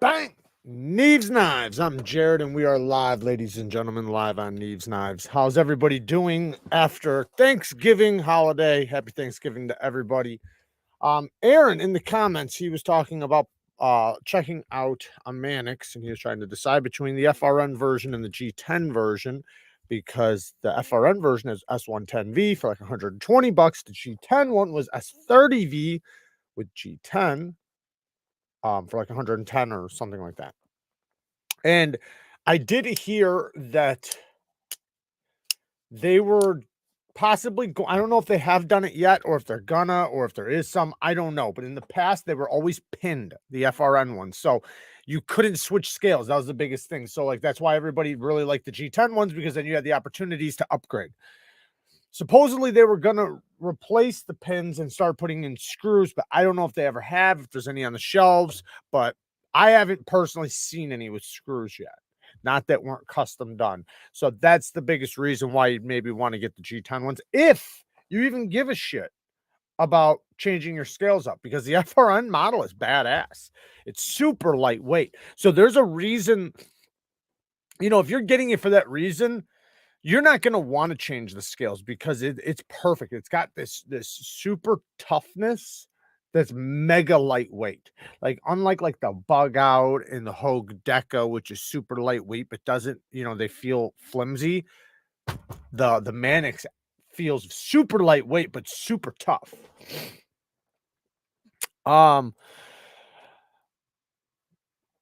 Bang! Neevesknives. I'm Jared, and we are live, ladies and gentlemen, live on Neevesknives. How's everybody doing after Thanksgiving holiday? Happy Thanksgiving to everybody. Aaron, in the comments, he was talking about checking out a Mannix, and he was trying to decide between the FRN version and the G10 version, because the FRN version is S110V for like $120. The G10 one was S30V with G10 for like 110 or something like that. And I did hear that they were possibly I don't know if they have done it yet, or if they're gonna, or if there is some, I don't know. But in the past, they were always pinned, the FRN ones. So you couldn't switch scales. That was the biggest thing. So like that's why everybody really liked the G10 ones, because then you had the opportunities to upgrade. Supposedly they were gonna replace the pins and start putting in screws, but I don't know if they ever have, if there's any on the shelves, but I haven't personally seen any with screws yet. Not that weren't custom done. So that's the biggest reason why you'd maybe want to get the G10 ones, if you even give a shit about changing your scales up, because the FRN model is badass. It's super lightweight. So there's a reason, if you're getting it for that reason, you're not going to want to change the scales, because it's perfect. It's got this super toughness that's mega lightweight. Like unlike like the Bug Out and the Hogue Deca, which is super lightweight but doesn't, they feel flimsy. The Mannix feels super lightweight but super tough.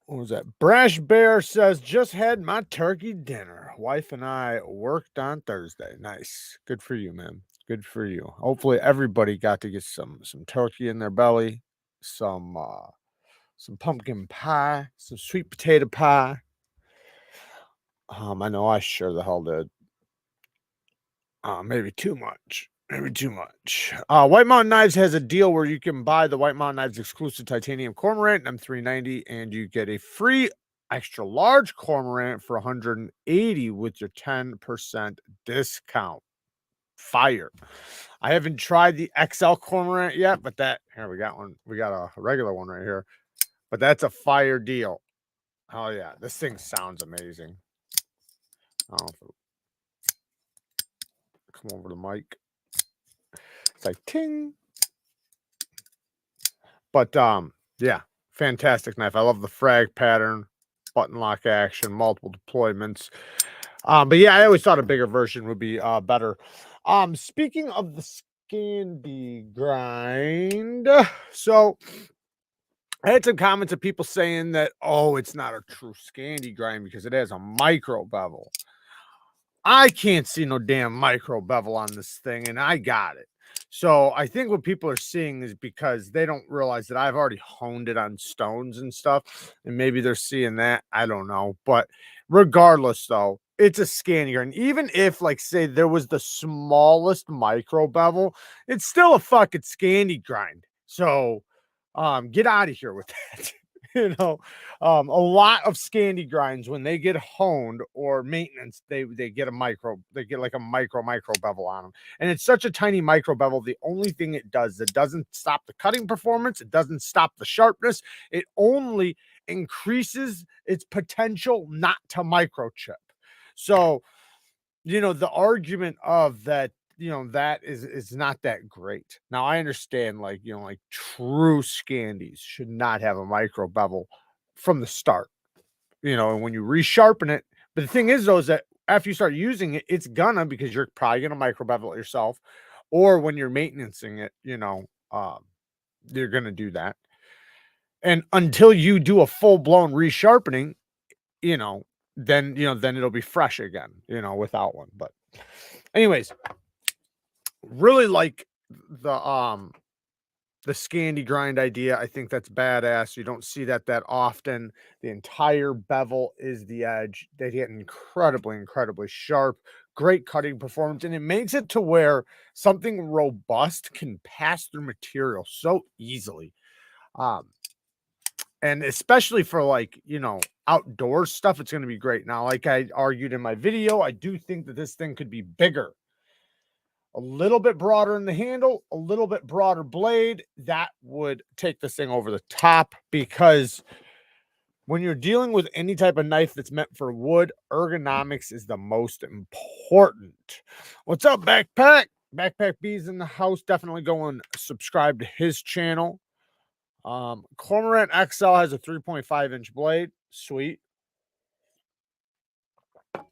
What was that? Brash Bear says, just had my turkey dinner. Wife and I worked on Thursday. Nice. Good for you, man. Good for you. Hopefully everybody got to get some turkey in their belly, some pumpkin pie, some sweet potato pie. I know I sure the hell did. Maybe too much. Maybe too much. White Mountain Knives has a deal where you can buy the White Mountain Knives exclusive titanium cormorant M390, and you get a free extra large cormorant for $180 with your 10% discount. Fire. I haven't tried the XL cormorant yet, but here we got one. We got a regular one right here, but that's a fire deal. Oh yeah, this thing sounds amazing. I don't know if come over the mic. It's like ting. But yeah, fantastic knife. I love the frag pattern, button lock action, multiple deployments. But yeah, I always thought a bigger version would be better. Speaking of the Scandi grind, so I had some comments of people saying that, oh, it's not a true Scandi grind because it has a micro bevel. I can't see no damn micro bevel on this thing, and I got it. So I think what people are seeing is because they don't realize that I've already honed it on stones and stuff, and maybe they're seeing that. I don't know. But regardless, though, it's a Scandi grind. Even if, like, say there was the smallest micro bevel, it's still a fucking Scandi grind. So get out of here with that. A lot of Scandi grinds, when they get honed or maintenance, they get like a micro bevel on them, and it's such a tiny micro bevel. The only thing it does, it doesn't stop the cutting performance, it doesn't stop the sharpness, it only increases its potential not to microchip. So the argument of that, that is not that great. Now I understand, like, like true Scandis should not have a micro bevel from the start, and when you resharpen it. But the thing is, though, is that after you start using it, it's gonna, because you're probably gonna micro bevel it yourself, or when you're maintaining it, you're gonna do that. And until you do a full-blown resharpening, then it'll be fresh again, without one. But anyways, really like the Scandi grind idea. I think that's badass. You don't see that often. The entire bevel is the edge. They get incredibly sharp, great cutting performance, and it makes it to where something robust can pass through material so easily. And especially for, like, outdoor stuff, it's going to be great. Now, like I argued in my video, I do think that this thing could be bigger. A little bit broader in the handle, a little bit broader blade. That would take this thing over the top, because When you're dealing with any type of knife that's meant for wood, ergonomics is the most important. What's up, Backpack? Backpack B's in the house. Definitely go and subscribe to his channel. Cormorant XL has a 3.5-inch blade. Sweet.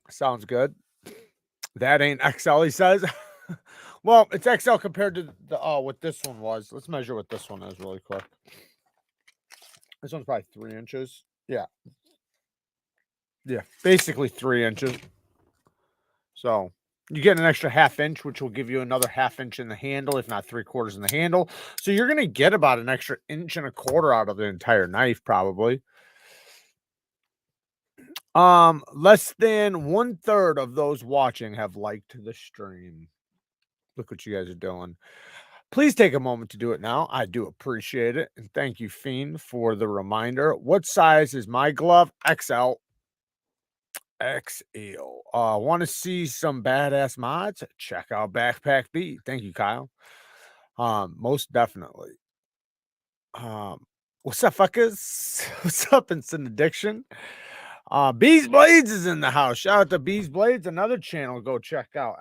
Sounds good. That ain't XL, he says. Well, it's XL compared to the what this one was. Let's measure what this one is really quick. This one's probably 3 inches. Yeah. Yeah. Basically 3 inches. So you get an extra 1/2 inch, which will give you another 1/2 inch in the handle, if not 3/4 in the handle. So you're gonna get about an extra 1.25 inches out of the entire knife, probably. Less than 1/3 of those watching have liked the stream. Look what you guys are doing. Please take a moment to do it now. I do appreciate it. And thank you, Fiend, for the reminder. What size is my glove? XL. XL. Want to see some badass mods? Check out Backpack B. Thank you, Kyle. Most definitely. What's up, fuckers? What's up, Instant Addiction? Bees Blades is in the house. Shout out to Bees Blades, another channel. Go check out.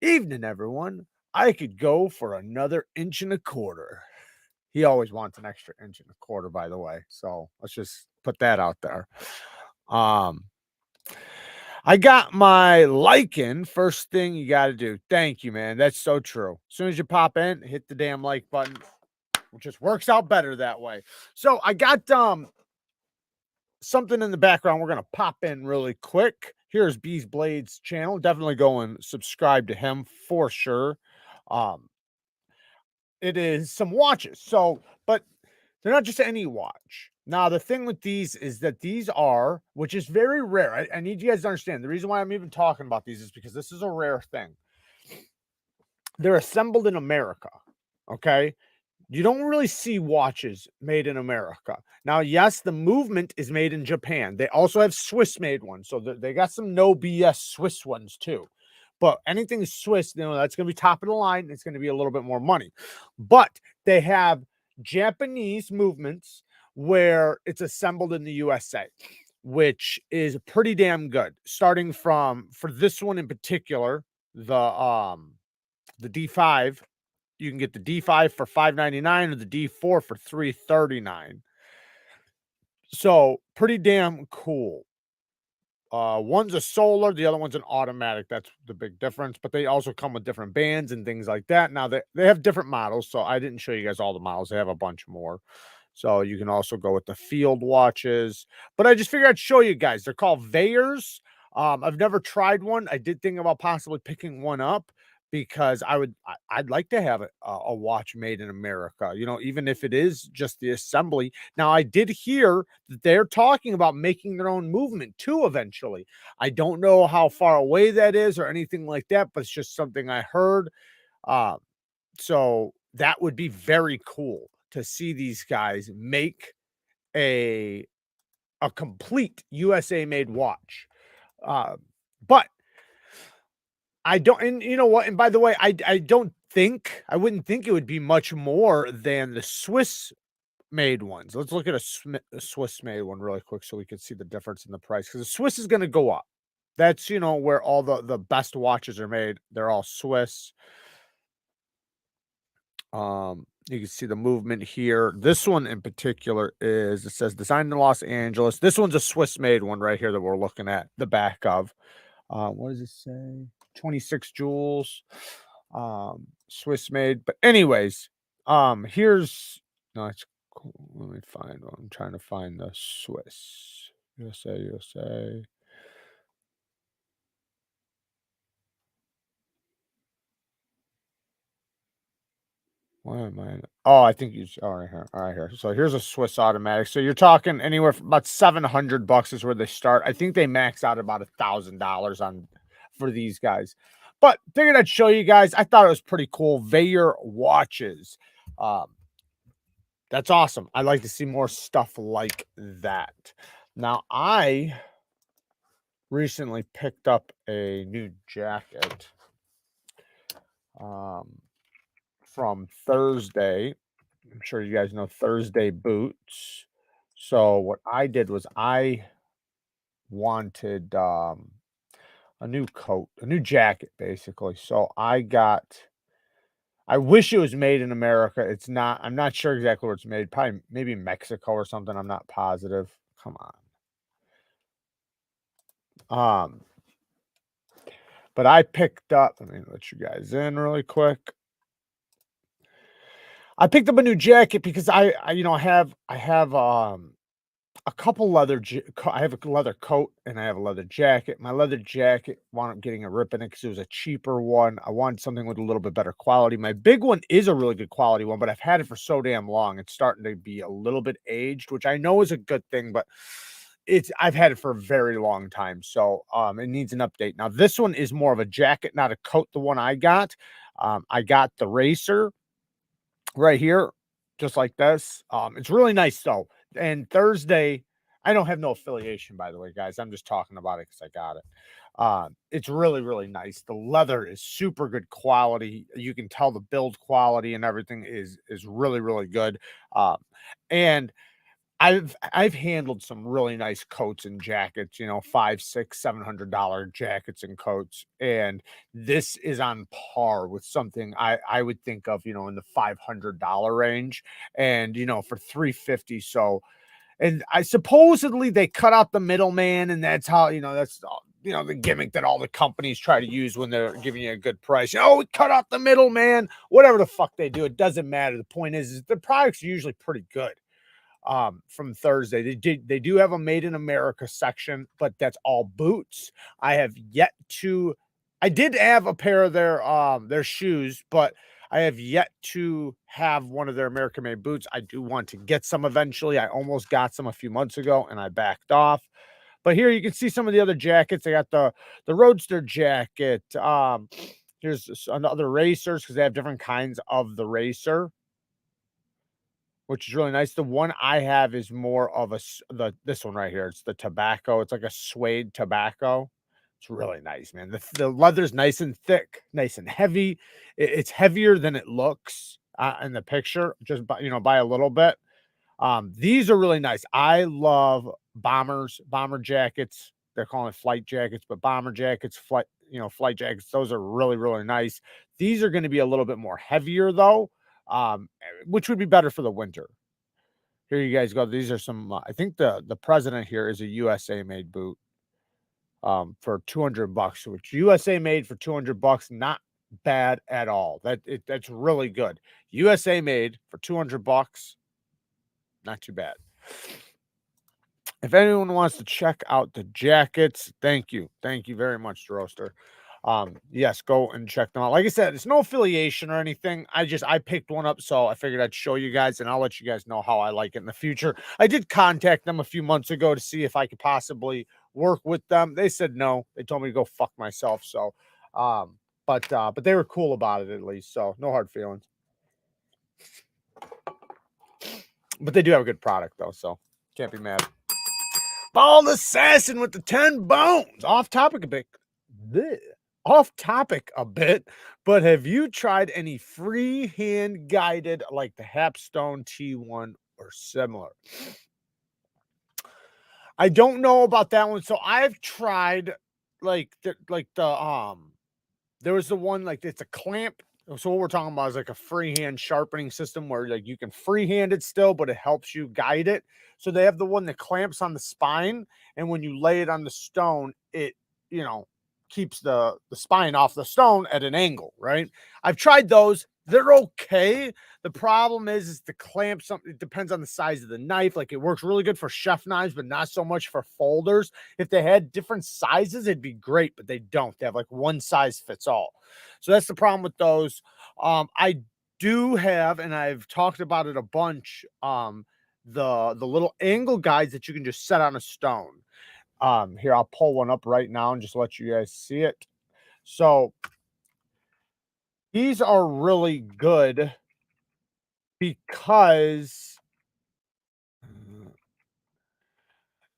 Evening, everyone. I could go for another 1.25 inches. He always wants an extra 1.25 inches, by the way. So let's just put that out there. I got my like in. First thing you got to do. Thank you, man. That's so true. As soon as you pop in, hit the damn like button. It just works out better that way. So I got something in the background. We're gonna pop in really quick. Here's Bees Blades channel. Definitely go and subscribe to him for sure. It is some watches. So, but they're not just any watch. Now, the thing with these is that these are, which is very rare. I need you guys to understand. The reason why I'm even talking about these is because this is a rare thing. They're assembled in America. Okay. You don't really see watches made in America. Now, yes, the movement is made in Japan. They also have Swiss made ones. So they got some no BS Swiss ones too. But anything Swiss, that's going to be top of the line. It's going to be a little bit more money. But they have Japanese movements where it's assembled in the USA, which is pretty damn good. Starting from, for this one in particular, the D5, you can get the D5 for $5.99 or the D4 for $3.39. So pretty damn cool. One's a solar, the other one's an automatic. That's the big difference. But they also come with different bands and things like that. Now they have different models, so I didn't show you guys all the models. They have a bunch more. So you can also go with the field watches. But I just figured I'd show you guys. They're called Veyers. I've never tried one. I did think about possibly picking one up because I'd like to have a watch made in America, even if it is just the assembly. Now, I did hear that they're talking about making their own movement too eventually. I don't know how far away that is or anything like that, but it's just something I heard. So that would be very cool to see these guys make a complete USA made watch. But I don't, and you know what? And by the way, I wouldn't think it would be much more than the Swiss made ones. Let's look at a Swiss made one really quick so we can see the difference in the price, because the Swiss is going to go up. That's, where all the best watches are made. They're all Swiss. You can see the movement here. This one in particular it says designed in Los Angeles. This one's a Swiss made one right here that we're looking at the back of. What does it say? 26 jewels. Swiss made. But anyways, here's no, it's cool. Let me find one. I'm trying to find the Swiss. USA. Why am I? Oh, I think you. All right here. All right here. So here's a Swiss automatic. So you're talking anywhere from about $700 is where they start. I think they max out about $1,000 for these guys. But figured I'd show you guys. I thought it was pretty cool. Veyer watches. That's awesome. I'd like to see more stuff like that. Now, I recently picked up a new jacket from Thursday. I'm sure you guys know Thursday Boots. So what I did was I wanted a new coat, a new jacket, basically. So I wish it was made in America. It's not. I'm not sure exactly where it's made. Probably maybe Mexico or something. I'm not positive. Come on. But I picked up. Let me let you guys in really quick. I picked up a new jacket because I have a couple I have a leather coat and I have a leather jacket. My leather jacket wound up getting a rip in it because it was a cheaper one. I wanted something with a little bit better quality. My big one is a really good quality one, but I've had it for so damn long. It's starting to be a little bit aged, which I know is a good thing, but I've had it for a very long time. So it needs an update. Now this one is more of a jacket, not a coat, the one I got. I got the racer right here, just like this. It's really nice though. And Thursday, I don't have no affiliation, by the way, guys. I'm just talking about it because I got it. It's really, really nice. The leather is super good quality. You can tell the build quality and everything is really, really good. And I've handled some really nice coats and jackets, you know, 5, 6, $700 jackets and coats, and this is on par with something I would think of, you know, in the $500 range, and, you know, for 350. So, and I supposedly they cut out the middleman, and that's how, you know, that's you know, the gimmick that all the companies try to use when they're giving you a good price. Oh, we cut out the middleman, whatever the fuck they do, it doesn't matter. The point is the products are usually pretty good from Thursday. They do have a made in America section, but that's all boots. I have yet to I did have a pair of their shoes, but I have yet to have one of their American made boots. I do want to get some eventually. I almost got some a few months ago and I backed off. But here you can see some of the other jackets. I got the Roadster jacket. Here's another racers because they have different kinds of the racer, which is really nice. The one I have is more of this one right here. It's the tobacco. It's like a suede tobacco. It's really nice, man. The leather's nice and thick, nice and heavy. It's heavier than it looks in the picture, just by, you know, by a little bit. These are really nice. I love bomber jackets. They're calling it flight jackets, but bomber jackets, flight jackets. Those are really, really nice. These are going to be a little bit more heavier though, which would be better for the winter. Here you guys go. These are some. I think the president here is a USA made boot. For 200 bucks, which USA made for 200 bucks, not bad at all. That's really good. USA made for 200 bucks, not too bad. If anyone wants to check out the jackets, thank you. Thank you very much, Roaster. Yes, go and check them out. Like I said, it's no affiliation or anything. I picked one up, so I figured I'd show you guys, and I'll let you guys know how I like it in the future. I did contact them a few months ago to see if I could possibly work with them. They said no. They told me to go fuck myself. So, but they were cool about it at least. So no hard feelings. But they do have a good product though, so can't be mad. Bald assassin with the 10 bones. Off topic a bit. Bleh. Off topic a bit, but have you tried any freehand guided like the Hapstone T1 or similar? I don't know about that one. So I've tried like the there was the one like it's a clamp. So what we're talking about is like a freehand sharpening system where like you can freehand it still, but it helps you guide it. So they have the one that clamps on the spine, and when you lay it on the stone, it you know keeps the spine off the stone at an angle, right? I've tried those. They're okay. The problem is the clamp. Something it depends on the size of the knife. Like it works really good for chef knives, but not so much for folders. If they had different sizes, it'd be great, but they don't. They have like one size fits all. So that's the problem with those. I do have, and I've talked about it a bunch. The little angle guides that you can just set on a stone. Here I'll pull one up right now and just let you guys see it. So these are really good because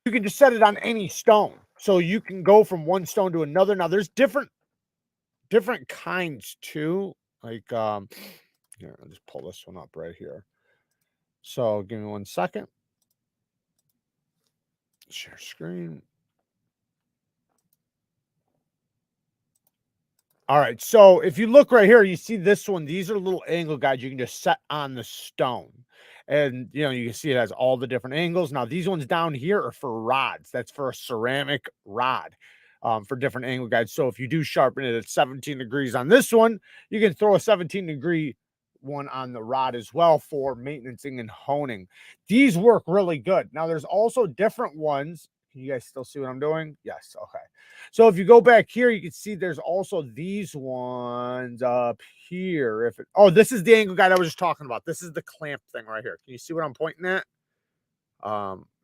you can just set it on any stone. So you can go from one stone to another. Now there's different kinds too. Like here, I'll just pull this one up right here. So give me 1 second. Share screen. All right, so if you look right here, you see this one. These are little angle guides you can just set on the stone. And, you know, you can see it has all the different angles. Now, these ones down here are for rods. That's for a ceramic rod, for different angle guides. So if you do sharpen it at 17 degrees on this one, you can throw a 17-degree one on the rod as well for maintenancing and honing. These work really good. Now, there's also different ones. Can you guys still see what I'm doing? Yes. Okay. So if you go back here, you can see there's also these ones up here. If it, oh, this is the angle guide I was just talking about. This is the clamp thing right here. Can you see what I'm pointing at?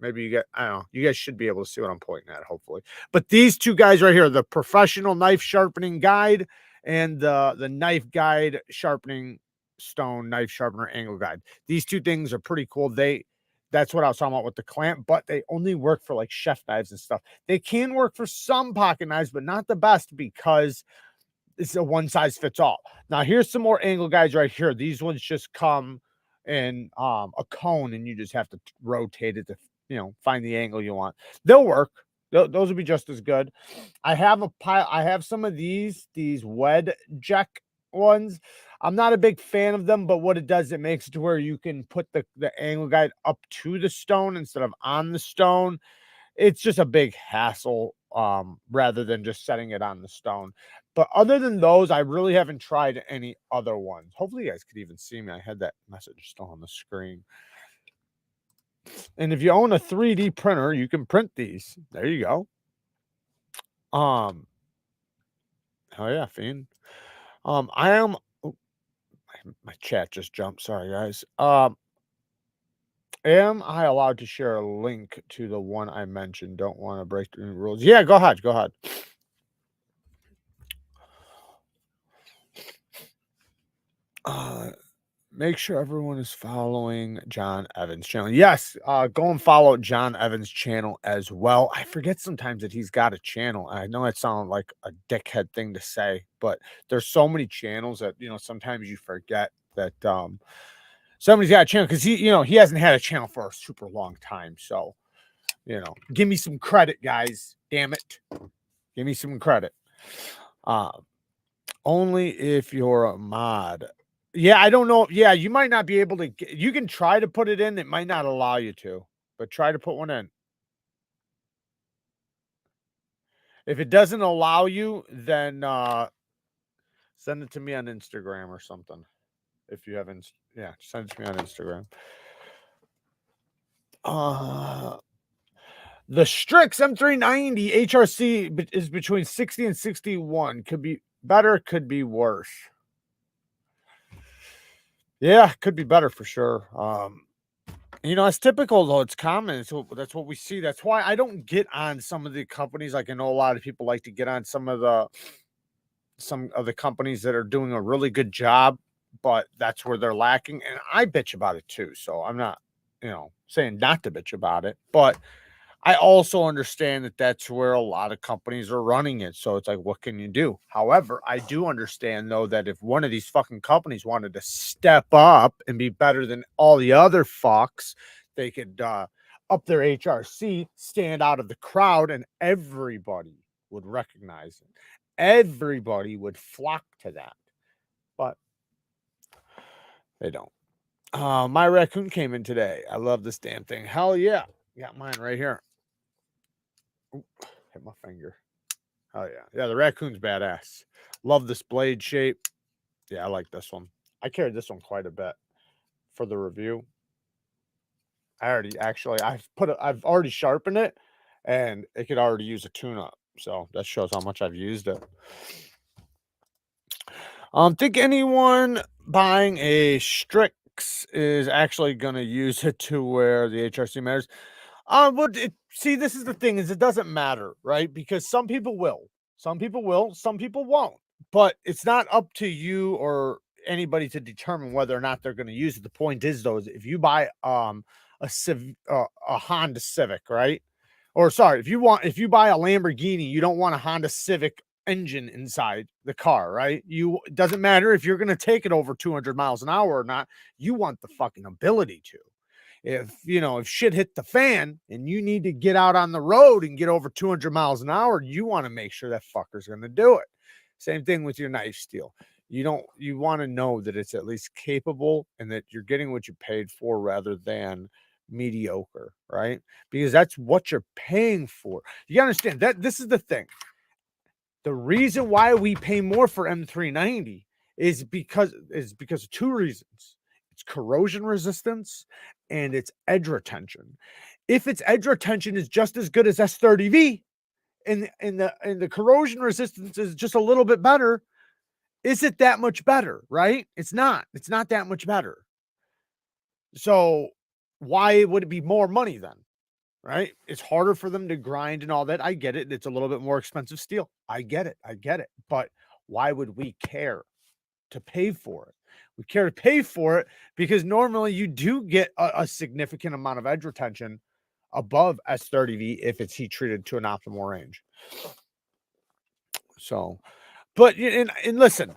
Maybe you get, I don't know, you guys should be able to see what I'm pointing at, hopefully. But these two guys right here, the professional knife sharpening guide and the knife guide sharpening stone knife sharpener angle guide. These two things are pretty cool. That's what I was talking about with the clamp, but they only work for like chef knives and stuff. They can work for some pocket knives, but not the best because it's a one size fits all. Now here's some more angle guides right here. These ones just come in a cone, and you just have to rotate it to, you know, find the angle you want. They'll work. Those will be just as good. I have a pile. I have some of these wed jack ones. I'm not a big fan of them, but what it does, it makes it to where you can put the angle guide up to the stone instead of on the stone. It's just a big hassle, rather than just setting it on the stone. But other than those, I really haven't tried any other ones. Hopefully you guys could even see me. I had that message still on the screen. And if you own a 3D printer, you can print these. There you go. Oh yeah, Fiend. I am, oh, my chat just jumped. Sorry, guys. Am I allowed to share a link to the one I mentioned? Don't want to break the rules. Yeah, go ahead. Go ahead. Make sure everyone is following John Evans' channel. Yes, go and follow John Evans' channel as well. I forget sometimes that he's got a channel. I know it sounds like a dickhead thing to say, but there's so many channels that, you know, sometimes you forget that somebody's got a channel, because he hasn't had a channel for a super long time. So, you know, give me some credit, guys. Damn it. Give me some credit. Only if you're a mod. Yeah, I don't know. Yeah, you might not be able to you can try to put it in. It might not allow you to, but try to put one in. If it doesn't allow you, then send it to me on Instagram or something. If you haven't, yeah, send it to me on Instagram. The Strix M390 HRC is between 60 and 61. Could be better, could be worse. Yeah, could be better for sure. You know, it's typical though. It's common. So that's what we see. That's why I don't get on some of the companies. Like, I know a lot of people like to get on some of the companies that are doing a really good job, but that's where they're lacking. And I bitch about it too. So I'm not, you know, saying not to bitch about it, but I also understand that that's where a lot of companies are running it. So it's like, what can you do? However, I do understand, though, that if one of these fucking companies wanted to step up and be better than all the other fucks, they could up their HRC, stand out of the crowd, and everybody would recognize it. Everybody would flock to that. But they don't. My raccoon came in today. I love this damn thing. Hell yeah. Got mine right here. Ooh, hit my finger. Oh yeah. Yeah, the raccoon's badass. Love this blade shape. Yeah, I like this one. I carried this one quite a bit for the review. I've already sharpened it, and it could already use a tune-up. So that shows how much I've used it. Think anyone buying a Strix is actually gonna use it to where the HRC matters? See, this is the thing, is it doesn't matter, right? Because some people will, some people won't. But it's not up to you or anybody to determine whether or not they're going to use it. The point is, though, is if you buy a Honda Civic, right? Or sorry, if you buy a Lamborghini, you don't want a Honda Civic engine inside the car, right? It doesn't matter if you're going to take it over 200 miles an hour or not. You want the fucking ability to. If, if shit hit the fan and you need to get out on the road and get over 200 miles an hour, you want to make sure that fucker's going to do it. Same thing with your knife steel. You want to know that it's at least capable and that you're getting what you paid for rather than mediocre, right? Because that's what you're paying for. You understand that this is the thing. The reason why we pay more for M390 is because of two reasons. It's corrosion resistance and it's edge retention. If its edge retention is just as good as S30V and the corrosion resistance is just a little bit better, is it that much better, right? It's not that much better. So why would it be more money then? Right? It's harder for them to grind and all that. I get it. It's a little bit more expensive steel. I get it. But why would we care to pay for it? We care to pay for it because normally you do get a significant amount of edge retention above S30V if it's heat treated to an optimal range. So, but and listen,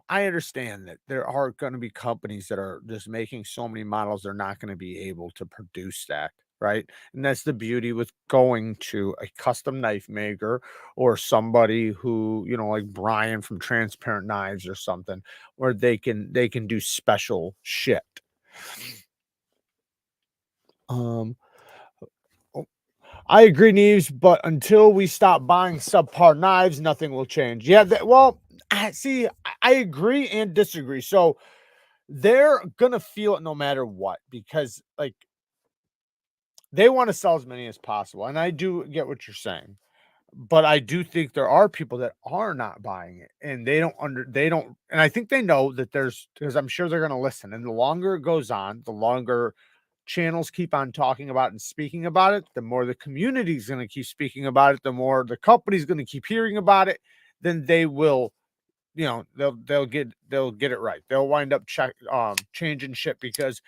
I understand that there are going to be companies that are just making so many models they're not going to be able to produce that, right? And that's the beauty with going to a custom knife maker or somebody who, like Brian from Transparent Knives or something, where they can do special shit. I agree, Neves, but until we stop buying subpar knives, nothing will change. Yeah, see, I agree and disagree. So they're gonna feel it no matter what because, like, they want to sell as many as possible, and I do get what you're saying. But I do think there are people that are not buying it, and and I think they know that because I'm sure they're gonna listen. And the longer it goes on, the longer channels keep on talking about and speaking about it, the more the community is going to keep speaking about it, the more the company's going to keep hearing about it, then they will, they'll get it right. They'll wind up changing shit because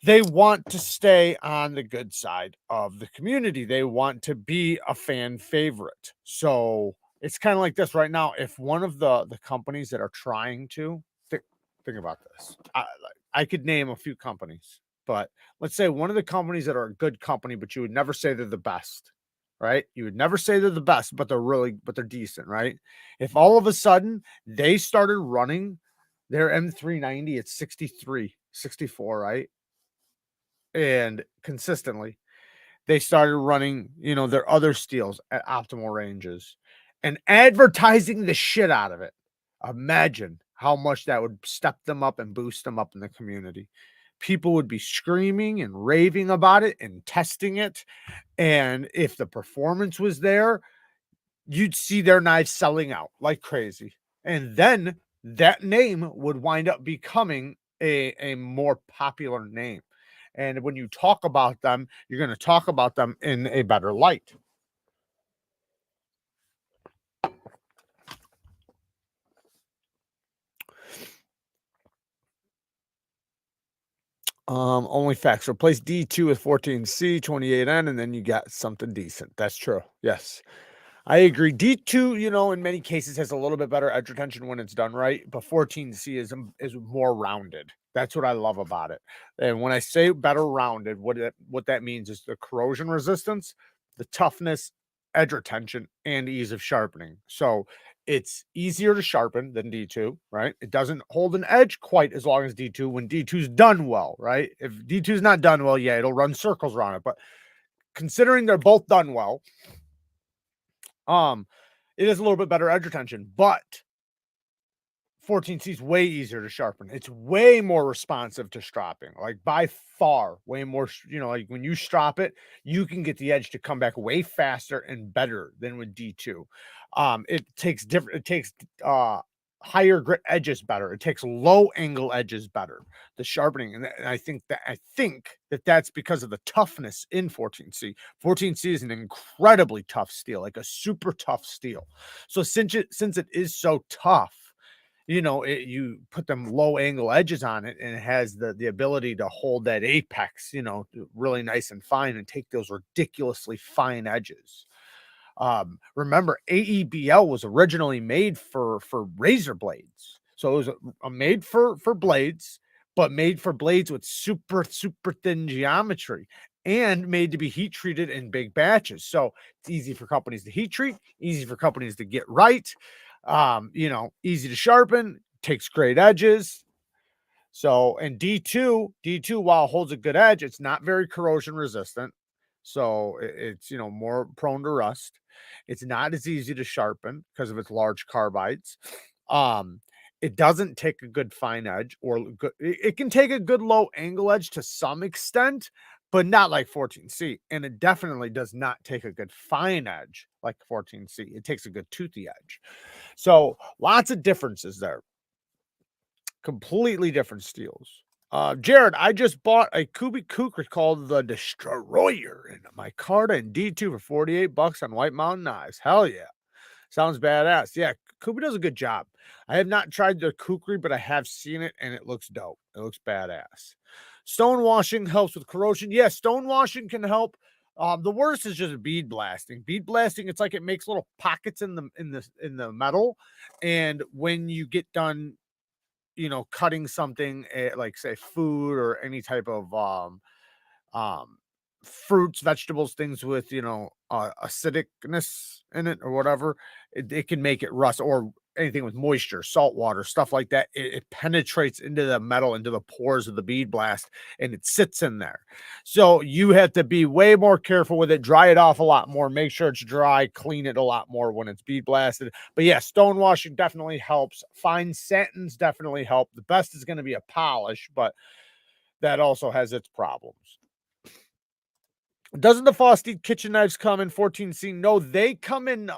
they want to stay on the good side of the community. They want to be a fan favorite. So it's kind of like this right now. If one of the companies that are trying to think about this, I could name a few companies, but let's say one of the companies that are a good company, but you would never say they're the best, right? You would never say they're the best, but they're decent, right? If all of a sudden they started running their M390 at 63, 64, right? And consistently, they started running, their other steels at optimal ranges and advertising the shit out of it. Imagine how much that would step them up and boost them up in the community. People would be screaming and raving about it and testing it. And if the performance was there, you'd see their knives selling out like crazy. And then that name would wind up becoming a more popular name. And when you talk about them, you're going to talk about them in a better light. Only facts. Replace D2 with 14C, 28N, and then you got something decent. That's true. Yes. I agree. D2, in many cases has a little bit better edge retention when it's done right, but 14C is more rounded. That's what I love about it. And when I say better rounded, what that means is the corrosion resistance, the toughness, edge retention, and ease of sharpening. So it's easier to sharpen than D2, right? It doesn't hold an edge quite as long as D2 when D2's done well, right? If D2's not done well, yeah, it'll run circles around it. But considering they're both done well, it is a little bit better edge retention, but 14C is way easier to sharpen. It's way more responsive to stropping, like by far, way more. Like when you strop it, you can get the edge to come back way faster and better than with D2. It takes higher grit edges better. It takes low angle edges better. The sharpening, and I think that that's because of the toughness in 14C. 14C is an incredibly tough steel, like a super tough steel. So since it is so tough, you put them low angle edges on it, and it has the ability to hold that apex, really nice and fine, and take those ridiculously fine edges. Remember, AEBL was originally made for razor blades, so it was made for blades, but made for blades with super, super thin geometry and made to be heat treated in big batches. So it's easy for companies to heat treat, easy for companies to get right. You know, easy to sharpen, takes great edges. So, and D2, while it holds a good edge, it's not very corrosion resistant. So it's, you know, more prone to rust. It's not as easy to sharpen because of its large carbides. Um, it doesn't take a good fine edge or good, it can take a good low angle edge to some extent, but not like 14C. And it definitely does not take a good fine edge like 14C. It takes a good toothy edge. So lots of differences there. Completely different steels. Jared, I just bought a Kubik Kukri called the Destroyer in my Carta and D2 for 48 bucks on White Mountain Knives. Hell yeah. Sounds badass. Yeah, Kubi does a good job. I have not tried the Kukri, but I have seen it and it looks dope. It looks badass. Stone washing helps with corrosion. Yeah, stone washing can help. The worst is just bead blasting. Bead blasting, it's like it makes little pockets in the metal. And when you get done, you know, cutting something like say food or any type of um fruits, vegetables, things with, you know, acidicness in it or whatever, it can make it rust, or anything with moisture, salt water, stuff like that. It penetrates into the metal, into the pores of the bead blast, and it sits in there. So you have to be way more careful with it, dry it off a lot more, make sure it's dry, clean it a lot more when it's bead blasted. But yeah, stone washing definitely helps. Fine satins definitely help. The best is going to be a polish, but that also has its problems. Doesn't the VOSTEED kitchen knives come in 14C? No, they come in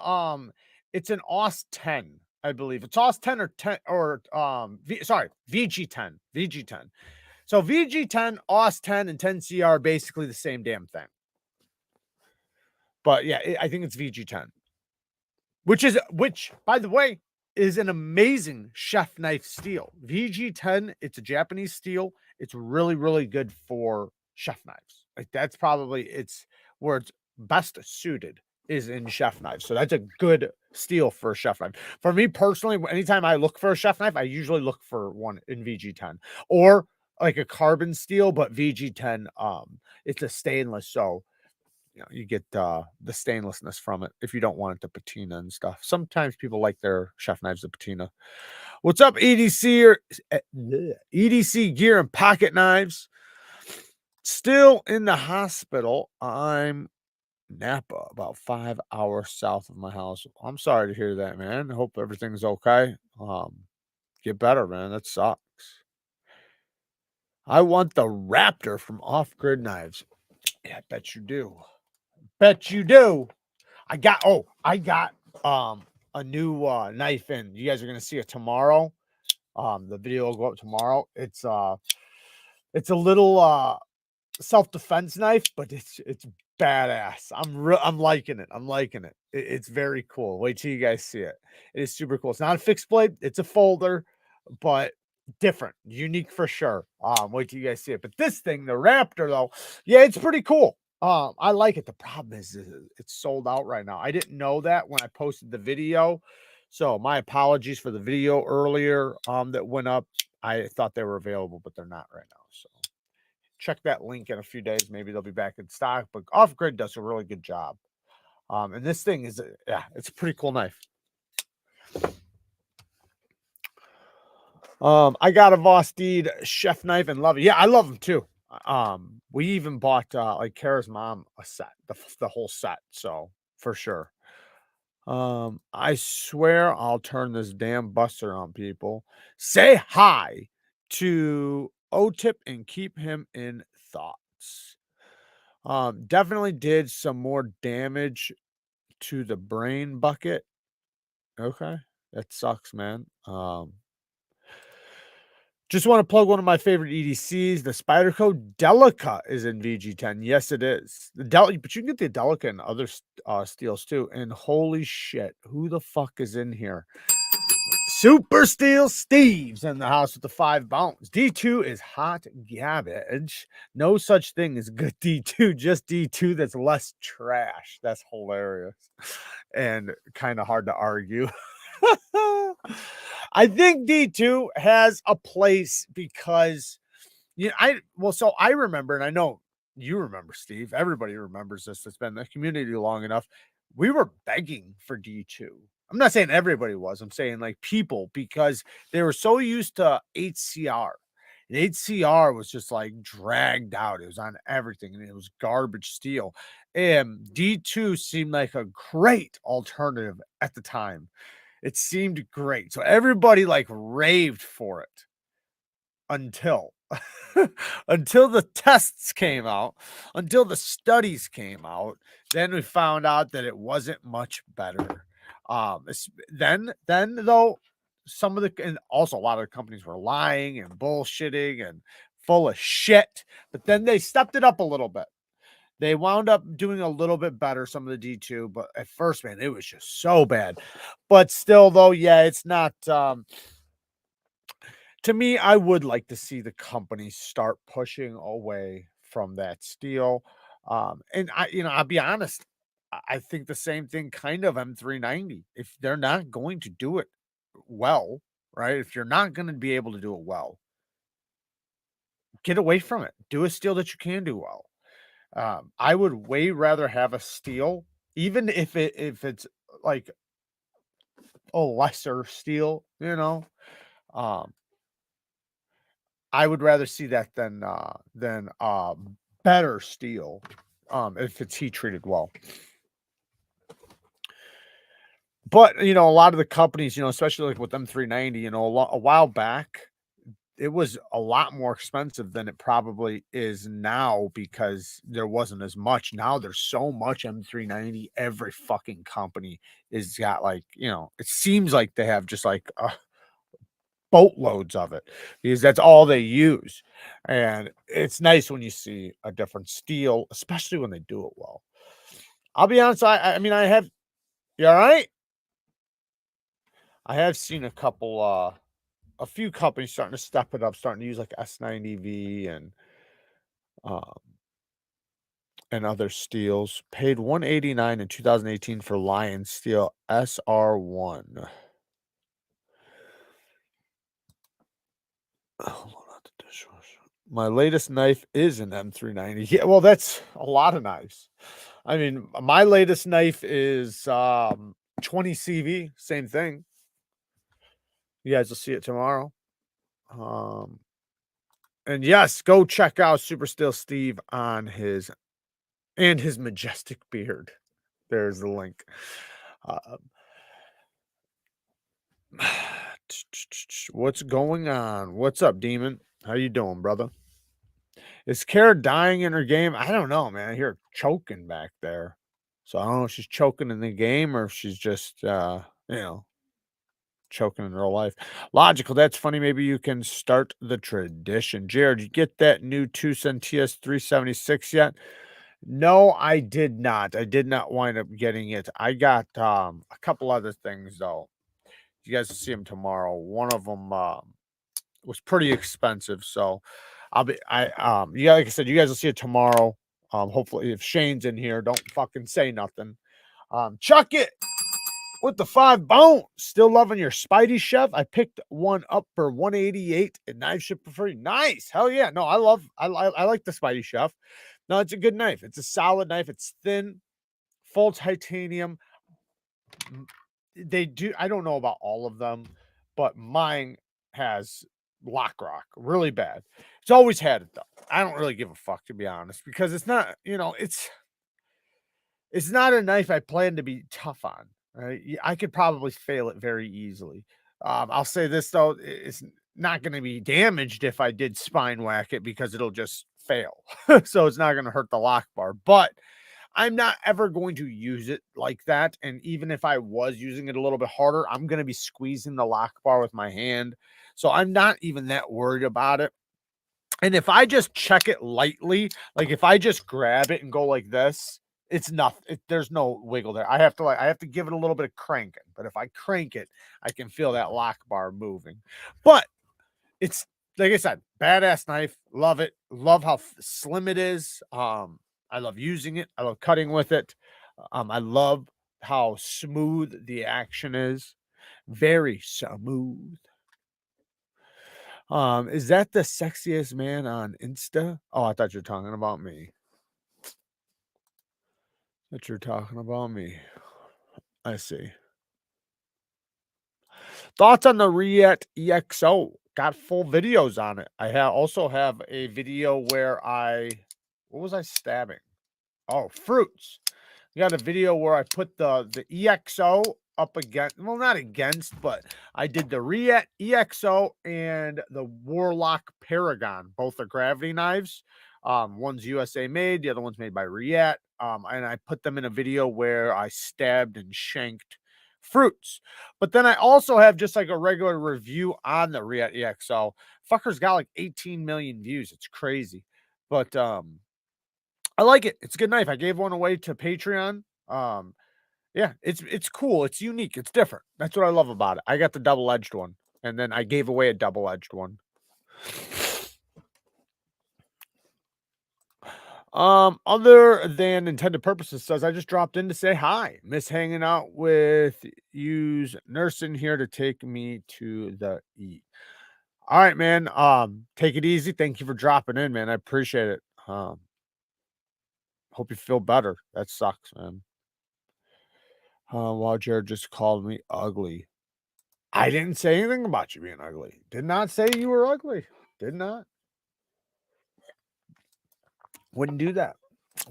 it's an AUS 10, I believe. It's AUS 10 or 10 or VG10. VG10. So VG10, AUS 10, and 10C are basically the same damn thing. But yeah, I think it's VG10. Which, by the way, is an amazing chef knife steel. VG10, it's a Japanese steel. It's really, really good for chef knives. Like that's probably it's where it's best suited is in chef knives. So that's a good steel for a chef knife. For me personally, anytime I look for a chef knife, I usually look for one in VG10 or like a carbon steel, but VG10, it's a stainless, so you know, you get the stainlessness from it if you don't want it to patina and stuff. Sometimes people like their chef knives to patina. What's up, EDC or EDC gear and pocket knives? Still in the hospital. I'm Napa, about 5 hours south of my house. I'm sorry to hear that, man. I hope everything's okay. Get better, man. That sucks. I want the Raptor from Off Grid Knives. Yeah, I bet you do. Bet you do. I got a new knife in. You guys are gonna see it tomorrow. The video will go up tomorrow. It's a little self-defense knife, but it's badass. I'm liking it. I'm liking it. It's very cool. Wait till you guys see it. It is super cool. It's not a fixed blade, it's a folder, but different, unique for sure. Wait till you guys see it. But this thing, the Raptor, though, yeah, it's pretty cool. I like it. The problem is it's sold out right now. I didn't know that when I posted the video. So my apologies for the video earlier that went up. I thought they were available, but they're not right now. So check that link in a few days. Maybe they'll be back in stock. But Off Grid does a really good job. And this thing is, yeah, it's a pretty cool knife. I got a VOSTEED chef knife and love it. Yeah, I love them too. We even bought like Kara's mom a set, the whole set. So for sure. I swear I'll turn this damn buster on people. Say hi to O-Tip and keep him in thoughts. Definitely did some more damage to the brain bucket. Okay. That sucks, man. Just want to plug one of my favorite EDCs, the Spyderco Delica is in VG10. Yes, it is. The but you can get the Delica in other steels too. And holy shit, who the fuck is in here? Super Steel Steve's in the house with the 5 bones. D2 is hot garbage. No such thing as good D2, just D2 that's less trash. That's hilarious and kind of hard to argue. I think D2 has a place because Yeah, I well, so I remember, and I know you remember, Steve. Everybody remembers this that's been in the community long enough. We were begging for D2. I'm not saying everybody was. I'm saying like people because they were so used to HCR. And HCR was just like dragged out. It was on everything and it was garbage steel. And D2 seemed like a great alternative at the time. It seemed great. So everybody like raved for it until until the tests came out, until the studies came out, then we found out that it wasn't much better. Then though, some of the and also a lot of the companies were lying and bullshitting and full of shit, but then they stepped it up a little bit. They wound up doing a little bit better, some of the D2, but at first, man, it was just so bad. But still, though, yeah, it's not to me, I would like to see the companies start pushing away from that steel. And I'll be honest, I think the same thing kind of M390. If they're not going to do it well, right? If you're not going to be able to do it well, get away from it. Do a steel that you can do well. I would way rather have a steel, even if it's like a lesser steel, um, I would rather see that than better steel, if it's heat treated well. But, a lot of the companies, especially like with M390, a while back, it was a lot more expensive than it probably is now because there wasn't as much. Now there's so much M390. Every fucking company is got like, it seems like they have just like boatloads of it because that's all they use. And it's nice when you see a different steel, especially when they do it well. I'll be honest, I mean, I have you all right? I have seen a few companies starting to step it up, starting to use like S90V um and other steels. Paid 189 in 2018 for Lion Steel SR1. Hold on, not the dishwasher. My latest knife is an M390. Yeah, well, that's a lot of knives. I mean, my latest knife is 20 CV, same thing. You guys will see it tomorrow. Um, and yes, go check out Super Steel Steve on his majestic beard. There's the link. Um, what's going on? What's up, Demon? How you doing, brother? Is Kara dying in her game? I don't know, man. I hear her choking back there. So I don't know if she's choking in the game or if she's just choking in real life. Logical, that's funny. Maybe you can start the tradition. Jared, you get that new Tucson TS 376 yet? No, I did not. I did not wind up getting it. I got a couple other things though. You guys will see them tomorrow. One of them was pretty expensive, so yeah, like I said, you guys will see it tomorrow. Hopefully, if Shane's in here, don't fucking say nothing. Chuck it with the 5 bone. Still loving your Spidey Chef. I picked one up for 188 at Knife Ship for free. Nice, hell yeah. No, I like the Spidey Chef. No, it's a good knife. It's a solid knife. It's thin, full titanium. They do. I don't know about all of them, but mine has lock rock really bad. It's always had it though. I don't really give a fuck to be honest because it's not. It's not a knife I plan to be tough on. Right? I could probably fail it very easily. I'll say this though: it's not going to be damaged if I did spine whack it because it'll just fail. So it's not going to hurt the lock bar, but I'm not ever going to use it like that. And even if I was using it a little bit harder, I'm going to be squeezing the lock bar with my hand. So I'm not even that worried about it. And if I just check it lightly, like if I just grab it and go like this, it's nothing. There's no wiggle there. I have to give it a little bit of cranking. But if I crank it, I can feel that lock bar moving. But it's like I said, badass knife. Love it. Love how slim it is. I love using it. I love cutting with it. I love how smooth the action is. Very smooth. Is that the sexiest man on Insta? Oh, I thought you were talking about me. That you're talking about me. I see. Thoughts on the Riet EXO? Got full videos on it. I also have a video where what was I stabbing? Oh, fruits. You got a video where I put the EXO up against, well, not against, but I did the Riet EXO and the Warlock Paragon. Both are gravity knives. One's USA made, the other one's made by Riet. And I put them in a video where I stabbed and shanked fruits. But then I also have just like a regular review on the Riet EXO. Fucker's got like 18 million views. It's crazy. But I like it. It's a good knife. I gave one away to Patreon. Yeah, it's cool. It's unique. It's different. That's what I love about it. I got the double-edged one, and then I gave away a double-edged one. Other than intended purposes, says I just dropped in to say hi. Miss hanging out with you's nursing here to take me to the E. All right, man. Take it easy. Thank you for dropping in, man. I appreciate it. Hope you feel better. That sucks, man. Well, Jared just called me ugly. I didn't say anything about you being ugly. Did not say you were ugly. Did not. Wouldn't do that.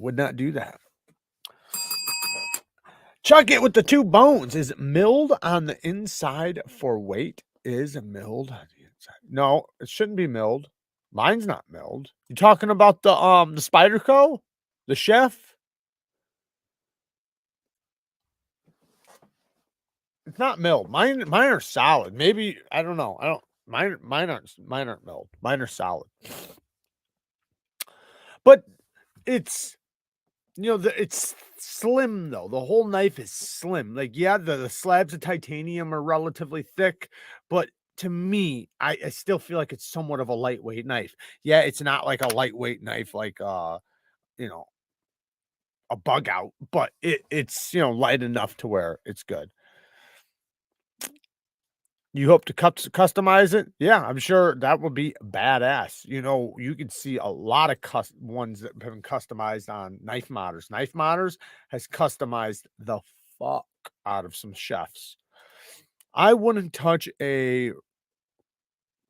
Would not do that. Chuck it with the 2 bones. Is milled on the inside for weight? Is milled on the inside? No, it shouldn't be milled. Mine's not milled. You talking about the Spyderco? The chef? It's not milled. Mine are solid. Maybe I don't know. Mine aren't milled. Mine are solid. But it's it's slim though. The whole knife is slim. Like, yeah, the slabs of titanium are relatively thick, but to me, I still feel like it's somewhat of a lightweight knife. Yeah, it's not like a lightweight knife like you know, a bug out, but it's light enough to where it's good. You hope to customize it? Yeah, I'm sure that would be badass. You can see a lot of ones that have been customized on Knife Modders. Knife Modders has customized the fuck out of some chefs. I wouldn't touch a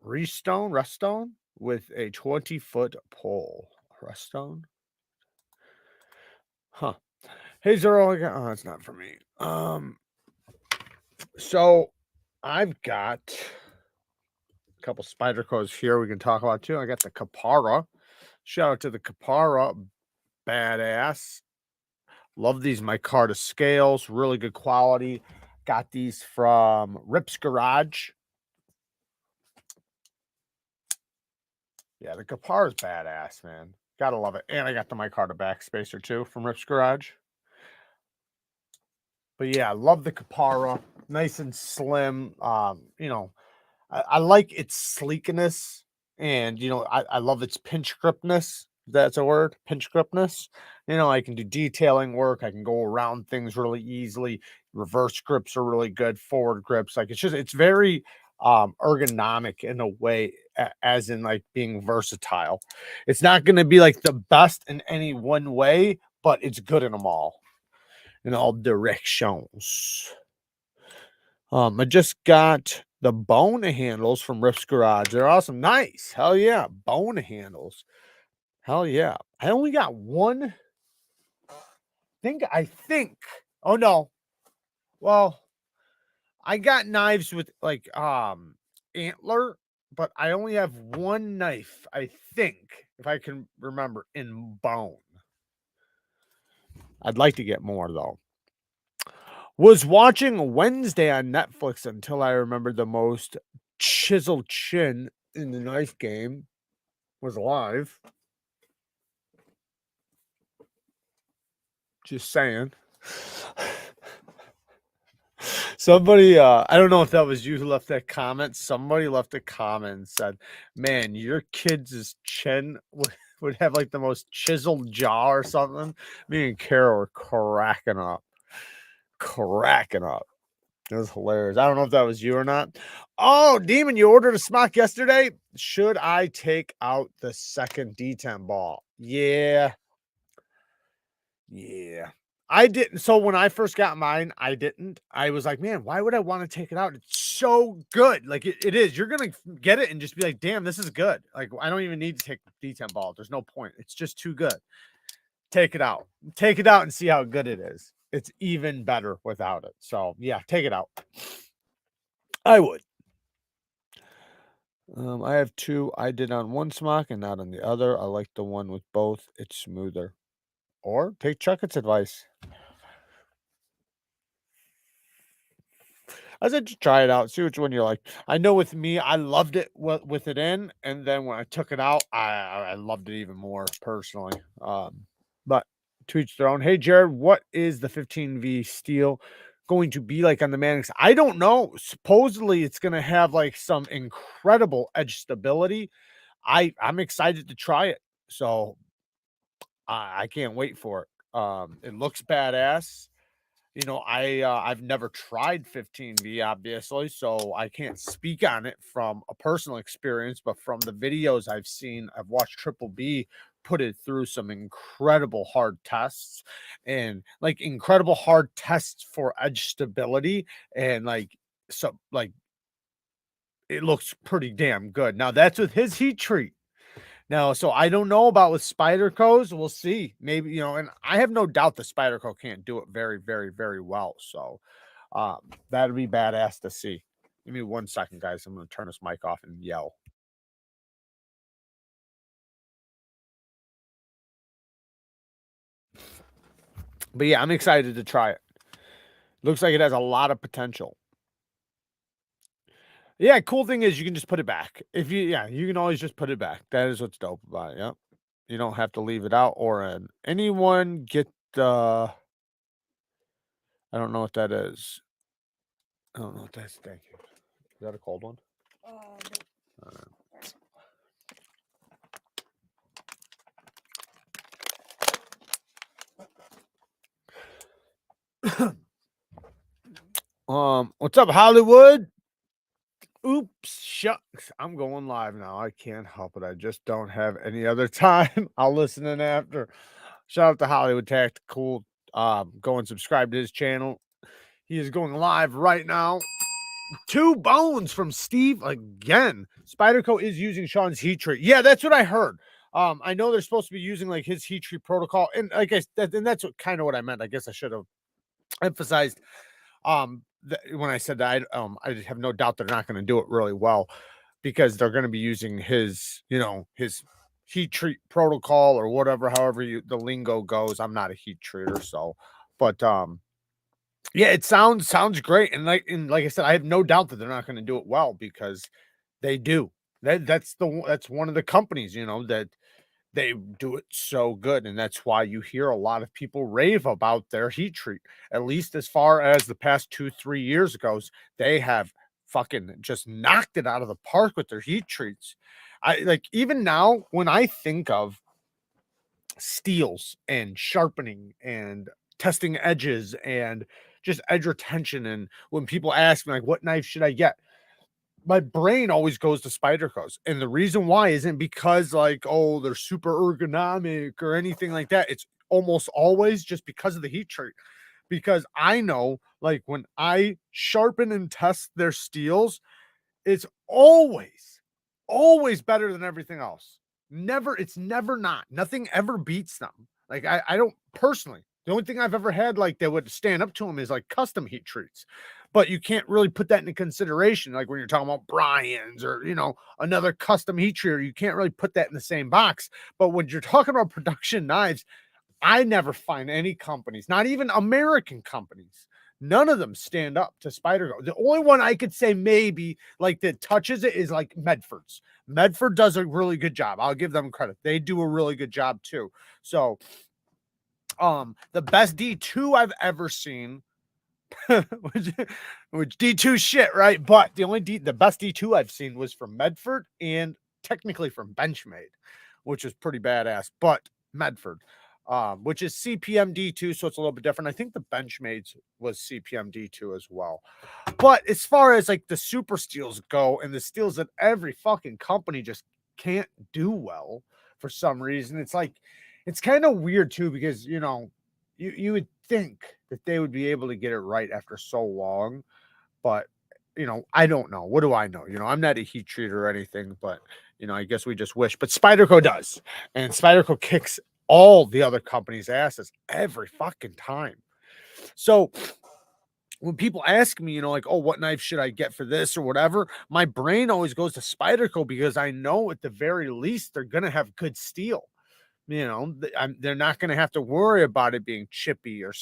restone with a 20-foot pole. Restone? Huh. Hey, Zero, oh, it's not for me. So I've got a couple Spydercos here we can talk about too. I got the Capara. Shout out to the Capara. Badass. Love these micarta scales. Really good quality. Got these from Rip's Garage. Yeah, the Capara is badass, man. Gotta love it. And I got the micarta backspacer too from Rip's Garage. But yeah, I love the Capara. Nice and slim. I like its sleekness, and I love its pinch gripness. That's a word, pinch gripness. I can do detailing work. I can go around things really easily. Reverse grips are really good. Forward grips, like it's very ergonomic in a way, as in like being versatile. It's not going to be like the best in any one way, but it's good in them all, in all directions. I just got the bone handles from Riff's Garage. They're awesome. Nice. Hell yeah. Bone handles. Hell yeah. I only got one. I think. Oh no. Well, I got knives with like antler, but I only have one knife, I think, if I can remember, in bone. I'd like to get more though. Was watching Wednesday on Netflix until I remembered the most chiseled chin in the knife game was alive. Just saying. Somebody, I don't know if that was you who left that comment. Somebody left a comment and said, man, your kid's chin would have like the most chiseled jaw or something. Me and Kara were cracking up. It was hilarious. I don't know if that was you or not. Oh, Demon, you ordered a smock yesterday. Should I take out the second D10 ball? Yeah. Yeah. I didn't. So when I first got mine, I didn't. I was like, man, why would I want to take it out? It's so good. Like it is. You're going to get it and just be like, damn, this is good. Like, I don't even need to take the D10 ball. There's no point. It's just too good. Take it out. Take it out and see how good it is. It's even better without it. So yeah, take it out. I would. I have two. I did on one smock and not on the other. I like the one with both. It's smoother. Or take Chuckett's advice. I said, just try it out, see which one you like. I know with me, I loved it with it in, and then when I took it out, I loved it even more personally. But to each their own. Hey, Jared, what is the 15V steel going to be like on the Mannix? I don't know. Supposedly, it's going to have like some incredible edge stability. I'm excited to try it, so I can't wait for it. It looks badass. You know, I've never tried 15V, obviously, so I can't speak on it from a personal experience, but from the videos I've seen, I've watched Triple B put it through some incredible hard tests and like incredible hard tests for edge stability and like it looks pretty damn good. Now that's with his heat treat. Now, so I don't know about with Spyderco's. We'll see. Maybe, you know, and I have no doubt the Spyderco can't do it very, very, very well. So that'd be badass to see. Give me 1 second, guys. I'm going to turn this mic off and yell. But yeah, I'm excited to try it. Looks like it has a lot of potential. Yeah, cool thing is you can just put it back. You can always just put it back. That is what's dope about it. Yep. You don't have to leave it out or in. Anyone get I don't know what that is. I don't know what that's. Thank you. Is that a cold one? What's up, Hollywood? Oops, shucks. I'm going live now. I can't help it. I just don't have any other time. I'll listen in after. Shout out to Hollywood Tactical. Go and subscribe to his channel. He is going live right now. 2 bones from Steve again. Spyderco is using Sean's heat treat. Yeah, that's what I heard. I know they're supposed to be using like his heat treat protocol, and I guess and that's what kind of what I meant. I guess I should have emphasized when I said that I have no doubt they're not going to do it really well because they're going to be using his, you know, his heat treat protocol or whatever, however the lingo goes. I'm not a heat treater, so, but yeah, it sounds great, and like I said, I have no doubt that they're not going to do it well because they do. That's one of the companies, you know, that they do it so good, and that's why you hear a lot of people rave about their heat treat. At least as far as the past 2-3 years goes, they have fucking just knocked it out of the park with their heat treats. I like even now when I think of steels and sharpening and testing edges and just edge retention, and when people ask me like what knife should I get, my brain always goes to Spyderco's. And the reason why isn't because like, oh, they're super ergonomic or anything like that. It's almost always just because of the heat treat. Because I know like when I sharpen and test their steels, it's always better than everything else. It's never not. Nothing ever beats them. Like I don't personally. The only thing I've ever had like that would stand up to them is like custom heat treats. But you can't really put that into consideration. Like when you're talking about Brian's or, you know, another custom heat treater, you can't really put that in the same box. But when you're talking about production knives, I never find any companies, not even American companies, none of them stand up to Spyderco. The only one I could say maybe like that touches it is like Medford's. Medford does a really good job. I'll give them credit. They do a really good job too. So the best D2 I've ever seen, which D2 shit, right? But the best D2 I've seen was from Medford and technically from Benchmade, which is pretty badass, but Medford. which is CPMD2, so it's a little bit different. I think the Benchmade's was CPMD2 as well. But as far as like the super steels go, and the steels that every fucking company just can't do well for some reason, it's like it's kind of weird too, because you would think that they would be able to get it right after so long, but I don't know. What do I know? I'm not a heat treater or anything, but I guess we just wish. But Spyderco does, and Spyderco kicks all the other companies' asses every fucking time. So when people ask me, like, oh, what knife should I get for this or whatever, my brain always goes to Spyderco, because I know at the very least they're gonna have good steel. They're not going to have to worry about it being chippy, or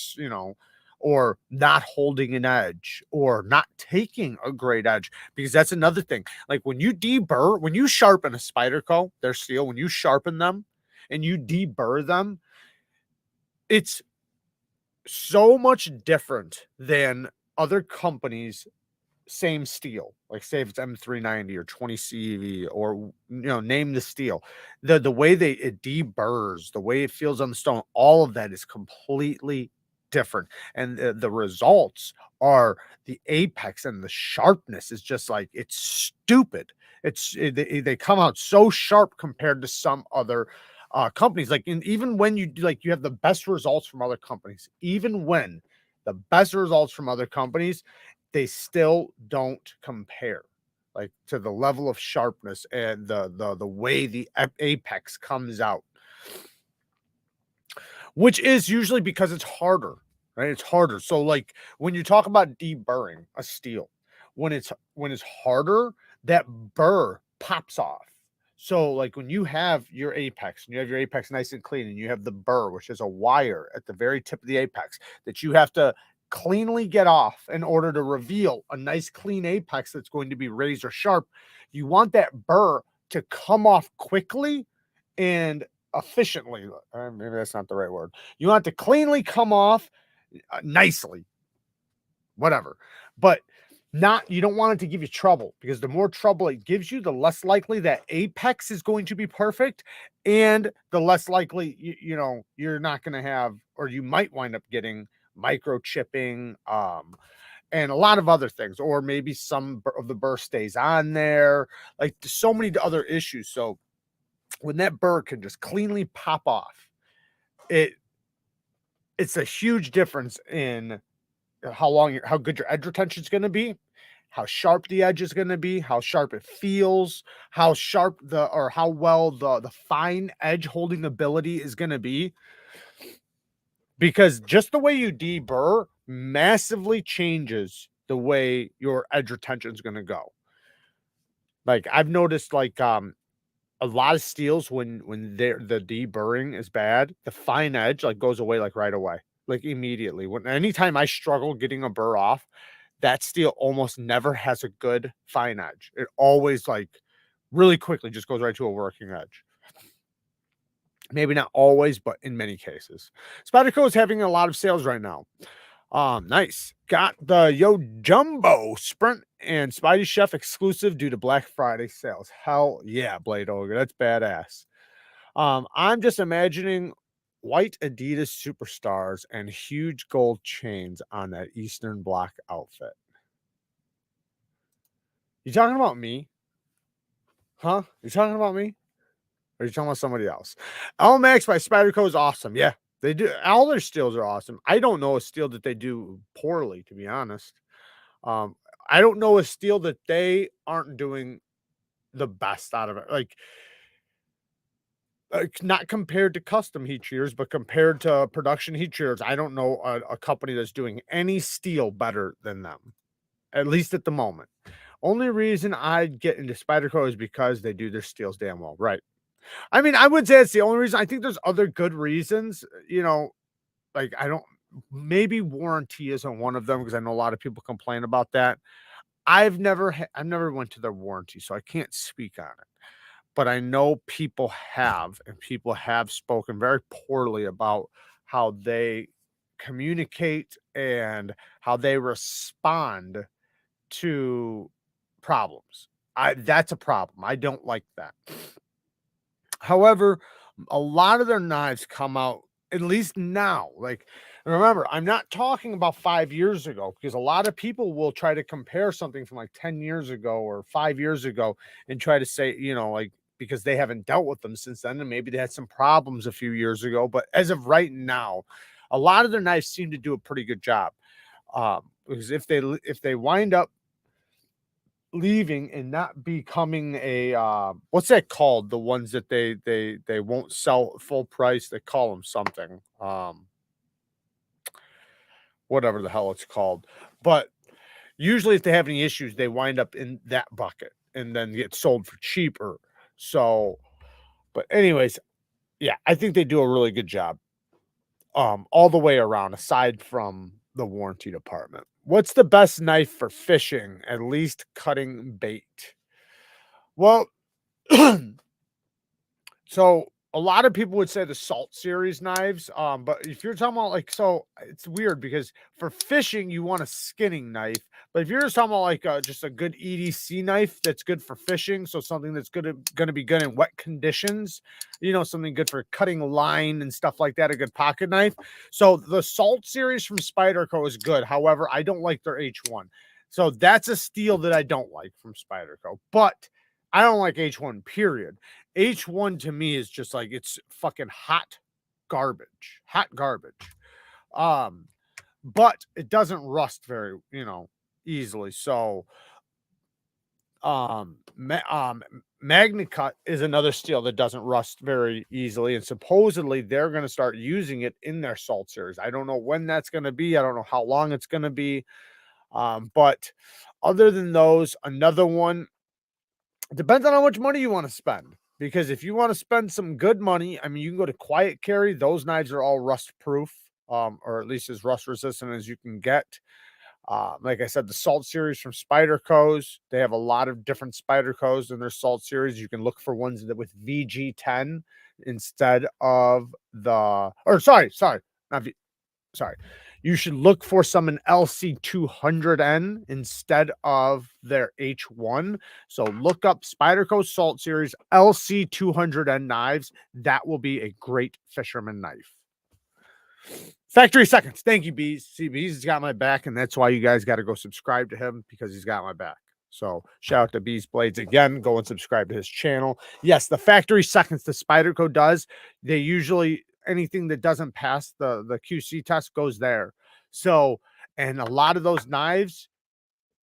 or not holding an edge, or not taking a great edge, because that's another thing. Like when you deburr, when you sharpen a Spyderco, their steel, when you sharpen them and you deburr them, it's so much different than other companies' same steel. Like say if it's M390 or 20 CV, or name the steel, the way it deburrs, the way it feels on the stone, all of that is completely different, and the results are the apex, and the sharpness is just like, it's stupid. They come out so sharp compared to some other companies. Like even when you have the best results from other companies, even when the best results from other companies, they still don't compare, like, to the level of sharpness and the way the apex comes out, which is usually because it's harder, right? It's harder. So like when you talk about deburring a steel, when it's harder, that burr pops off. So like when you have your apex, and you have your apex nice and clean, and you have the burr, which is a wire at the very tip of the apex that you have to cleanly get off in order to reveal a nice clean apex that's going to be razor sharp, you want that burr to come off quickly and efficiently. Maybe that's not the right word. You want it to cleanly come off nicely, whatever. But you don't want it to give you trouble, because the more trouble it gives you, the less likely that apex is going to be perfect, and the less likely you're not going to have, or you might wind up getting microchipping, and a lot of other things, or maybe some of the burr stays on there. Like there's so many other issues. So when that burr can just cleanly pop off, it's a huge difference in how good your edge retention is going to be, how sharp the edge is going to be, how sharp it feels, how sharp or how well the fine edge holding ability is going to be, because just the way you deburr massively changes the way your edge retention is going to go. Like I've noticed, like a lot of steels, when the deburring is bad, the fine edge like goes away, like right away, like immediately. Anytime I struggle getting a burr off, that steel almost never has a good fine edge. It always like really quickly just goes right to a working edge. Maybe not always, but in many cases. Spyderco is having a lot of sales right now. Nice. Got the Yo Jumbo Sprint and Spidey Chef exclusive due to Black Friday sales. Hell yeah, Blade Ogre. That's badass. I'm just imagining white Adidas superstars and huge gold chains on that Eastern Bloc outfit. You talking about me? Huh? You talking about me? Or are you talking about somebody else? LMAX by Spyderco is awesome. Yeah, they do. All their steels are awesome. I don't know a steel that they do poorly, to be honest. Um, I don't know a steel that they aren't doing the best out of it. Like not compared to custom heat treaters, but compared to production heat treaters, I don't know a company that's doing any steel better than them, at least at the moment. Only reason I'd get into Spyderco is because they do their steels damn well, right? I mean, I would say it's the only reason. I think there's other good reasons, like I don't, maybe warranty isn't one of them, because I know a lot of people complain about that. I've never went to their warranty, so I can't speak on it. But I know people have, and people have spoken very poorly about how they communicate and how they respond to problems. That's a problem. I don't like that. However, a lot of their knives come out at least now, like, remember, I'm not talking about 5 years ago, because a lot of people will try to compare something from like 10 years ago or 5 years ago and try to say, like, because they haven't dealt with them since then, and maybe they had some problems a few years ago. But as of right now, a lot of their knives seem to do a pretty good job. Because if they wind up leaving and not becoming a what's that called, the ones that they won't sell full price, they call them something, whatever the hell it's called. But usually if they have any issues, they wind up in that bucket and then get sold for cheaper. So, but anyways, yeah, I think they do a really good job all the way around, aside from the warranty department. What's the best knife for fishing, at least cutting bait? Well, so a lot of people would say the Salt series knives, but if you're talking about like, so it's weird because for fishing you want a skinning knife, but if you're just talking about like just a good EDC knife that's good for fishing, so something that's going to be good in wet conditions, something good for cutting line and stuff like that, a good pocket knife. So the Salt series from Spyderco is good. However, I don't like their H1, so that's a steel that I don't like from Spyderco. But I don't like H1 period. H1 to me is just like, it's fucking hot garbage. Hot garbage. But it doesn't rust very, easily. So MagnaCut is another steel that doesn't rust very easily, and supposedly they're going to start using it in their Salt series. I don't know when that's going to be. I don't know how long it's going to be. But other than those, another one, it depends on how much money you want to spend. Because if you want to spend some good money, I mean, you can go to Quiet Carry. Those knives are all rust proof, or at least as rust resistant as you can get. Like I said, the Salt series from Spyderco's, they have a lot of different Spyderco's in their Salt series. You can look for ones that with VG10 instead of the, or sorry, not V, sorry. You should look for some in LC200N instead of their H1. So look up Spyderco Salt Series LC200N knives. That will be a great fisherman knife. Factory Seconds. Thank you, Bees. See, Bees has got my back, and that's why you guys got to go subscribe to him, because he's got my back. So shout out to Bees Blades again. Go and subscribe to his channel. Yes, the Factory Seconds the Spyderco does, they usually, anything that doesn't pass the QC test goes there. So, and a lot of those knives,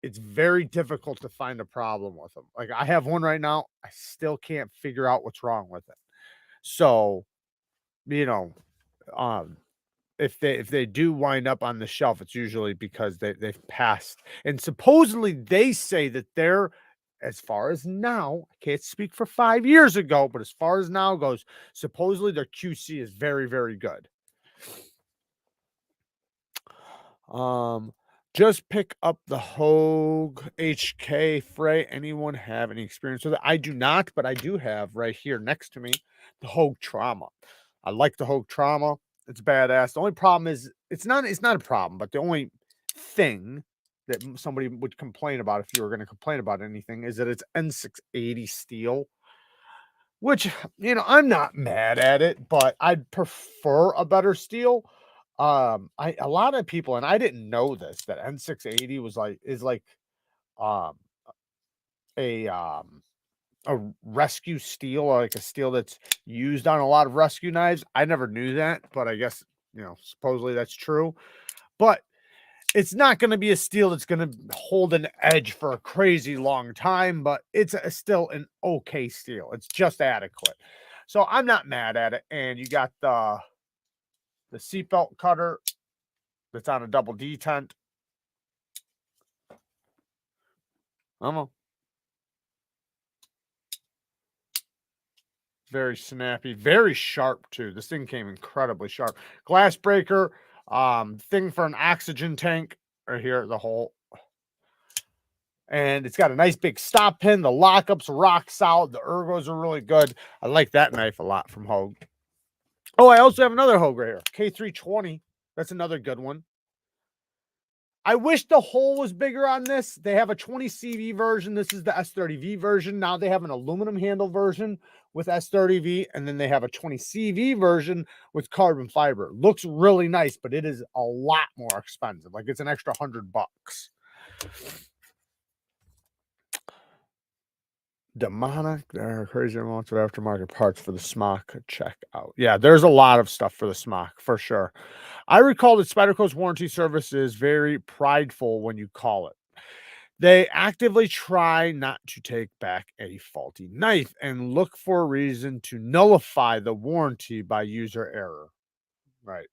it's very difficult to find a problem with them. Like, I have one right now, I still can't figure out what's wrong with it. So, if they do wind up on the shelf, it's usually because they've passed. And supposedly they say that they're, as far as now, I can't speak for 5 years ago, but as far as now goes, supposedly their QC is very, very good. Just pick up the Hogue HK Frey. Anyone have any experience with it? I do not, but I do have right here next to me the Hogue Trauma. I like the Hogue Trauma. It's badass. The only problem is it's not a problem, but the only thing that somebody would complain about, if you were going to complain about anything, is that it's N680 steel, which, I'm not mad at it, but I'd prefer a better steel. A lot of people, and I didn't know this, that N680 is like um a rescue steel, or like a steel that's used on a lot of rescue knives. I never knew that, but I guess, supposedly that's true. But it's not going to be a steel that's going to hold an edge for a crazy long time, but it's still an okay steel. It's just adequate. So I'm not mad at it. And you got the seatbelt cutter that's on a double detent. Very snappy, very sharp too. This thing came incredibly sharp. Glass breaker, thing for an oxygen tank right here, the hole. And it's got a nice big stop pin. The lockup's rock solid. The ergos are really good. I like that knife a lot from Hogue. Oh, I also have another Hogue right here, K320. That's another good one. I wish the hole was bigger on this. They have a 20 CV version. This is the S30V version. Now they have an aluminum handle version with S30V, and then they have a 20 CV version with carbon fiber. Looks really nice, but it is a lot more expensive. Like it's an extra $100. Demonic, there are crazy amounts of aftermarket parts for the smock checkout. Yeah, there's a lot of stuff for the smock for sure. I recall that Spyderco's warranty service is very prideful when you call it. They actively try not to take back a faulty knife and look for a reason to nullify the warranty by user error. Right.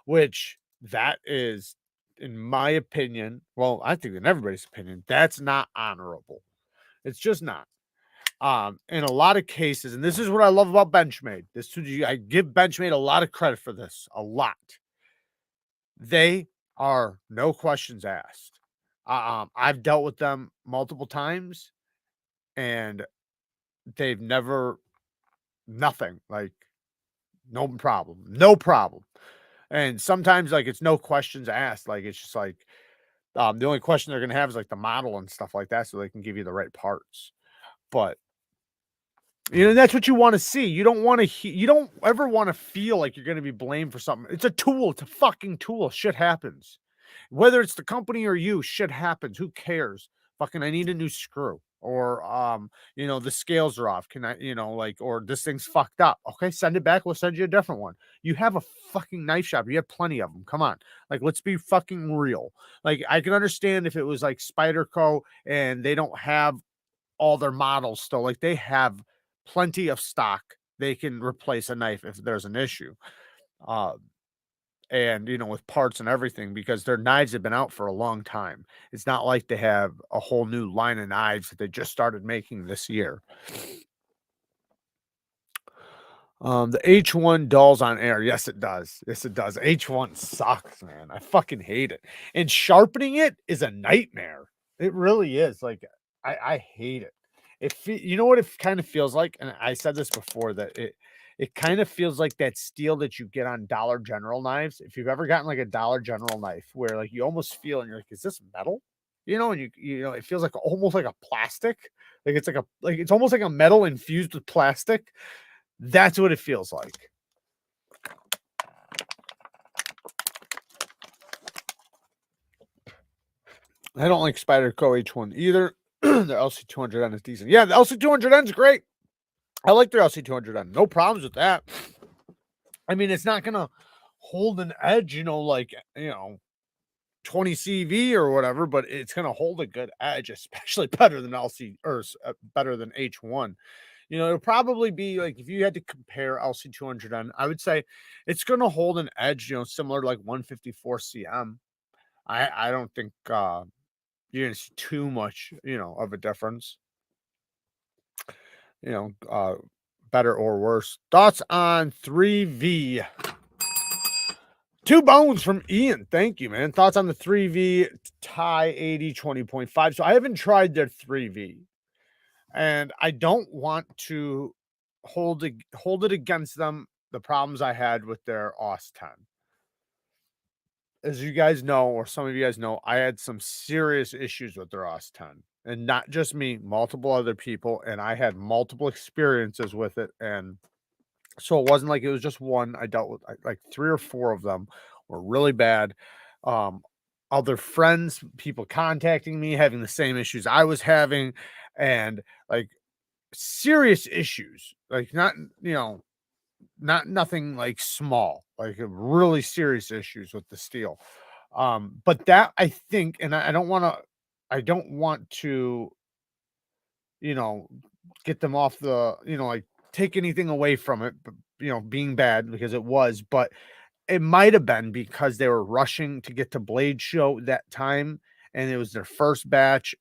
Which that is, in my opinion, well, I think in everybody's opinion, that's not honorable. It's just not. In a lot of cases, and this is what I love about Benchmade. I give Benchmade a lot of credit for this, a lot. They are no questions asked. I've dealt with them multiple times, and they've never nothing like no problem. And sometimes like it's no questions asked. Like it's just like the only question they're gonna have is like the model and stuff like that, so they can give you the right parts. But you know, that's what you want to see. You don't want to. You don't ever want to feel like you're going to be blamed for something. It's a tool. It's a fucking tool. Shit happens. Whether it's the company or you, shit happens. Who cares? Fucking, I need a new screw, or you know, the scales are off. Can I, you know, like, or this thing's fucked up. Okay, send it back. We'll send you a different one. You have a fucking knife shop. You have plenty of them. Come on, like, let's be fucking real. Like, I can understand if it was like Spyderco and they don't have all their models still. Like, they have plenty of stock. They can replace a knife if there's an issue. And you know, with parts and everything, because their knives have been out for a long time. It's not like they have a whole new line of knives that they just started making this year. The H1 dulls on air. Yes, it does. Yes, it does. H1 sucks, man. I fucking hate it. And sharpening it is a nightmare. It really is. Like, I hate it. You know what it kind of feels like, and I said this before, that it kind of feels like that steel that you get on Dollar General knives. If you've ever gotten like a Dollar General knife, where like you almost feel and you're like, is this metal? You know, and you know, it feels like almost like a plastic. Like it's almost like a metal infused with plastic. That's what it feels like. I don't like Spyderco H1 either. The LC200N is decent. Yeah, the LC200N is great. I like their LC200N. No problems with that. I mean, it's not going to hold an edge, you know, like, you know, 20 CV or whatever, but it's going to hold a good edge, especially better than better than H1. You know, it'll probably be like, if you had to compare LC200N, I would say it's going to hold an edge, you know, similar to like 154 CM. I don't think you're going to see too much, you know, of a difference. You know, better or worse. Thoughts on 3V? Two bones from Ian. Thank you, man. Thoughts on the 3V Tie 80 20.5. So I haven't tried their 3V, and I don't want to hold it against them, the problems I had with their OS 10. As you guys know, or some of you guys know, I had some serious issues with their OS 10. And not just me, multiple other people, and I had multiple experiences with it. And so it wasn't like it was just one. I dealt with like 3 or 4 of them were really bad. Other friends, people contacting me, having the same issues I was having, and like serious issues, like not, you know, nothing like small, like really serious issues with the steel. But that, I think, and I don't want to, you know, get them off the, you know, like take anything away from it, but, you know, being bad, because it was, but it might have been because they were rushing to get to Blade Show that time, and it was their first batch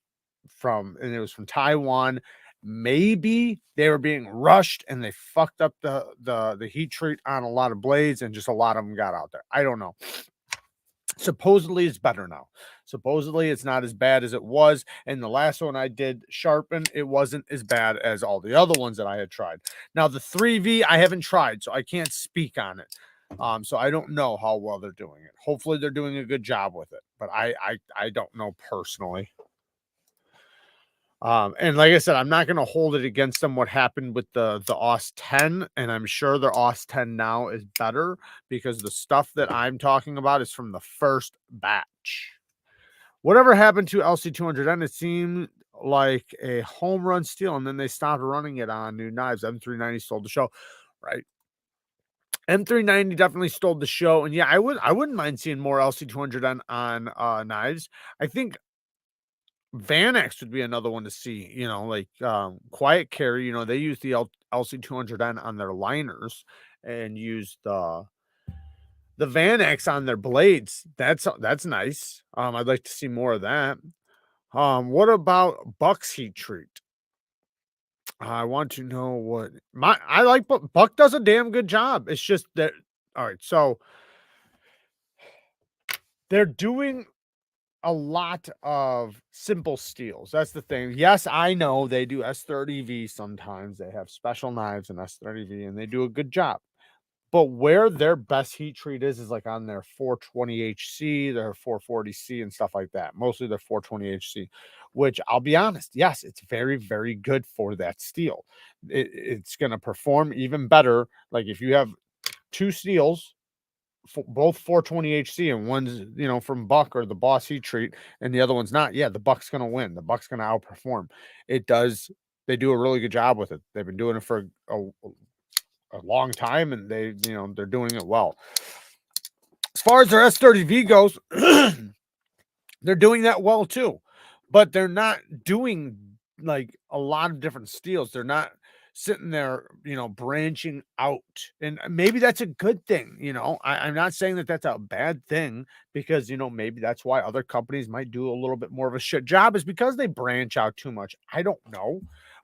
and it was from Taiwan. Maybe they were being rushed and they fucked up the heat treat on a lot of blades, and just a lot of them got out there. I don't know. Supposedly it's better now. Supposedly it's not as bad as it was. And the last one I did sharpen, it wasn't as bad as all the other ones that I had tried. Now the 3V I haven't tried, so I can't speak on it. So I don't know how well they're doing it. Hopefully they're doing a good job with it, but I don't know personally. And like I said, I'm not going to hold it against them what happened with the OS 10, and I'm sure their OS 10 now is better because the stuff that I'm talking about is from the first batch. Whatever happened to LC200N? It seemed like a home run steal, and then they stopped running it on new knives. M390 stole the show, right? M390 definitely stole the show, and yeah, I wouldn't mind seeing more LC200N on knives. I think Vanex would be another one to see, you know, like Quiet Carry, you know, they use the LC200N on their liners and use the Vanex on their blades. That's nice. I'd like to see more of that. What about Buck's heat treat? I want to know what I like, but Buck does a damn good job. It's just that all right, so they're doing a lot of simple steels. That's the thing. Yes, I know they do S30V sometimes. They have special knives in S30V and they do a good job. But where their best heat treat is like on their 420HC, their 440C, and stuff like that. Mostly their 420HC, which I'll be honest, yes, it's very, very good for that steel. It's going to perform even better. Like if you have two steels, both 420HC, and one's, you know, from Buck or the Boss heat treat, and the other one's not. Yeah, the Buck's going to win. The Buck's going to outperform. It does. They do a really good job with it. They've been doing it for a long time, and they, you know, they're doing it well. As far as their S30V goes, they're doing that well too, but they're not doing like a lot of different steels. They're not sitting there, you know, branching out, and maybe that's a good thing. You know, I'm not saying that that's a bad thing because, you know, maybe that's why other companies might do a little bit more of a shit job is because they branch out too much. I don't know.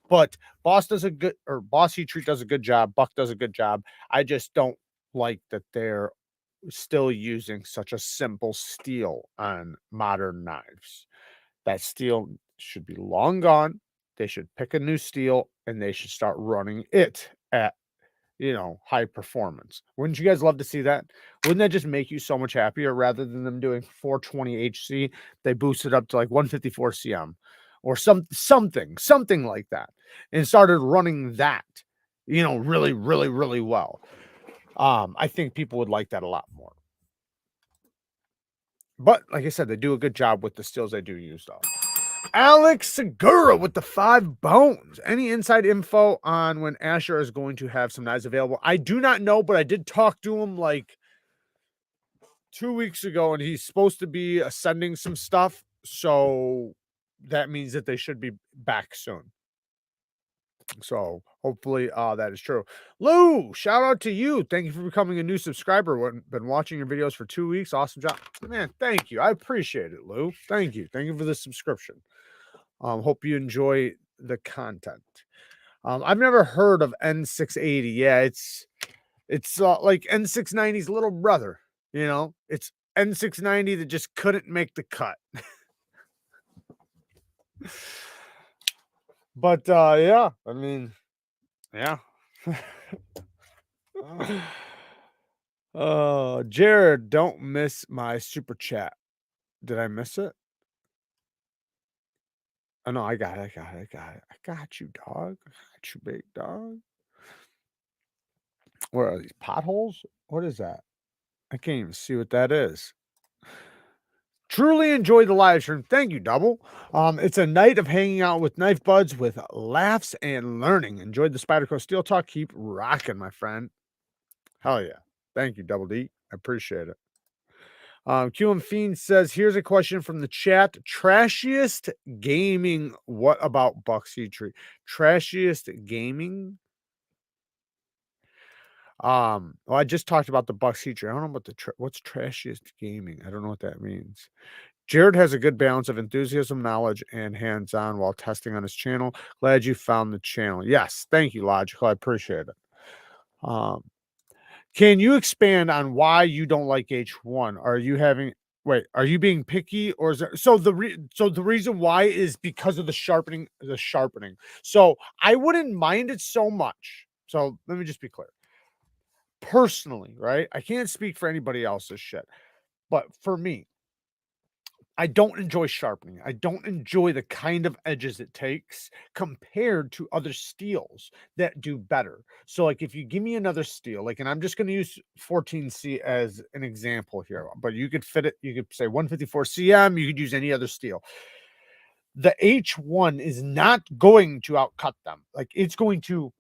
But Boss Heat Treat does a good job. Buck does a good job. I just don't like that they're still using such a simple steel on modern knives. That steel should be long gone. They should pick a new steel and they should start running it at, you know, high performance. Wouldn't you guys love to see that? Wouldn't that just make you so much happier rather than them doing 420HC? They boost it up to like 154 CM or something like that and started running that, you know, really, really, really well. I think people would like that a lot more. But like I said, they do a good job with the steels they do use, though. Alex Segura with the 5 bones. Any inside info on when Asher is going to have some knives available? I do not know, but I did talk to him like 2 weeks ago, and he's supposed to be sending some stuff. So that means that they should be back soon. So hopefully that is true. Lou, shout out to you. Thank you for becoming a new subscriber. Been watching your videos for 2 weeks. Awesome job. Man, thank you. I appreciate it, Lou. Thank you. Thank you for the subscription. Hope you enjoy the content. I've never heard of N680. Yeah, it's like N690's little brother. You know, it's N690 that just couldn't make the cut. But yeah, I mean, yeah. Jared, don't miss my super chat. Did I miss it? Oh no, I got it. I got you, dog. I got you, big dog. What are these potholes? What is that? I can't even see what that is. Truly enjoy the live stream. Thank you, Double. It's a night of hanging out with knife buds with laughs and learning. Enjoyed the Spyderco Steel Talk. Keep rocking, my friend. Hell yeah. Thank you, Double D. I appreciate it. QM Fiend says, here's a question from the chat. Trashiest gaming. What about Bucksy Tree? Trashiest gaming? Well, I just talked about the Bucks Tree. I don't know what what's trashiest gaming. I don't know what that means. Jared has a good balance of enthusiasm, knowledge, and hands-on while testing on his channel. Glad you found the channel. Yes, thank you, Logical. I appreciate it. Can you expand on why you don't like H1? Are you being picky, or is there so the reason why is because of the sharpening, So I wouldn't mind it so much. So let me just be clear. personally, right? I can't speak for anybody else's shit, but for me, I don't enjoy sharpening. I don't enjoy the kind of edges it takes compared to other steels that do better. So, like, if you give me another steel, like, and I'm just going to use 14C as an example here, but you could fit it, you could say 154 CM, you could use any other steel. The H1 is not going to outcut them. Like, it's going to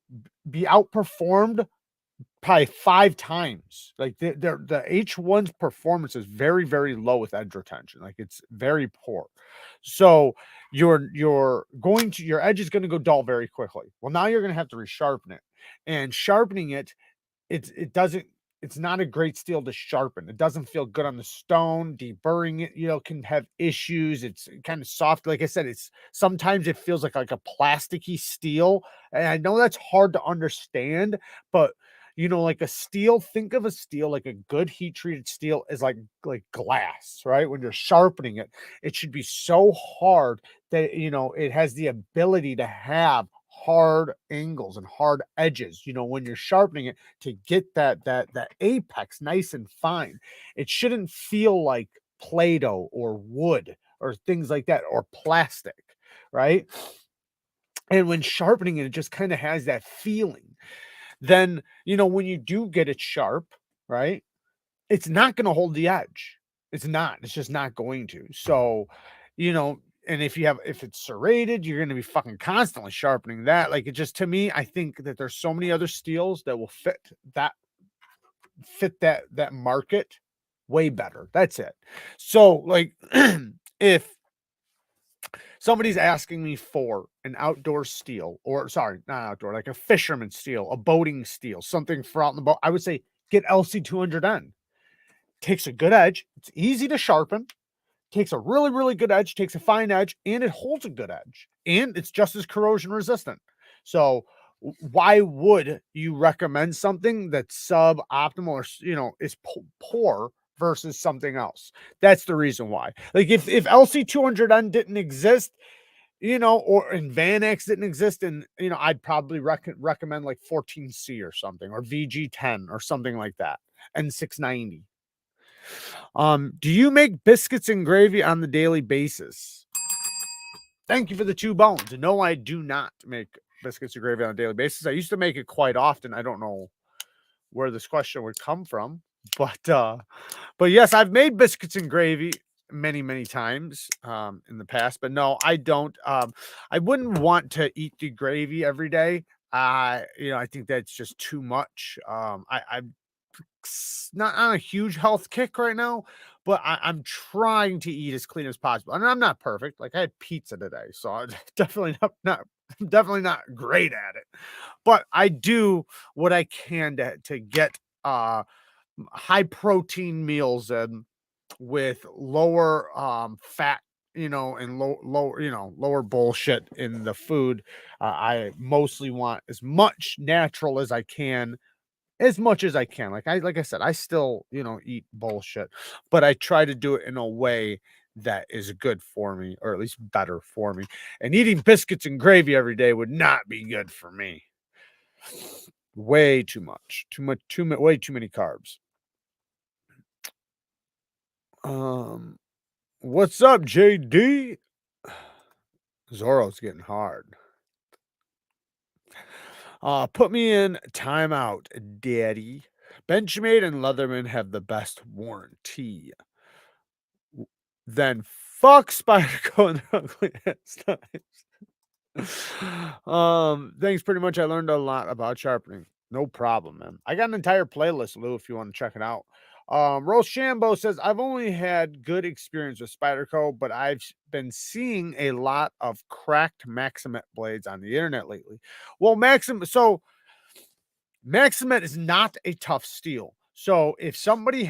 be outperformed probably 5 times. Like, the H1's performance is very, very low with edge retention. Like, it's very poor. So your edge is gonna go dull very quickly. Well, now you're gonna have to resharpen it. And sharpening it, it's not a great steel to sharpen. It doesn't feel good on the stone. Deburring it, can have issues. It's kind of soft. Like I said, it's sometimes it feels like a plasticky steel. And I know that's hard to understand, but like a steel, think of a steel, like a good heat treated steel is like glass, right? When you're sharpening it, it should be so hard that it has the ability to have hard angles and hard edges, when you're sharpening it to get that apex nice and fine. It shouldn't feel like Play-Doh or wood or things like that or plastic, right? And when sharpening it, it just kind of has that feeling. Then, when you do get it sharp, right? It's not going to hold the edge. It's not. It's just not going to. So, and if it's serrated, you're going to be fucking constantly sharpening that. Like, it just, to me, I think that there's so many other steels that will fit that market way better. That's it. So, like, if somebody's asking me for an outdoor steel, or sorry, not outdoor, like a fisherman steel, a boating steel, something for out in the boat, I would say get LC200N. Takes a good edge. It's easy to sharpen. Takes a really, really good edge. Takes a fine edge, and it holds a good edge. And it's just as corrosion resistant. So why would you recommend something that's suboptimal or is poor versus something else? That's the reason why. Like, if LC200N didn't exist, or in Vanax didn't exist, and I'd probably recommend like 14C or something, or VG10 or something like that, and 690. Do you make biscuits and gravy on the daily basis? Thank you for the 2 bones. No, I do not make biscuits and gravy on a daily basis. I used to make it quite often. I don't know where this question would come from, but yes, I've made biscuits and gravy many, many times in the past, but no, I don't. I wouldn't want to eat the gravy every day. I think that's just too much. I'm not on a huge health kick right now, but I'm trying to eat as clean as possible. And I'm not perfect. Like, I had pizza today, so I'm definitely definitely not great at it. But I do what I can to get high protein meals and with lower fat, and lower bullshit in the food. I mostly want as much natural as I can, as much as I can. Like I said, I still, eat bullshit, but I try to do it in a way that is good for me, or at least better for me. And eating biscuits and gravy every day would not be good for me. Way too much. Way too many carbs. What's up, JD? Zorro's getting hard. Put me in timeout, daddy. Benchmade and Leatherman have the best warranty. Then fuck Spyderco and their ugly ass knives. Thanks. Pretty much I learned a lot about sharpening. No problem, man. I got an entire playlist, Lou, if you want to check it out. Rochambeau says, I've only had good experience with Spyderco, but I've been seeing a lot of cracked Maximet blades on the internet lately. Well, Maximet is not a tough steel. So if somebody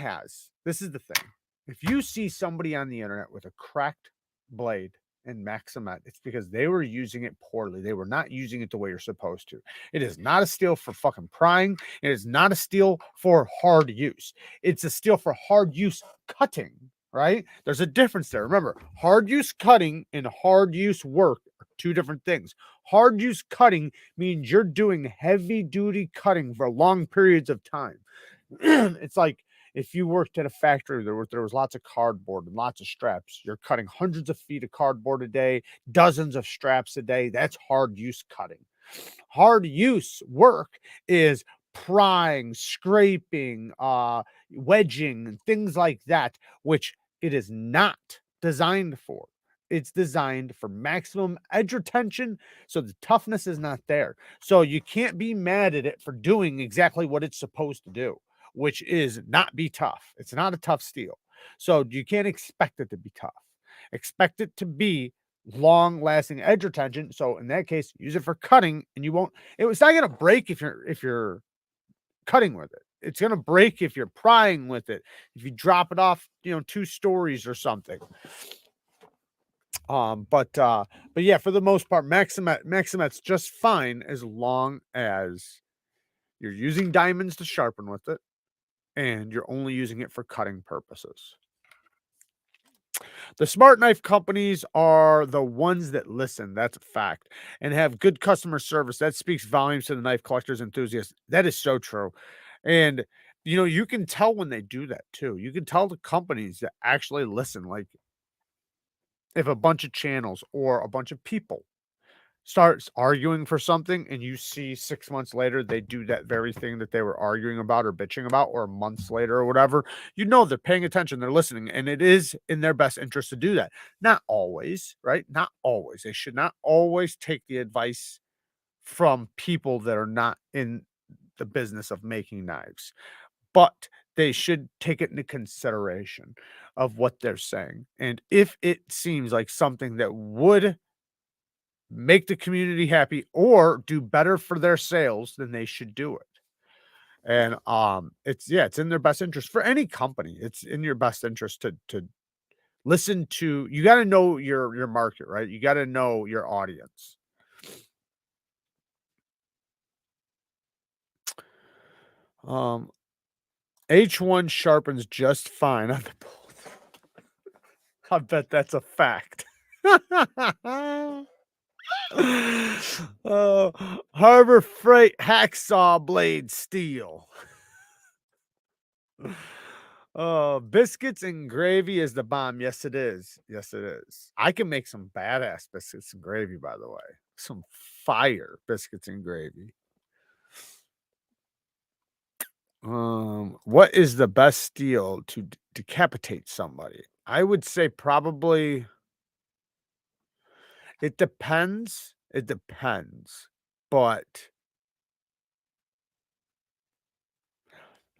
this is the thing. If you see somebody on the internet with a cracked blade in Maximet, it's because they were using it poorly. They were not using it the way you're supposed to. It is not a steel for fucking prying. It is not a steel for hard use. It's a steel for hard use cutting, right? There's a difference there. Remember, hard use cutting and hard use work are 2 different things. Hard use cutting means you're doing heavy duty cutting for long periods of time. It's like if you worked at a factory, there was lots of cardboard and lots of straps. You're cutting hundreds of feet of cardboard a day, dozens of straps a day. That's hard use cutting. Hard use work is prying, scraping, wedging, and things like that, which it is not designed for. It's designed for maximum edge retention, so the toughness is not there. So you can't be mad at it for doing exactly what it's supposed to do, which is not be tough. It's not a tough steel. So you can't expect it to be tough. Expect it to be long lasting edge retention. So in that case, use it for cutting and you won't, it's not going to break if you're cutting with it. It's going to break if you're prying with it. If you drop it off, 2 stories or something. But yeah, for the most part, Maximet's just fine as long as you're using diamonds to sharpen with it and you're only using it for cutting purposes. The smart knife companies are the ones that listen. That's a fact. And have good customer service. That speaks volumes to the knife collectors enthusiasts. That is so true. And you can tell when they do that too. You can tell the companies that actually listen. Like if a bunch of channels or a bunch of people starts arguing for something and you see 6 months later they do that very thing that they were arguing about or bitching about, or months later or whatever, they're paying attention, they're listening, and it is in their best interest to do that. Not always, right? Not always. They should not always take the advice from people that are not in the business of making knives, but they should take it into consideration of what they're saying. And if it seems like something that would make the community happy or do better for their sales, then they should do it. And it's in their best interest for any company. It's in your best interest to listen to. You got to know your market, right? You got to know your audience. H1 sharpens just fine on the both. I bet that's a fact. Harbor Freight hacksaw blade steel. Biscuits and gravy is the bomb. Yes, it is. Yes, it is. I can make some badass biscuits and gravy, by the way. Some fire biscuits and gravy. What is the best steel to decapitate somebody? I would say probably it depends. It depends. But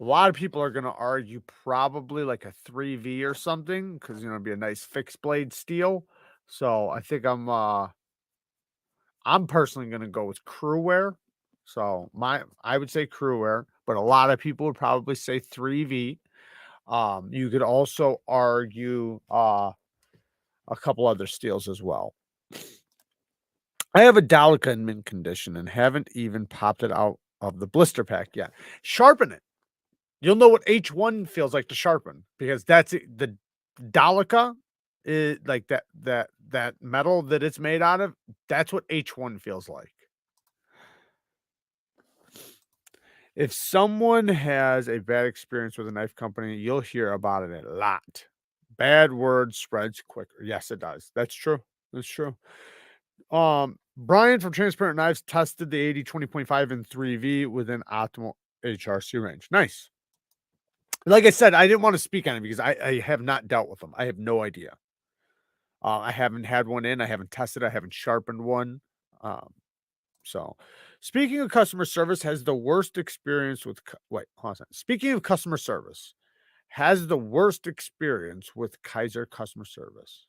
a lot of people are going to argue probably like a 3V or something because it'd be a nice fixed blade steel. So I think I'm personally going to go with crew wear. So I would say crew wear, but a lot of people would probably say 3V. You could also argue a couple other steels as well. I have a Dalica in mint condition and haven't even popped it out of the blister pack yet. Sharpen it. You'll know what H1 feels like to sharpen because that's it. The Dalica is like that metal that it's made out of. That's what H1 feels like. If someone has a bad experience with a knife company, you'll hear about it a lot. Bad word spreads quicker. Yes, it does. That's true. That's true. Brian from Transparent Knives tested the 80/20.5 and 3V within optimal HRC range. Nice. Like I said, I didn't want to speak on it because I have not dealt with them. I have no idea. I haven't had one in. I haven't tested. I haven't sharpened one. So, speaking of customer service, has the worst experience with wait, hold on a second. Speaking of customer service, has the worst experience with Kaiser customer service.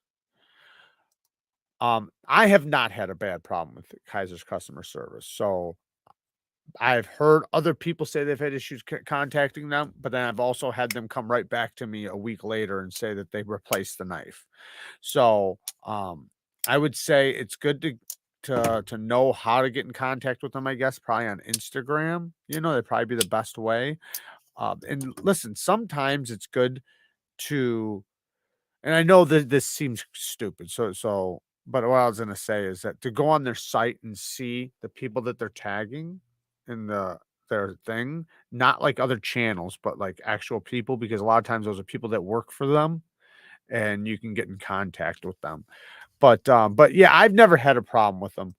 I have not had a bad problem with Kaiser's customer service. So I've heard other people say they've had issues contacting them, but then I've also had them come right back to me a week later and say that they replaced the knife. So I would say it's good to know how to get in contact with them, I guess, probably on Instagram. That'd probably be the best way. And listen, sometimes it's good to, and I know that this seems stupid. But what I was gonna say is that to go on their site and see the people that they're tagging in the their thing, not like other channels, but like actual people, because a lot of times those are people that work for them and you can get in contact with them. But yeah, I've never had a problem with them.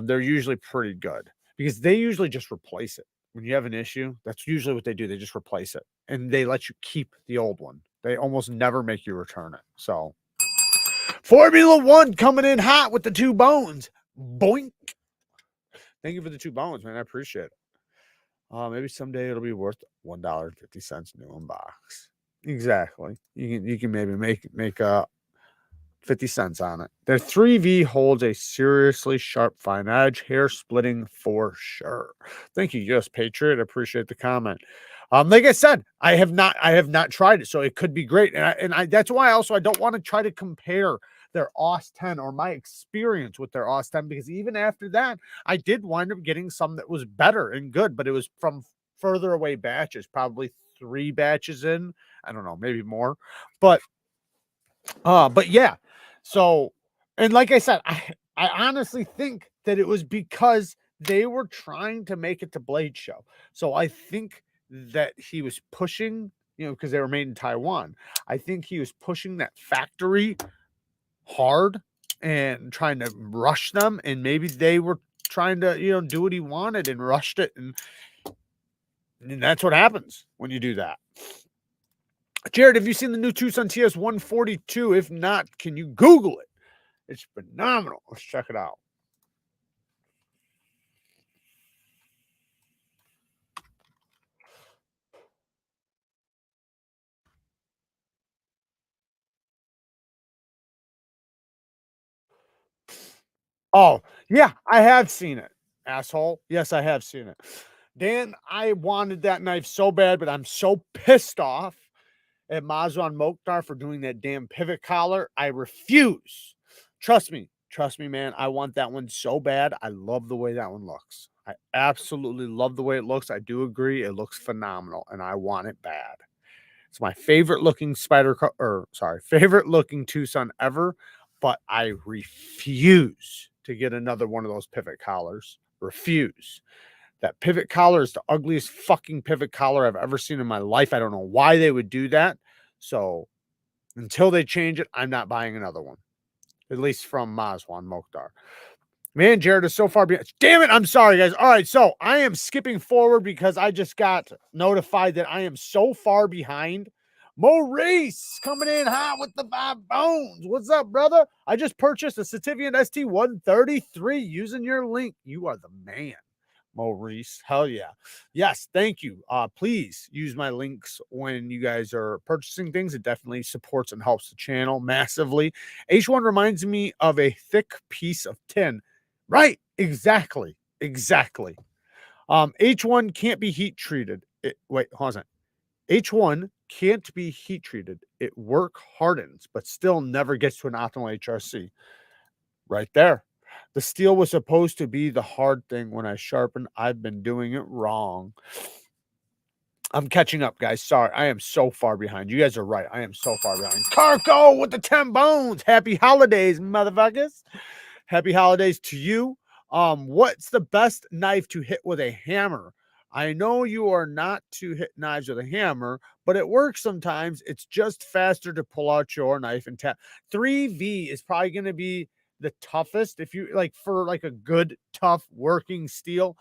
They're usually pretty good because they usually just replace it. When you have an issue, that's usually what they do. They just replace it and they let you keep the old one. They almost never make you return it. So Formula One coming in hot with the 2 bones. Boink. Thank you for the 2 bones, man. I appreciate it. Maybe someday it'll be worth $1.50 new in box. Exactly. You can maybe make 50 cents on it. Their 3V holds a seriously sharp fine edge, hair splitting for sure. Thank you, US Patriot. Appreciate the comment. Like I said, I have not tried it, so it could be great. And I that's why also I don't want to try to compare their OS 10 or my experience with their OS 10, because even after that, I did wind up getting some that was better and good, but it was from further away batches, probably 3 batches in. I don't know, maybe more. But yeah. So, and like I said, I honestly think that it was because they were trying to make it to Blade Show. So I think that he was pushing, because they were made in Taiwan. I think he was pushing that factory hard and trying to rush them, and maybe they were trying to, do what he wanted and rushed it, and that's what happens when you do that. Jared, have you seen the new Tucson TS 142? If not, can you Google it? It's phenomenal. Let's check it out. Oh, yeah, I have seen it, asshole. Yes, I have seen it. Dan, I wanted that knife so bad, but I'm so pissed off at Mazwan Mokhtar for doing that damn pivot collar. I refuse. Trust me, man. I want that one so bad. I love the way that one looks. I absolutely love the way it looks. I do agree. It looks phenomenal, and I want it bad. It's my favorite looking favorite looking Tucson ever, but I refuse to get another one of those pivot collars. Refuse. That pivot collar is the ugliest fucking pivot collar I've ever seen in my life. I don't know why they would do that. So until they change it, I'm not buying another one. At least from Mazwan Mokhtar. Man, Jared is so far behind. Damn it. I'm sorry, guys. All right. So I am skipping forward because I just got notified that I am so far behind. Maurice coming in hot with the 5 bones. What's up, brother? I just purchased a Sativian ST133 using your link. You are the man, Maurice. Hell yeah. Yes. Thank you. Please use my links when you guys are purchasing things. It definitely supports and helps the channel massively. H1 reminds me of a thick piece of tin. Right. Exactly. H1 can't be heat treated. Wait, hold on. H1 can't be heat treated. It work hardens, but still never gets to an optimal HRC. Right there. The steel was supposed to be the hard thing when I sharpen. I've been doing it wrong. I'm catching up, guys. Sorry. I am so far behind. You guys are right. I am so far behind. Carco with the 10 bones. Happy holidays, motherfuckers. Happy holidays to you. What's the best knife to hit with a hammer? I know you are not to hit knives with a hammer, but it works sometimes. It's just faster to pull out your knife and tap. 3V is probably going to be the toughest if you like for like a good, tough working steel.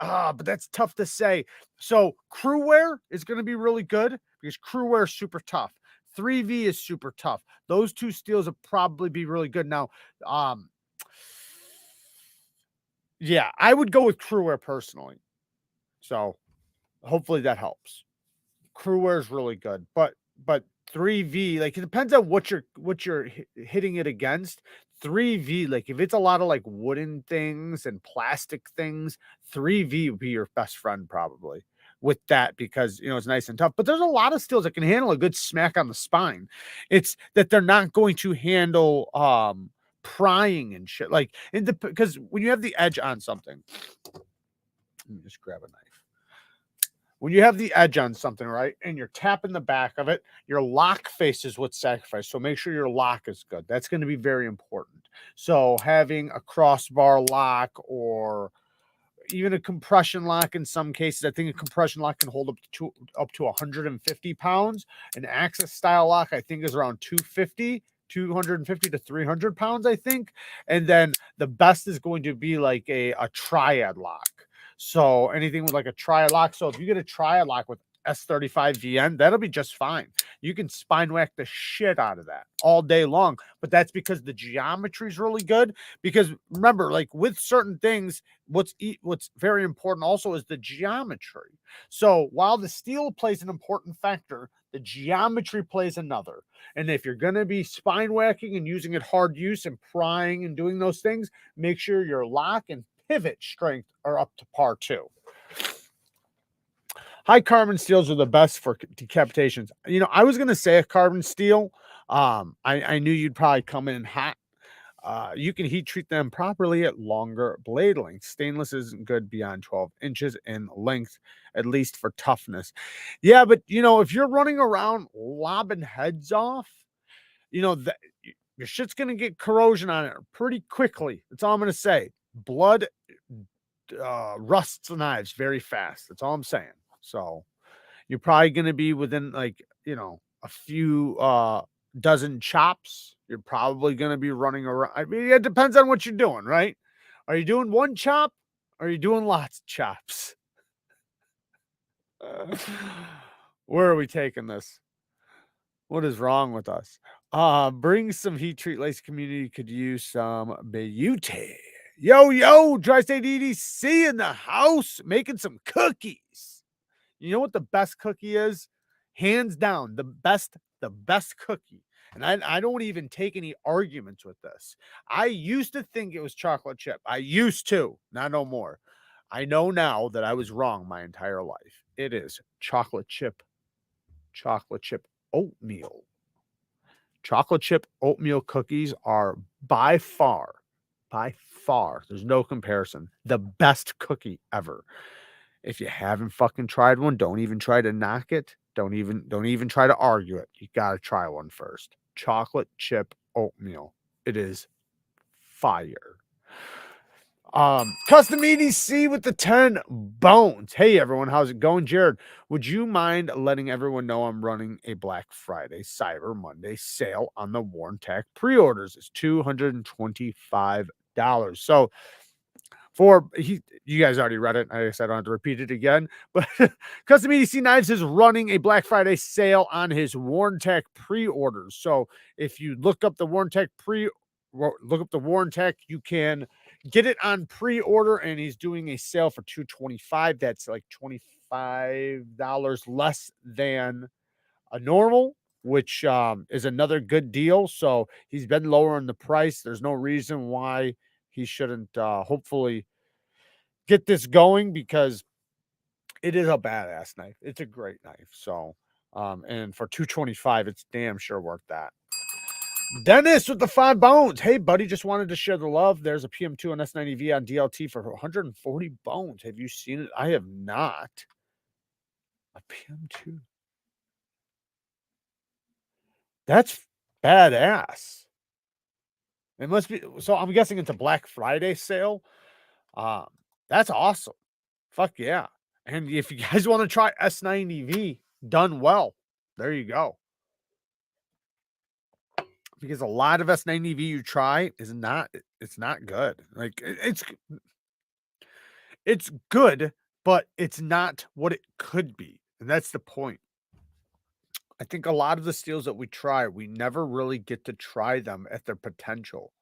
But that's tough to say. So crew wear is going to be really good because crew wear is super tough. 3V is super tough. Those 2 steels will probably be really good. Now, yeah, I would go with crew wear personally. So hopefully that helps. Crew wear is really good, but 3V, like it depends on what you're hitting it against. 3V, like if it's a lot of like wooden things and plastic things, 3V would be your best friend probably with that, because it's nice and tough. But there's a lot of steels that can handle a good smack on the spine. It's that they're not going to handle prying and shit. Like because when you have the edge on something, let me just grab a knife. When you have the edge on something, right, and you're tapping the back of it, your lock face is what's sacrificed. So make sure your lock is good. That's going to be very important. So having a crossbar lock or, even a compression lock in some cases. I think a compression lock can hold up to 150 pounds. An Axis style lock, I think, is around 250 to 300 pounds, I think. And then the best is going to be like a triad lock. So anything with like a triad lock. So if you get a triad lock with S35VN, that'll be just fine. You can spine whack the shit out of that all day long. But that's because the geometry is really good. Because remember, like with certain things, what's very important also is the geometry. So while the steel plays an important factor, the geometry plays another. And if you're going to be spine whacking and using it hard use and prying and doing those things, make sure your lock and pivot strength are up to par too. High carbon steels are the best for decapitations. You know, I was going to say a carbon steel. I knew you'd probably come in hot. You can heat treat them properly at longer blade lengths. Stainless isn't good beyond 12 inches in length, at least for toughness. Yeah, but you know, if you're running around lobbing heads off, you know, that your shit's gonna get corrosion on it pretty quickly. That's all I'm gonna say. Blood rusts knives very fast. That's all I'm saying. So you're probably gonna be within like, you know, a few dozen chops. You're probably gonna be running around. I mean, it depends on what you're doing, right? Are you doing one chop? Or are you doing lots of chops? Where are we taking this? What is wrong with us? Bring some heat treat lace community could use some beauty. Yo, Tri-State EDC in the house making some cookies. You know what the best cookie is? Hands down, the best cookie. And I don't even take any arguments with this. I used to think it was chocolate chip. I used to, not no more. I know now that I was wrong my entire life. It is chocolate chip oatmeal. Chocolate chip oatmeal cookies are by far, there's no comparison, the best cookie ever. If you haven't fucking tried one, don't even try to knock it. Don't even try to argue it. You got to try one first. Chocolate chip oatmeal. It is fire. Custom EDC with the 10 bones. Hey everyone, how's it going? Jared, would you mind letting everyone know I'm running a Black Friday Cyber Monday sale on the Warntech pre-orders? It's $225. So you guys already read it. I guess I don't have to repeat it again. But Custom EDC Knives is running a Black Friday sale on his Warntech pre-orders. So if you look up the Warntech you can get it on pre-order, and he's doing a sale for $225. That's like $25 less than a normal, which is another good deal. So he's been lowering the price. There's no reason why he shouldn't hopefully get this going, because it is a badass knife. It's a great knife. So and for $225, it's damn sure worth that. Dennis with the 5 bones. Hey, buddy, just wanted to share the love. There's a PM2 and S90V on DLT for 140 bones. Have you seen it? I have not. A PM2. That's badass. It must be. So I'm guessing it's a Black Friday sale. That's awesome. Fuck yeah. And if you guys want to try S90V done well, there you go. Because a lot of S90V you try it's not good. Like it's good, but it's not what it could be. And that's the point. I think a lot of the steels that we try, we never really get to try them at their potential.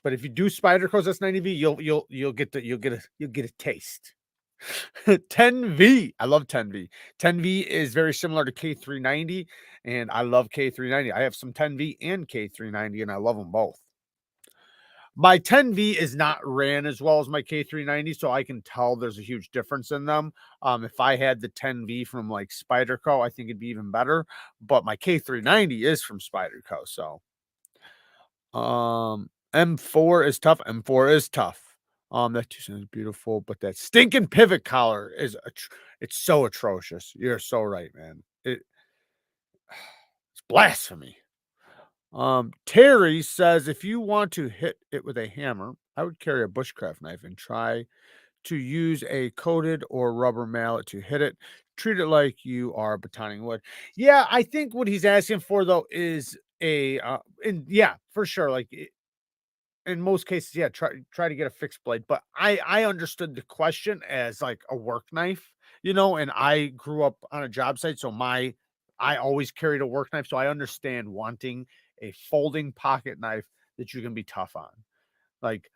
But if you do Spyderco's S90V, you'll get a taste. 10V. I love 10V. 10V is very similar to K390, and I love K390. I have some 10V and K390, and I love them both. My 10V is not ran as well as my K390, so I can tell there's a huge difference in them. If I had the 10V from like Spyderco, I think it'd be even better. But my K390 is from Spyderco, so M4 is tough. M4 is tough. That too sounds beautiful, but that stinking pivot collar is it's so atrocious. You're so right, man. It's blasphemy. Terry says if you want to hit it with a hammer, I would carry a bushcraft knife and try to use a coated or rubber mallet to hit it. Treat it like you are batoning wood. Yeah, I think what he's asking for though is and yeah, for sure. Like in most cases, yeah, try to get a fixed blade. But I understood the question as like a work knife, and I grew up on a job site, so I always carried a work knife, so I understand wanting a folding pocket knife that you can be tough on. Like,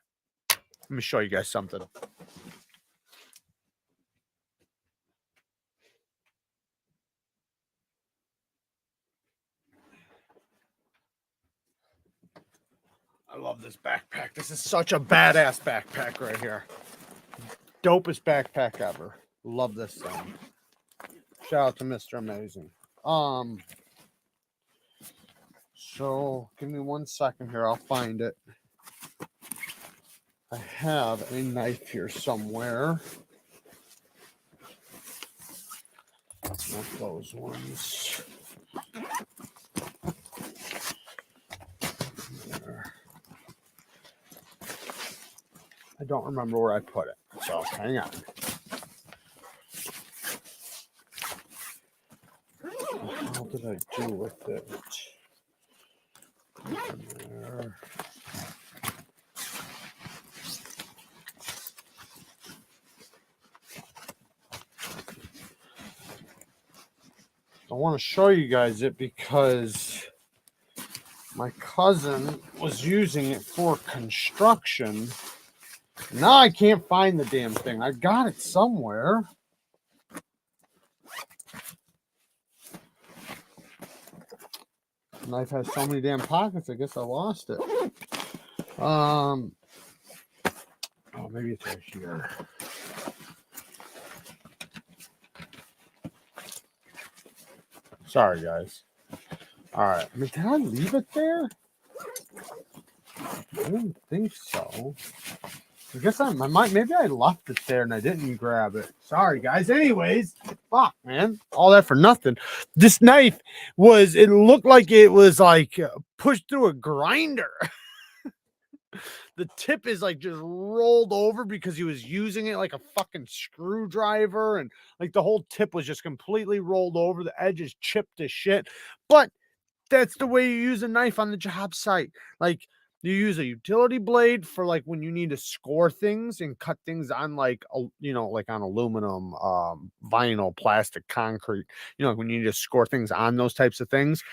let me show you guys something. I love this backpack. This is such a badass backpack right here. Dopest backpack ever. Love this thing. Shout out to Mr. Amazing. So give me 1 second here. I'll find it. I have a knife here somewhere. Not those ones. There. I don't remember where I put it, so hang on. How did I do with it? There. I want to show you guys it because my cousin was using it for construction. Now I can't find the damn thing. I got it somewhere. The knife has so many damn pockets. I guess I lost it. Oh, maybe it's right here. Sorry, guys. All right. I mean, did I leave it there? I didn't think so. I guess maybe I left it there and I didn't grab it. Sorry, guys. Anyways, fuck, man. All that for nothing. This knife it looked like it was like pushed through a grinder. The tip is like just rolled over because he was using it like a fucking screwdriver, and like the whole tip was just completely rolled over. The edge is chipped as shit. But that's the way you use a knife on the job site. Like, you use a utility blade for like when you need to score things and cut things on like like on aluminum, vinyl, plastic, concrete. When you need to score things on those types of things.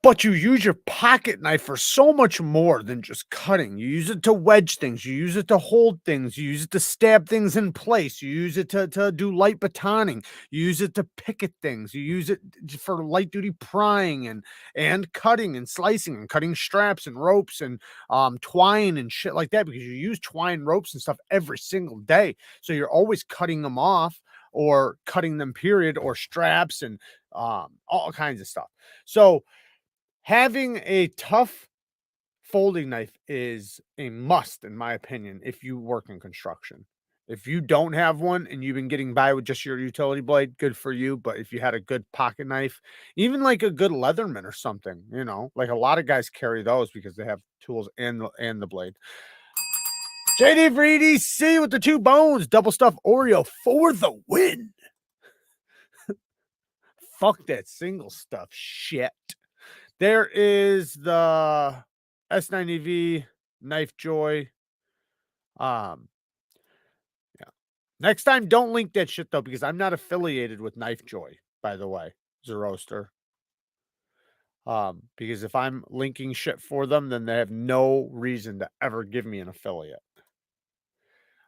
But you use your pocket knife for so much more than just cutting. You use it to wedge things. You use it to hold things. You use it to stab things in place. You use it to do light batoning. You use it to picket things. You use it for light duty prying and cutting and slicing and cutting straps and ropes and twine and shit like that, because you use twine, ropes and stuff every single day. So you're always cutting them off or cutting them, period, or straps and all kinds of stuff. So having a tough folding knife is a must, in my opinion, if you work in construction. If you don't have one and you've been getting by with just your utility blade, good for you. But if you had a good pocket knife, even like a good Leatherman or something, like a lot of guys carry those because they have tools and the blade. JD for EDC with the 2 bones, double stuffed Oreo for the win. Fuck that single stuff shit. There is the S90V Knife Joy. Yeah. Next time, don't link that shit though, because I'm not affiliated with Knife Joy, by the way, Zeroaster. Because if I'm linking shit for them, then they have no reason to ever give me an affiliate.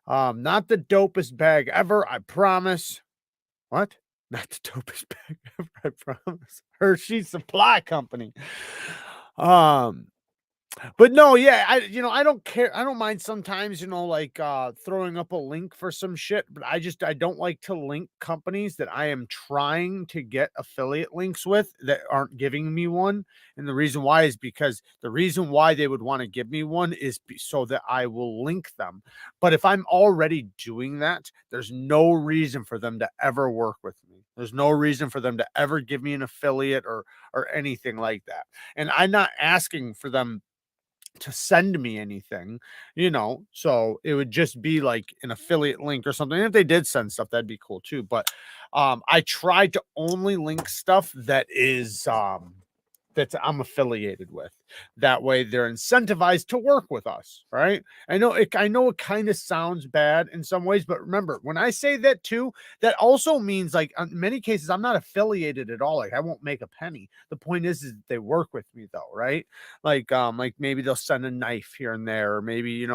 Not the dopest bag ever, I promise. What? Not the dopest bag ever, I promise. Hershey Supply Company. But no, yeah, I don't care. I don't mind sometimes, like throwing up a link for some shit, but I don't like to link companies that I am trying to get affiliate links with that aren't giving me one. And the reason why is because the reason why they would want to give me one is so that I will link them. But if I'm already doing that, there's no reason for them to ever work with me. There's no reason for them to ever give me an affiliate or anything like that. And I'm not asking for them to send me anything, so it would just be like an affiliate link or something. And if they did send stuff, that'd be cool too. But I tried to only link stuff that I'm affiliated with. That way they're incentivized to work with us, right? I know it kind of sounds bad in some ways, but remember, when I say that too, that also means like in many cases I'm not affiliated at all. Like I won't make a penny. The point is that they work with me though, right? Like maybe they'll send a knife here and there, or maybe,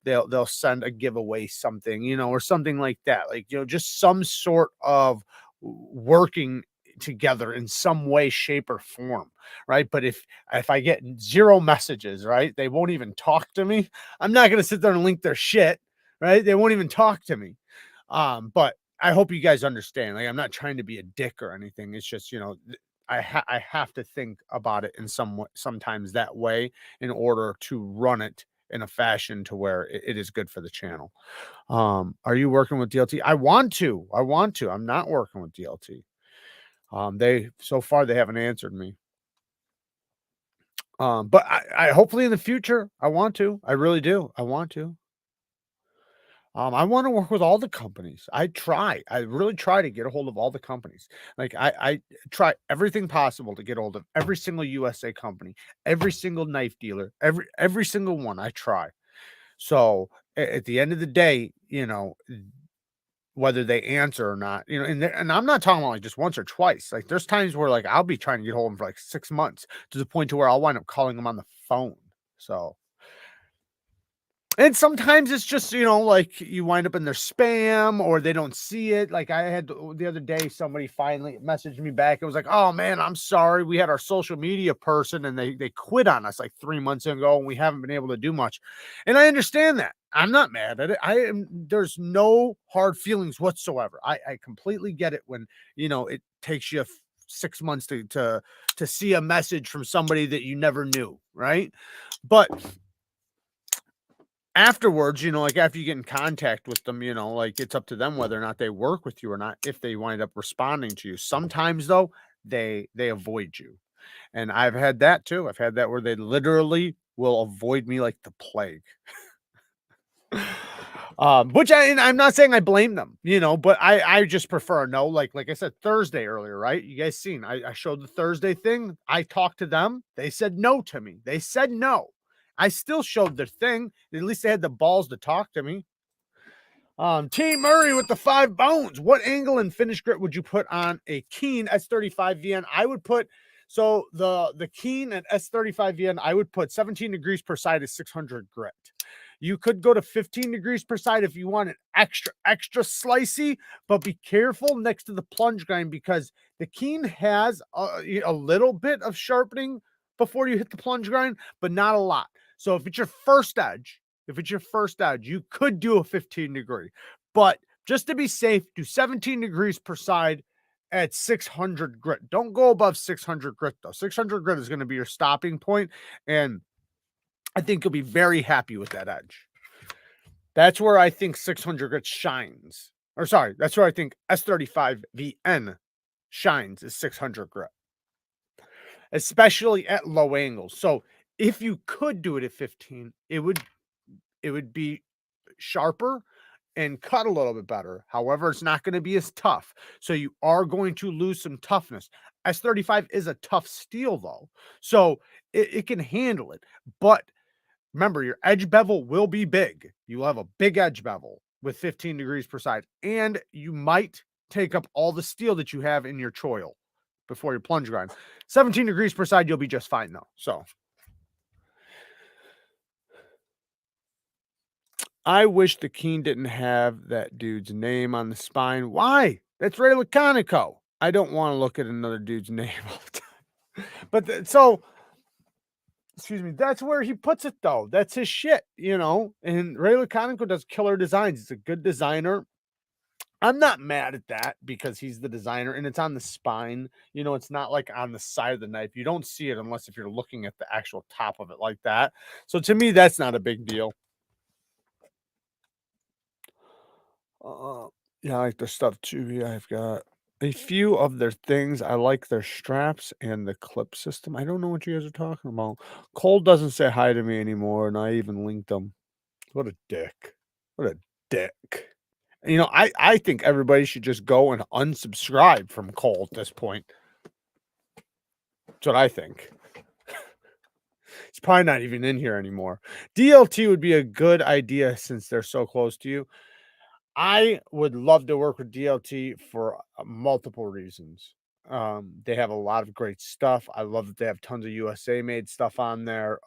they'll send a giveaway something, or something like that. Like, just some sort of working together in some way, shape, or form, right? But if I get 0 messages, right, they won't even talk to me. I'm not gonna sit there and link their shit, right? They won't even talk to me. But I hope you guys understand. Like, I'm not trying to be a dick or anything. It's just, I have to think about it in sometimes that way in order to run it in a fashion to where it is good for the channel. Are you working with DLT? I want to. I'm not working with DLT. They so far they haven't answered me. But I hopefully in the future I want to. I really do. I want to. I want to work with all the companies. I really try to get a hold of all the companies. Like I try everything possible to get a hold of every single USA company, every single knife dealer, every single one I try. So at the end of the day, whether they answer or not, and I'm not talking about like just once or twice. Like there's times where like I'll be trying to get hold of them for like 6 months to the point to where I'll wind up calling them on the phone. So, and sometimes it's just, like you wind up in their spam or they don't see it. Like I had the other day, somebody finally messaged me back. It was like, oh man, I'm sorry. We had our social media person and they quit on us like 3 months ago and we haven't been able to do much. And I understand that. I'm not mad at it. There's no hard feelings whatsoever. I completely get it when, it takes you 6 months to see a message from somebody that you never knew. Right. But afterwards, like after you get in contact with them, like it's up to them whether or not they work with you or not, if they wind up responding to you. Sometimes though, they avoid you. And I've had that too. I've had that where they literally will avoid me like the plague. And I'm not saying I blame them, but I just prefer no. Like I said Thursday earlier, right? You guys seen I showed the Thursday thing. I talked to them. They said no to me. They said no. I still showed their thing. At least they had the balls to talk to me. T Murray with the 5 bones. What angle and finish grit would you put on a Keen S35 VN? I would put the Keen and S35 VN. I would put 17 degrees per side is 600 grit. You could go to 15 degrees per side if you want it extra slicey, but be careful next to the plunge grind because the Keen has a little bit of sharpening before you hit the plunge grind, but not a lot. So if it's your first edge, you could do a 15 degree, but just to be safe, do 17 degrees per side at 600 grit. Don't go above 600 grit though. 600 grit is going to be your stopping point, and I think you'll be very happy with that edge. That's where I think 600 grit shines. Or sorry, that's where I think S35 VN shines is 600 grit, especially at low angles. So if you could do it at 15, it would be sharper and cut a little bit better. However, it's not going to be as tough. So you are going to lose some toughness. S35 is a tough steel though. So it can handle it. But remember, your edge bevel will be big. You will have a big edge bevel with 15 degrees per side. And you might take up all the steel that you have in your choil before your plunge grind. 17 degrees per side, you'll be just fine though. So I wish the Keen didn't have that dude's name on the spine. Why? That's Ray Laconico. I don't want to look at another dude's name all the time. But so, excuse me, that's where he puts it though. That's his shit, And Ray Laconico does killer designs. He's a good designer. I'm not mad at that because he's the designer and it's on the spine. It's not like on the side of the knife. You don't see it unless if you're looking at the actual top of it like that. So to me, that's not a big deal. Yeah, I like the stuff too. Yeah, I've got a few of their things. I like their straps and the clip system. I don't know what you guys are talking about. Cole doesn't say hi to me anymore, and I even linked him. What a dick. What a dick. You know, I think everybody should just go and unsubscribe from Cole at this point. That's what I think. He's probably not even in here anymore. DLT would be a good idea since they're so close to you. I would love to work with DLT for multiple reasons. They have a lot of great stuff. I love that they have tons of USA made stuff on there.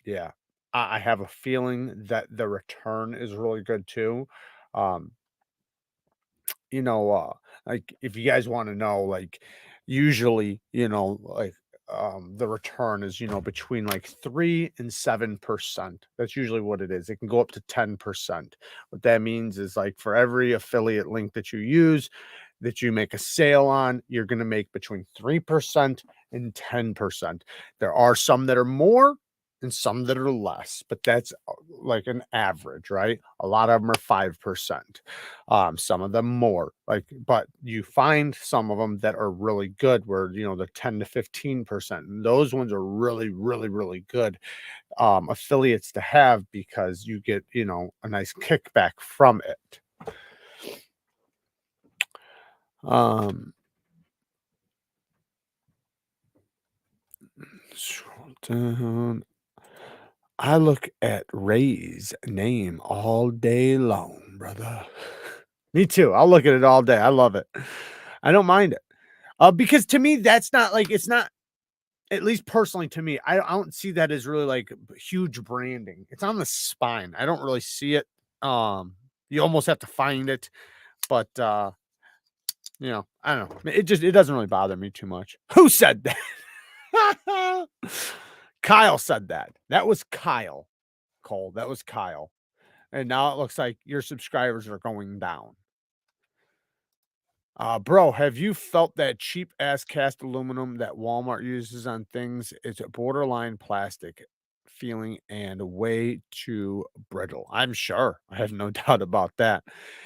Yeah, I have a feeling that the return is really good too. Um, you know, like if you guys want to know, like usually, like the return is, between like 3 and 7%. That's usually what it is. It can go up to 10%. What that means is like for every affiliate link that you use, that you make a sale on, you're going to make between 3% and 10%. There are some that are more and some that are less, but that's like an average, right? A lot of them are 5%. Some of them more, like, but you find some of them that are really good where, they're 10 to 15%. And those ones are really, really, really good affiliates to have because you get, a nice kickback from it. Scroll down. I look at Ray's name all day long, brother. Me too. I'll look at it all day. I love it. I don't mind it. Because to me, that's not like it's not, at least personally to me, I don't see that as really like huge branding. It's on the spine. I don't really see it. You almost have to find it, but I don't know. It doesn't really bother me too much. Who said that? Kyle said that. That was Kyle. Cole. That was Kyle. And now it looks like your subscribers are going down. Bro, have you felt that cheap ass cast aluminum that Walmart uses on things? It's a borderline plastic feeling and way too brittle. I'm sure. I have no doubt about that.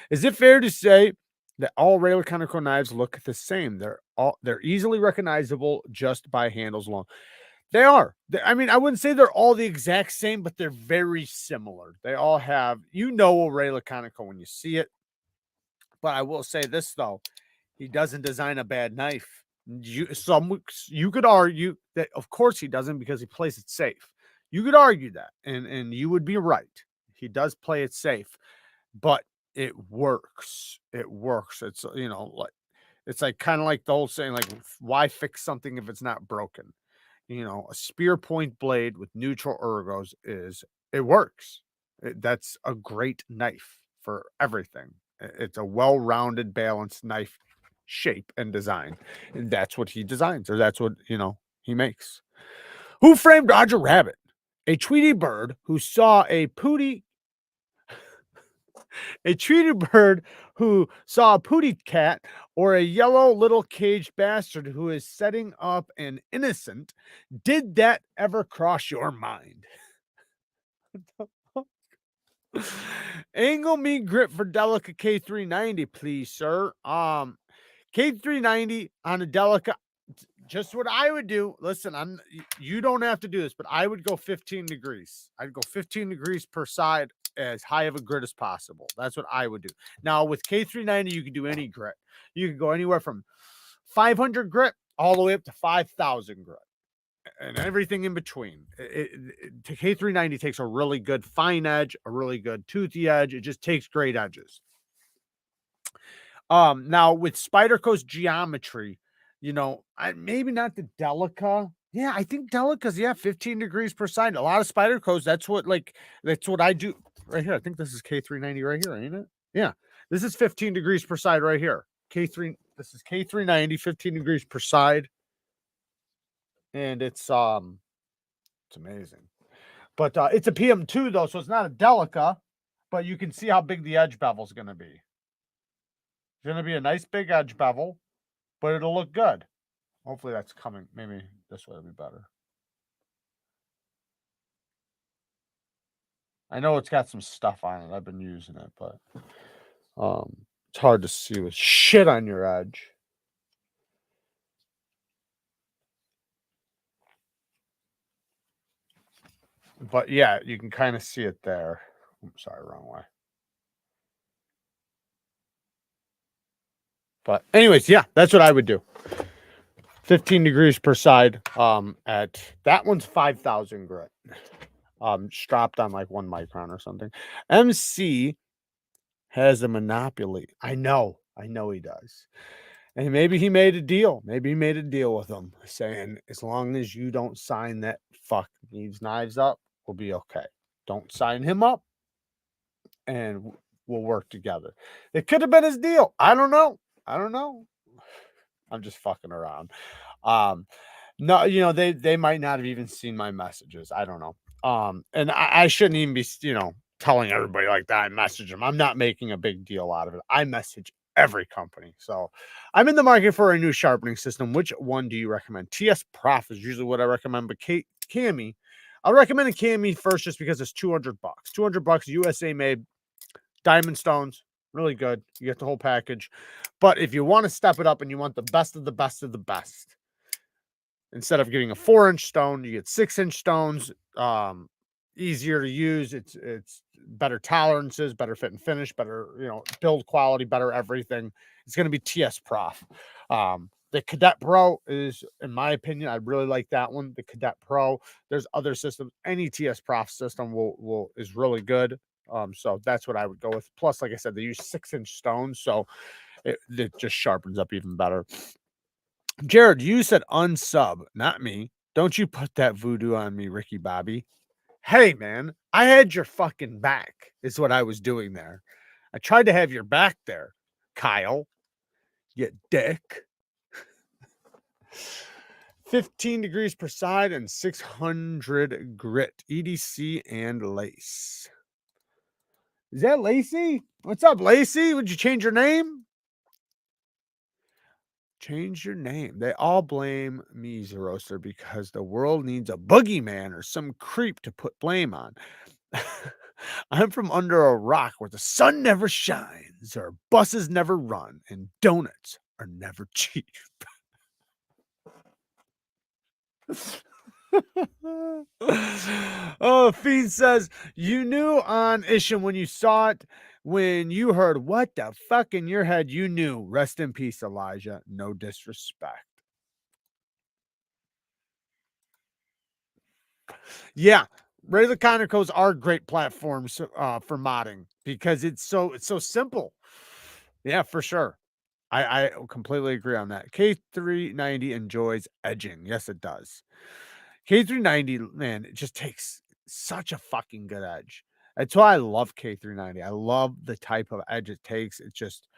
Is it fair to say that all Ray Conical knives look the same? They're easily recognizable just by handles alone. They are. I mean, I wouldn't say they're all the exact same, but they're very similar. They all have, a Ray Laconico when you see it. But I will say this though, he doesn't design a bad knife. You could argue that of course he doesn't because he plays it safe. You could argue that, and you would be right. He does play it safe, but it works. It works. It's like it's like kind of like the old saying, like why fix something if it's not broken? A spear point blade with neutral ergos it works. That's a great knife for everything. It's a well-rounded, balanced knife shape and design. And that's what he designs, or that's what, he makes. Who framed Roger Rabbit? A Tweety bird who saw a Tweety bird who saw a pooty cat, or a yellow little caged bastard who is setting up an innocent. Did that ever cross your mind? Angle me grip for Delica K390, please, sir. K390 on a Delica, just what I would do. Listen, you don't have to do this, but I would go 15 degrees. I'd go 15 degrees per side, as high of a grit as possible. That's what I would do. Now with K390, you can do any grit. You can go anywhere from 500 grit all the way up to 5,000 grit and everything in between. K390 takes a really good fine edge, a really good toothy edge. It just takes great edges. Now with Spyderco's geometry, maybe not the Delica. Yeah, I think Delica's 15 degrees per side. A lot of Spyderco's, that's what I do right here. I think this is K390 right here, ain't it? Yeah. This is 15 degrees per side right here. This is K390, 15 degrees per side. And it's amazing. But it's a PM2 though, so it's not a Delica, but you can see how big the edge bevel is going to be. It's going to be a nice big edge bevel, but it'll look good. Hopefully that's coming. Maybe this way will be better. I know it's got some stuff on it. I've been using it, but It's hard to see with shit on your edge. But yeah, you can kind of see it there. I'm sorry, wrong way. But anyways, yeah, that's what I would do. 15 degrees per side. At that one's 5,000 grit. Strapped on like 1 micron or something. MC has a monopoly. I know he does. And maybe he made a deal. Maybe he made a deal with them saying, as long as you don't sign that fuck Neevesknives up, we'll be okay. Don't sign him up and we'll work together. It could have been his deal. I don't know. I'm just fucking around. No, they might not have even seen my messages. I don't know. And I shouldn't even be, telling everybody like that. I message them. I'm not making a big deal out of it. I message every company. So I'm in the market for a new sharpening system. Which one do you recommend? TS Prof is usually what I recommend, but Cami, I'll recommend a Cami first just because it's $200. $200 USA made, diamond stones, really good. You get the whole package. But if you want to step it up and you want the best of the best of the best, instead of getting a 4-inch stone, you get 6-inch stones. Easier to use. It's better tolerances, better fit and finish, better build quality, better everything. It's going to be TS Prof. The Cadet Pro is, in my opinion, I really like that one. The Cadet Pro. There's other systems. Any TS Prof system is really good. So that's what I would go with. Plus, like I said, they use 6-inch stones, so it just sharpens up even better. Jared, you said unsub, not me. Don't you put that voodoo on me, Ricky Bobby. Hey, man, I had your fucking back, is what I was doing there. I tried to have your back there, Kyle. You dick. 15 degrees per side and 600 grit. EDC and Lace. Is that Lacey? What's up, Lacey? Would you change your name? Change your name. They all blame me, Zeroster, because the world needs a boogeyman or some creep to put blame on. I'm from under a rock where the sun never shines, or buses never run, and donuts are never cheap. Oh, Fiend says, you knew on Isham when you saw it, when you heard what the fuck in your head, you knew. Rest in peace, Elijah. No disrespect. Yeah, Razor Codes are great platforms for modding because it's so simple. Yeah, for sure. I completely agree on that. K390 enjoys edging. Yes, it does. K390, man, it just takes such a fucking good edge. That's why I love K390. I love the type of edge it takes. It's just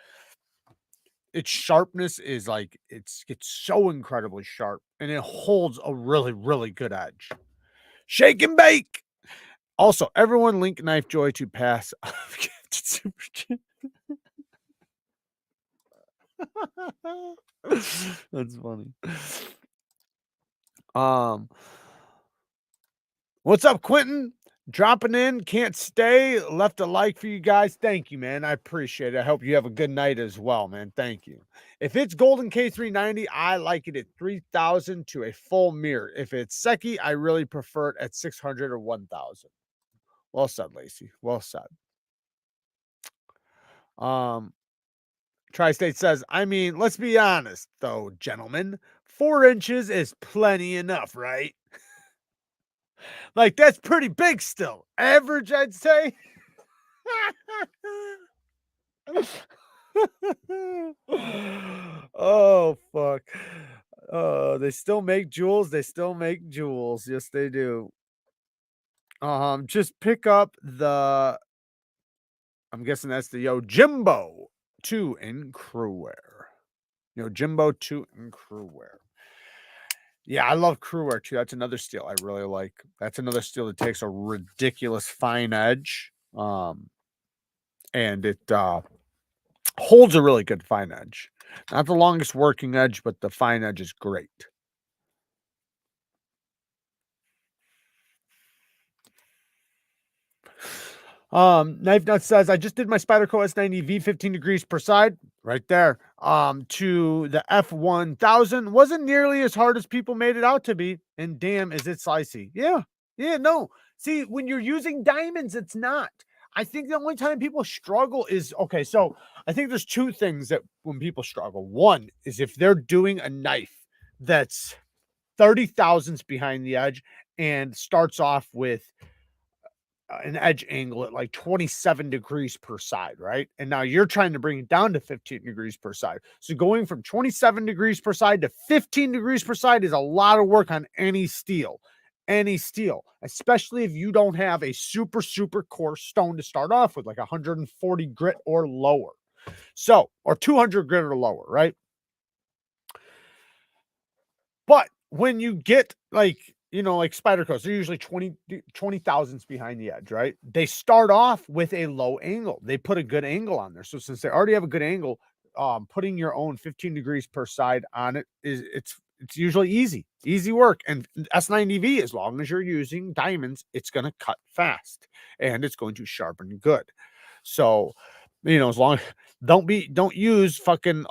its sharpness is like it's so incredibly sharp and it holds a really, really good edge. Shake and bake. Also, everyone link Knife Joy to pass super chat. That's funny. What's up, Quentin? Dropping in, can't stay. Left a like for you guys. Thank you, man. I appreciate it. I hope you have a good night as well, man. Thank you. If it's Golden K390, I like it at 3,000 to a full mirror. If it's Seki, I really prefer it at 600 or 1,000. Well said, Lacey. Well said. Tri-State says, I mean, let's be honest, though, gentlemen. 4 inches is plenty enough, right? Like, that's pretty big still. Average, I'd say. Oh, fuck. They still make jewels. They still make jewels. Yes, they do. Just pick up the, I'm guessing that's the Jimbo 2 in crew wear. Jimbo 2 in crew wear. Yeah, I love crew wear too. That's another steel I really like. That's another steel that takes a ridiculous fine edge. And it holds a really good fine edge. Not the longest working edge, but the fine edge is great. Knife Nut says, I just did my Spyderco S90V 15 degrees per side right there. To the F1000 wasn't nearly as hard as people made it out to be. And damn, is it slicey. Yeah. Yeah. No, see, when you're using diamonds, it's not. I think the only time people struggle is okay. So I think there's two things that when people struggle. One is if they're doing a knife that's 30 thousandths behind the edge and starts off with an edge angle at like 27 degrees per side, right? And now you're trying to bring it down to 15 degrees per side. So going from 27 degrees per side to 15 degrees per side is a lot of work on any steel, especially if you don't have a super, super coarse stone to start off with, like 140 grit or lower. So, or 200 grit or lower, right? But when you get like, you know, like Spydercos, they're usually 20 thousandths behind the edge, right? They start off with a low angle. They put a good angle on there. So since they already have a good angle, putting your own 15 degrees per side on it it's usually easy work. And S90V, as long as you're using diamonds, it's going to cut fast and it's going to sharpen good. So, you know, as long don't use fucking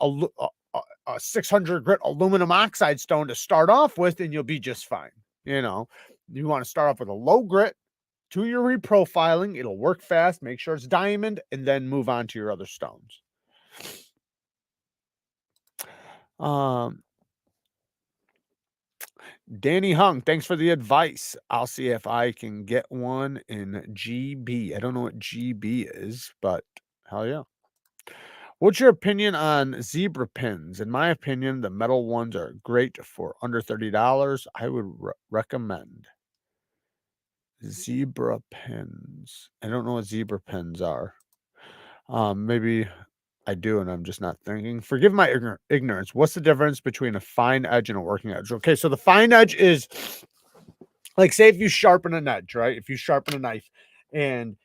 a 600 grit aluminum oxide stone to start off with, and you'll be just fine. You know, you want to start off with a low grit, do your reprofiling. It'll work fast. Make sure it's diamond, and then move on to your other stones. Danny Hung, thanks for the advice. I'll see if I can get one in GB. I don't know what GB is, but hell yeah. What's your opinion on zebra pins? In my opinion, the metal ones are great for under $30. I would recommend zebra pins. I don't know what zebra pins are. Maybe I do, and I'm just not thinking. Forgive my ignorance. What's the difference between a fine edge and a working edge? Okay, so the fine edge is like, say if you sharpen an edge, right? If you sharpen a knife and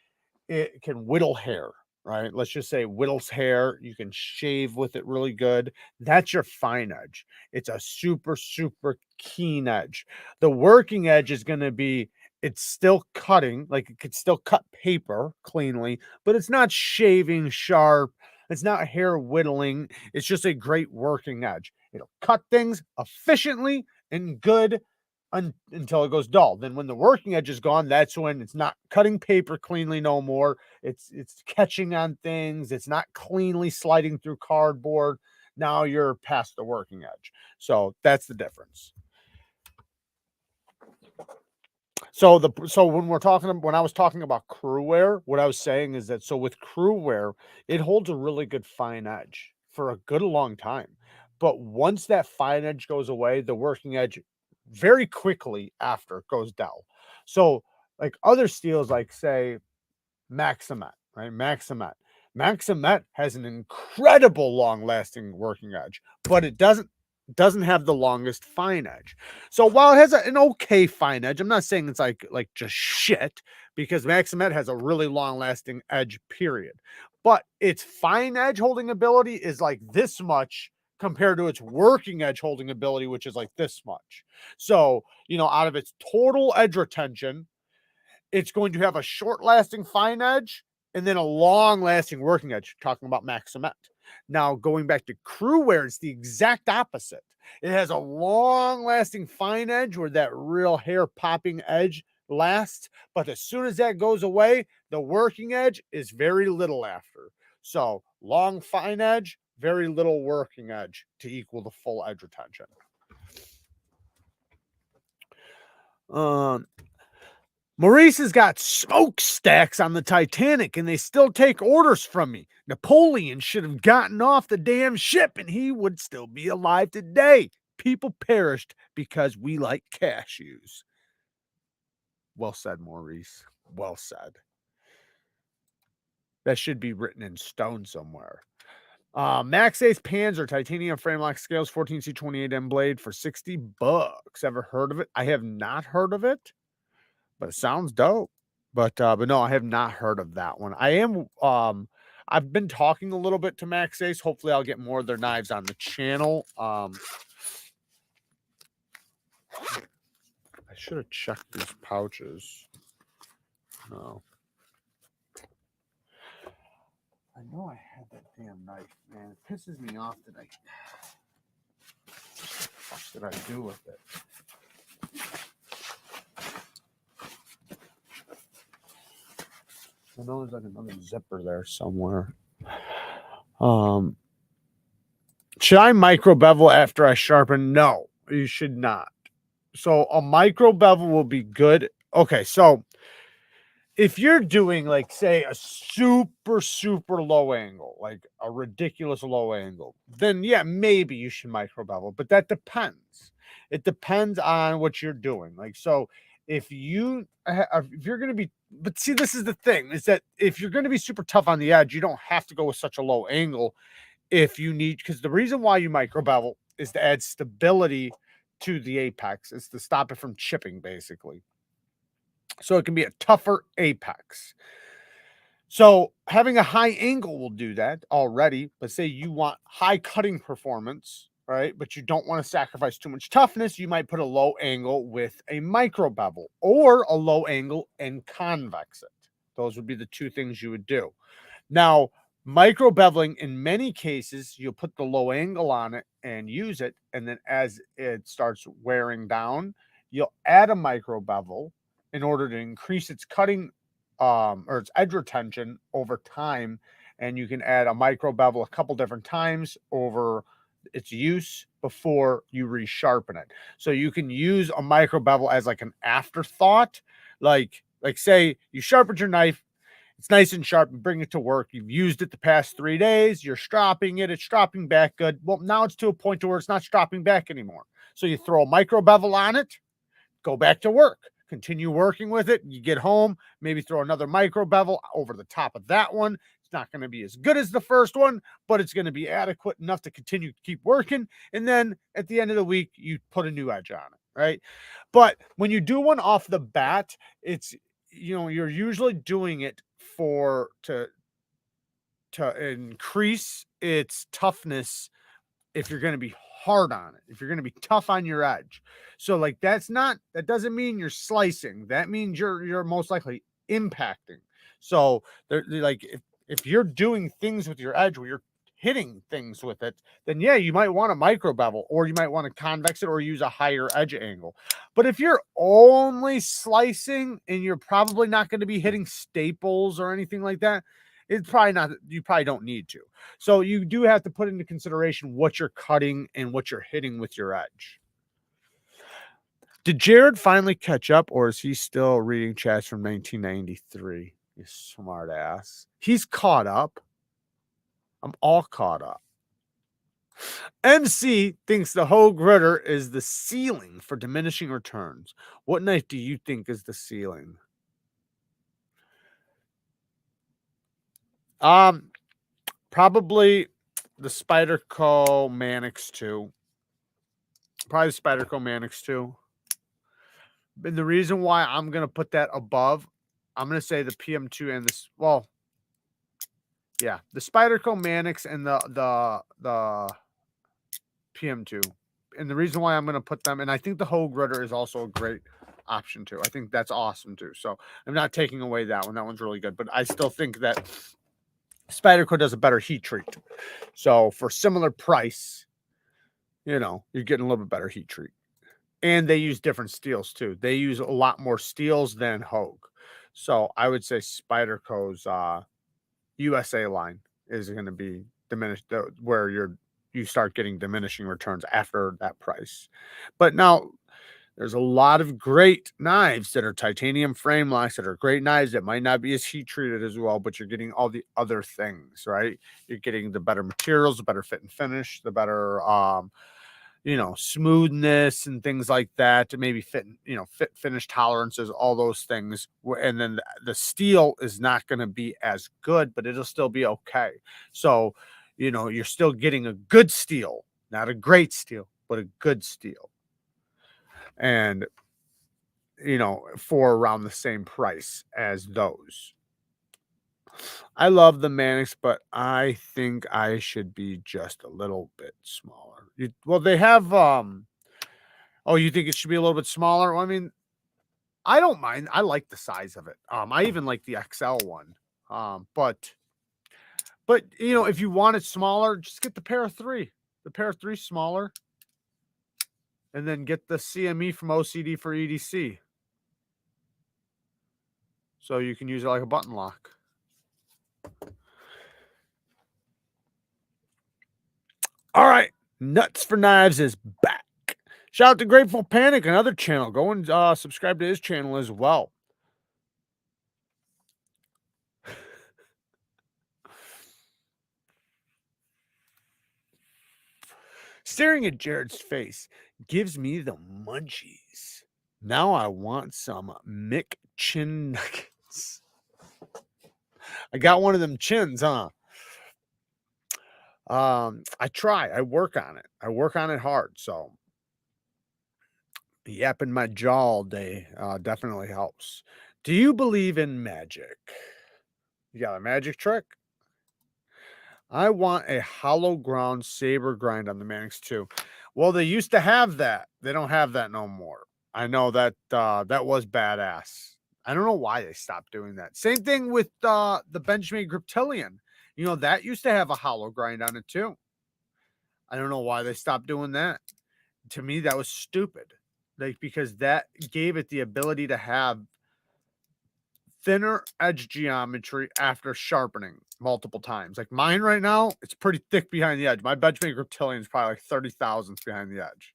it can whittle hair, right? Let's just say whittles hair. You can shave with it really good. That's your fine edge. It's a super, super keen edge. The working edge is going to be, it's still cutting, like it could still cut paper cleanly, but it's not shaving sharp. It's not hair whittling. It's just a great working edge. It'll cut things efficiently and good until it goes dull. Then when the working edge is gone, that's when it's not cutting paper cleanly no more. It's catching on things. It's not cleanly sliding through cardboard. Now you're past the working edge. So that's the difference. So when I was talking about crew wear, what I was saying is that so with crew wear, it holds a really good fine edge for a good long time. But once that fine edge goes away, the working edge very quickly after goes dull. So like other steels, like say Maximet, right? Maximet has an incredible long-lasting working edge, but it doesn't have the longest fine edge. So while it has an okay fine edge, I'm not saying it's like just shit, because Maximet has a really long-lasting edge, period. But its fine edge holding ability is like this much compared to its working edge holding ability, which is like this much. So, you know, out of its total edge retention, it's going to have a short-lasting fine edge and then a long-lasting working edge, talking about Maximet. Now, going back to crew wear, it's the exact opposite. It has a long-lasting fine edge where that real hair-popping edge lasts, but as soon as that goes away, the working edge is very little after. So, long fine edge, very little working edge to equal the full edge retention. Maurice has got smokestacks on the Titanic and they still take orders from me. Napoleon should have gotten off the damn ship and he would still be alive today. People perished because we like cashews. Well said, Maurice. Well said. That should be written in stone somewhere. Max Ace pans or titanium frame lock scales, 14C28M blade for $60. Ever heard of it? I have not heard of it, but it sounds dope. But no, I have not heard of that one. I've been talking a little bit to Max Ace. Hopefully I'll get more of their knives on the channel. I should have checked these pouches. No. know I had that damn knife, man. It pisses me off that what the fuck did I do with it? I know there's like another zipper there somewhere. Should I micro bevel after I sharpen? No, you should not. So a micro bevel will be good. Okay, so if you're doing like say a super low angle, like a ridiculous low angle, then yeah, maybe you should micro bevel, but that depends. It depends on what you're doing. Like, so if you're going to be, but see, this is the thing, is that if you're going to be super tough on the edge, you don't have to go with such a low angle if you need, because the reason why you micro bevel is to add stability to the apex. It's to stop it from chipping, basically. So it can be a tougher apex. So having a high angle will do that already. But say you want high cutting performance, right? But you don't want to sacrifice too much toughness. You might put a low angle with a micro bevel, or a low angle and convex it. Those would be the two things you would do. Now, micro beveling, in many cases, you'll put the low angle on it and use it. And then as it starts wearing down, you'll add a micro bevel in order to increase its cutting or its edge retention over time. And you can add a micro bevel a couple different times over its use before you resharpen it. So you can use a micro bevel as like an afterthought. Like say you sharpened your knife, it's nice and sharp, and bring it to work. You've used it the past 3 days. You're stropping it. It's stropping back good. Well, now it's to a point to where it's not stropping back anymore. So you throw a micro bevel on it, go back to work, continue working with it. You get home, maybe throw another micro bevel over the top of that one. It's not going to be as good as the first one, but it's going to be adequate enough to continue to keep working. And then at the end of the week, you put a new edge on it, right? But when you do one off the bat, it's, you're usually doing it to increase its toughness. If you're going to be hard on it, if you're going to be tough on your edge, so like that doesn't mean you're slicing. That means you're most likely impacting. So they're like, if you're doing things with your edge where you're hitting things with it, then yeah, you might want to micro bevel, or you might want to convex it, or use a higher edge angle. But if you're only slicing and you're probably not going to be hitting staples or anything like that, it's probably not, you probably don't need to. So you do have to put into consideration what you're cutting and what you're hitting with your edge. Did Jared finally catch up, or is he still reading chats from 1993? You smart ass. He's caught up. I'm all caught up. MC thinks the Hogue Ritter is the ceiling for diminishing returns. What knife do you think is the ceiling? Probably the Spyderco Mannix 2. Probably the Spyderco Mannix 2. And the reason why I'm going to put that above, I'm going to say the PM2 and this, well, yeah, the Spyderco Mannix and the PM2. And the reason why I'm going to put them, and I think the Hogue Ritter is also a great option too. I think that's awesome too. So I'm not taking away that one. That one's really good. But I still think that Spyderco does a better heat treat. So for similar price, you're getting a little bit better heat treat. And they use different steels too. They use a lot more steels than Hogue. So I would say Spyderco's USA line is going to be diminished, where you start getting diminishing returns after that price. But now there's a lot of great knives that are titanium frame locks that are great knives that might not be as heat treated as well, but you're getting all the other things, right? You're getting the better materials, the better fit and finish, the better smoothness and things like that, to maybe fit finish tolerances, all those things. And then the steel is not going to be as good, but it'll still be okay. So, you're still getting a good steel, not a great steel, but a good steel. And, for around the same price as those. I love the Mannix, but I think I should be just a little bit smaller. Well, they have, oh, you think it should be a little bit smaller? Well, I mean, I don't mind. I like the size of it. I even like the XL one. But But, you know, if you want it smaller, just get the pair of 3. The pair of 3 smaller, and then get the CME from OCD for EDC. So you can use it like a button lock. All right. Nuts for Knives is back. Shout out to Grateful Panic, another channel. Go and subscribe to his channel as well. Staring at Jared's face gives me the munchies. Now I want some McChin nuggets. I got one of them chins, huh? I try. I work on it. I work on it hard. So yapping my jaw all day definitely helps. Do you believe in magic? You got a magic trick? I want a hollow ground saber grind on the Manix too. Well, they used to have that. They don't have that no more. I know that that was badass. I don't know why they stopped doing that. Same thing with the Benjamin Griptilian. You know, that used to have a hollow grind on it too. I don't know why they stopped doing that. To me, that was stupid. Like, because that gave it the ability to have thinner edge geometry after sharpening multiple times. Like mine right now, it's pretty thick behind the edge. My Benjamin Griptilian is probably like 30 thousandths behind the edge.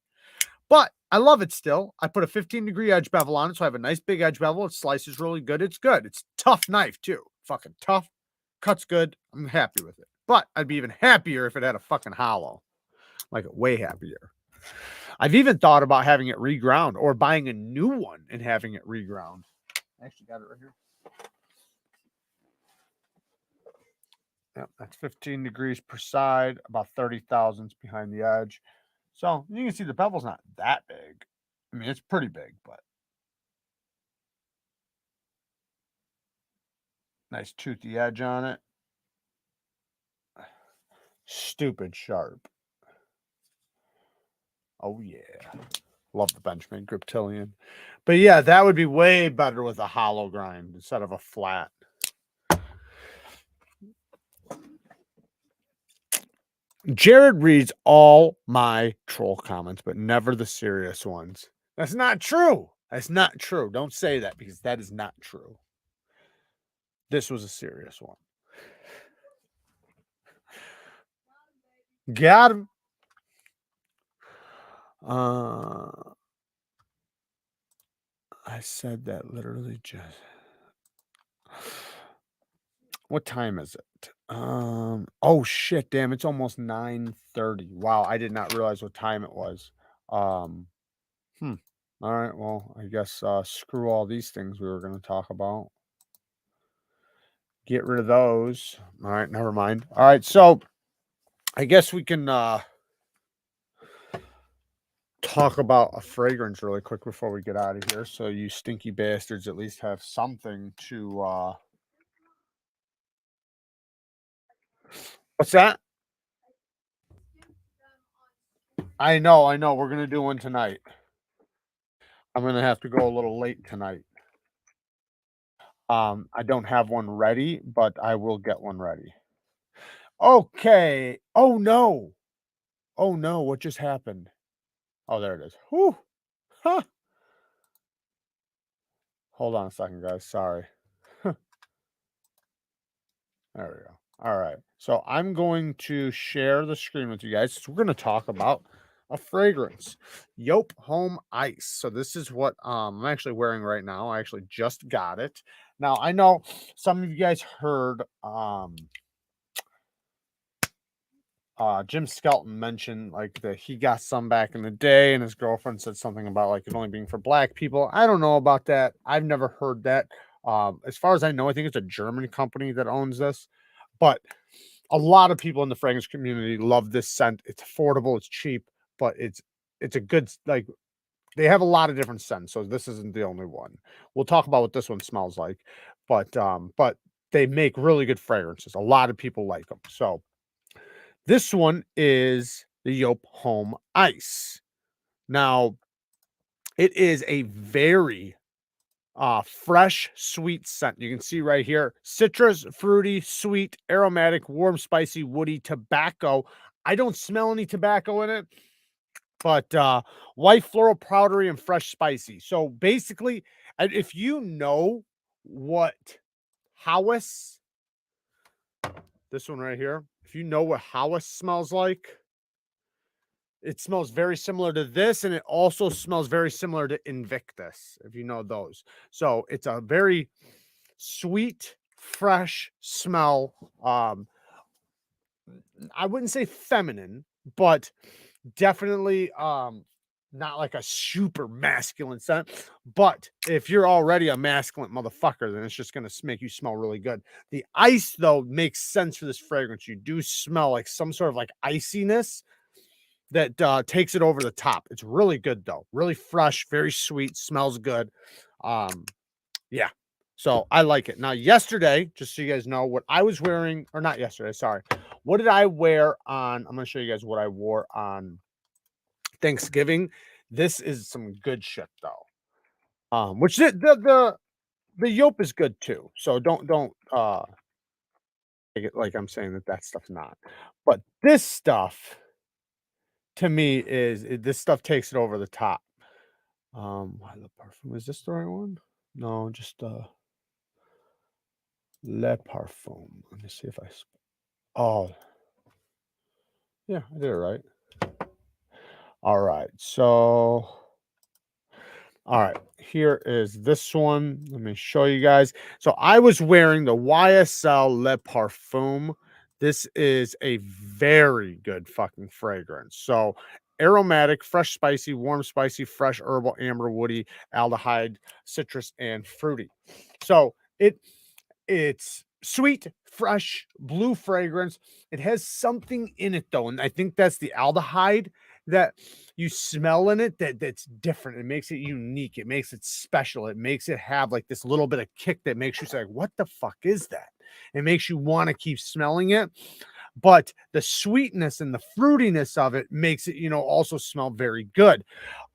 But I love it still. I put a 15-degree edge bevel on it, so I have a nice big edge bevel. It slices really good. It's good. It's a tough knife too. Fucking tough. Cuts good. I'm happy with it. But I'd be even happier if it had a fucking hollow. Like way happier. I've even thought about having it reground or buying a new one and having it reground. I actually got it right here. Yep, that's 15 degrees per side, about 30 thousandths behind the edge. So you can see the bevel's not that big. I mean, it's pretty big, but nice toothy edge on it. Stupid sharp. Oh, yeah. Love the Benjamin Griptilian. But yeah, that would be way better with a hollow grind instead of a flat. Jared reads all my troll comments, but never the serious ones. That's not true. That's not true. Don't say that because that is not true. This was a serious one. Got him. I said that literally just. What time is it? Oh shit, damn, it's almost 9:30. Wow, I did not realize what time it was. Um, All right, well, I guess screw all these things we were going to talk about. Get rid of those. All right, never mind. All right, so I guess we can talk about a fragrance really quick before we get out of here. So you stinky bastards at least have something to What's that? I know. We're gonna do one tonight. I'm gonna have to go a little late tonight. I don't have one ready, but I will get one ready. Okay. Oh no. Oh no, what just happened? Oh, there it is. Whew. Huh. Hold on a second, guys. Sorry. There we go. All right. So I'm going to share the screen with you guys. So we're going to talk about a fragrance, JOOP Home Ice. So this is what I'm actually wearing right now. I actually just got it. Now I know some of you guys heard Jim Skelton mentioned like that he got some back in the day, and his girlfriend said something about like it only being for black people. I don't know about that. I've never heard that. As far as I know, I think it's a German company that owns this, but a lot of people in the fragrance community love this scent. It's affordable, it's cheap, but it's a good like they have a lot of different scents, so this isn't the only one. We'll talk about what this one smells like, but they make really good fragrances. A lot of people like them. So this one is the JOOP Home Ice. Now, it is a very fresh, sweet scent. You can see right here, citrus, fruity, sweet, aromatic, warm, spicy, woody, tobacco. I don't smell any tobacco in it, but white floral powdery and fresh spicy. So basically, if you know what House, this one right here, if you know what House smells like, it smells very similar to this, and it also smells very similar to Invictus, if you know those. So it's a very sweet, fresh smell. I wouldn't say feminine, but definitely not like a super masculine scent. But if you're already a masculine motherfucker, then it's just gonna make you smell really good. The ice, though, makes sense for this fragrance. You do smell like some sort of like iciness that takes it over the top. It's really good though. Really fresh, very sweet, smells good. Yeah. So I like it. Now, yesterday, just so you guys know what I was wearing, or not yesterday, sorry. What did I wear on? I'm gonna show you guys what I wore on Thanksgiving. This is some good shit though. Which the Yope is good too. So don't take it like I'm saying that that stuff's not. But this stuff to me this stuff takes it over the top. Why the Parfum, is this the right one? No, just Le Parfum. Let me see if oh, yeah, I did it right. All right. So all right, here is this one. Let me show you guys. So I was wearing the YSL Le Parfum. This is a very good fucking fragrance. So aromatic, fresh, spicy, warm, spicy, fresh, herbal, amber, woody, aldehyde, citrus, and fruity. So it's sweet, fresh, blue fragrance. It has something in it though, and I think that's the aldehyde that you smell in it that's different. It makes it unique. It makes it special. It makes it have like this little bit of kick that makes you say, "What the fuck is that?" It makes you want to keep smelling it. But the sweetness and the fruitiness of it makes it, also smell very good.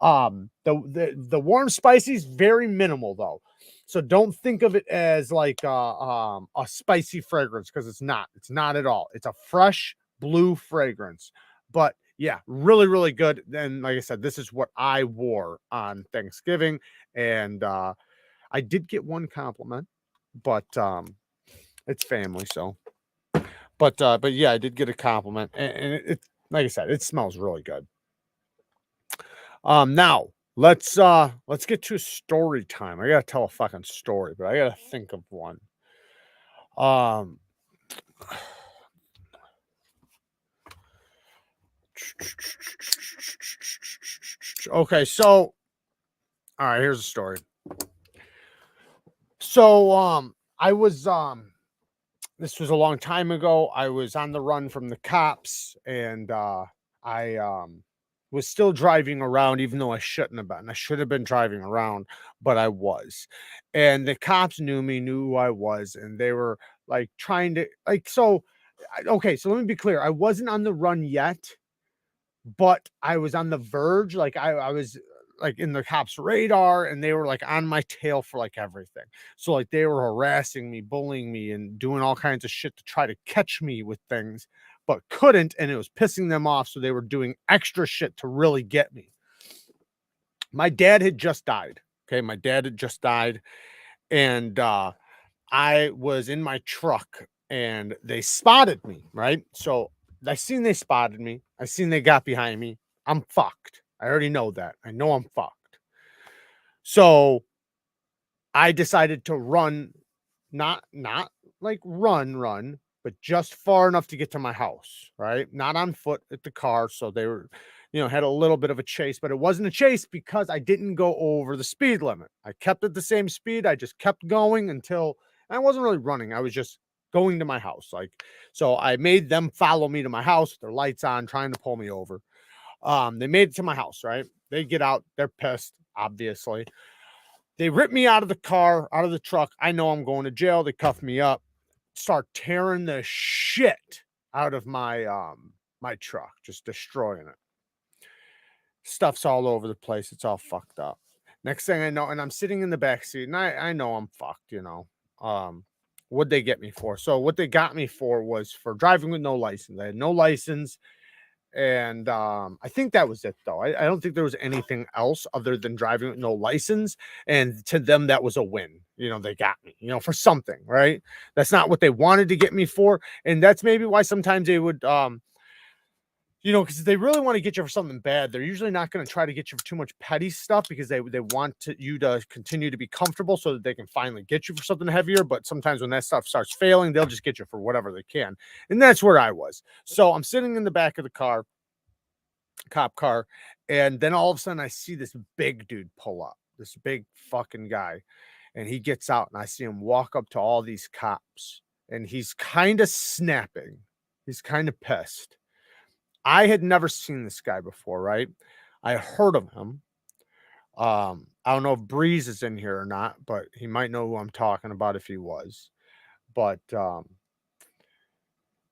The warm spices very minimal though. So don't think of it as like a spicy fragrance because it's not. It's not at all. It's a fresh blue fragrance. But yeah, really, really good. And like I said, this is what I wore on Thanksgiving, and I did get one compliment, but it's family, so. But yeah, I did get a compliment, and it like I said, it smells really good. Now let's get to story time. I gotta tell a fucking story, but I gotta think of one. Um, okay, so all right, here's a story. So I was this was a long time ago. I was on the run from the cops, and I was still driving around, even though I shouldn't have been. I should have been driving around, but I was. And the cops knew me, knew who I was, and they were like trying to like so. Okay, so let me be clear. I wasn't on the run yet, but I was on the verge. Like I was like in the cops' radar, and they were like on my tail for like everything. So like they were harassing me, bullying me, and doing all kinds of shit to try to catch me with things, but couldn't, and it was pissing them off. So they were doing extra shit to really get me. My dad had just died. Okay, my dad had just died, and I was in my truck, and they spotted me, right? So I seen they spotted me. I seen they got behind me. I'm fucked. I already know that. I know I'm fucked. So I decided to run, not like run, but just far enough to get to my house, right? Not on foot at the car. So they were, had a little bit of a chase, but it wasn't a chase because I didn't go over the speed limit. I kept at the same speed. I just kept going until I wasn't really running. I was just going to my house. Like, so I made them follow me to my house with their lights on, trying to pull me over. They made it to my house, right? They get out, they're pissed, obviously. They rip me out of the car, out of the truck. I know I'm going to jail. They cuff me up, start tearing the shit out of my truck, just destroying it. Stuff's all over the place. It's all fucked up. Next thing I know, and I'm sitting in the back seat, and I know I'm fucked, what'd they get me for? So what they got me for was for driving with no license. I had no license, and I think that was it though. I don't think there was anything else other than driving with no license. And to them, that was a win. They got me, for something, right? That's not what they wanted to get me for. And that's maybe why sometimes they would because they really want to get you for something bad. They're usually not going to try to get you for too much petty stuff because they want you to continue to be comfortable so that they can finally get you for something heavier. But sometimes when that stuff starts failing, they'll just get you for whatever they can. And that's where I was. So I'm sitting in the back of the car, cop car, and then all of a sudden I see this big dude pull up, this big fucking guy. And he gets out and I see him walk up to all these cops and he's kind of snapping. He's kind of pissed. I had never seen this guy before, right? I heard of him. I don't know if Breeze is in here or not, but he might know who I'm talking about if he was. But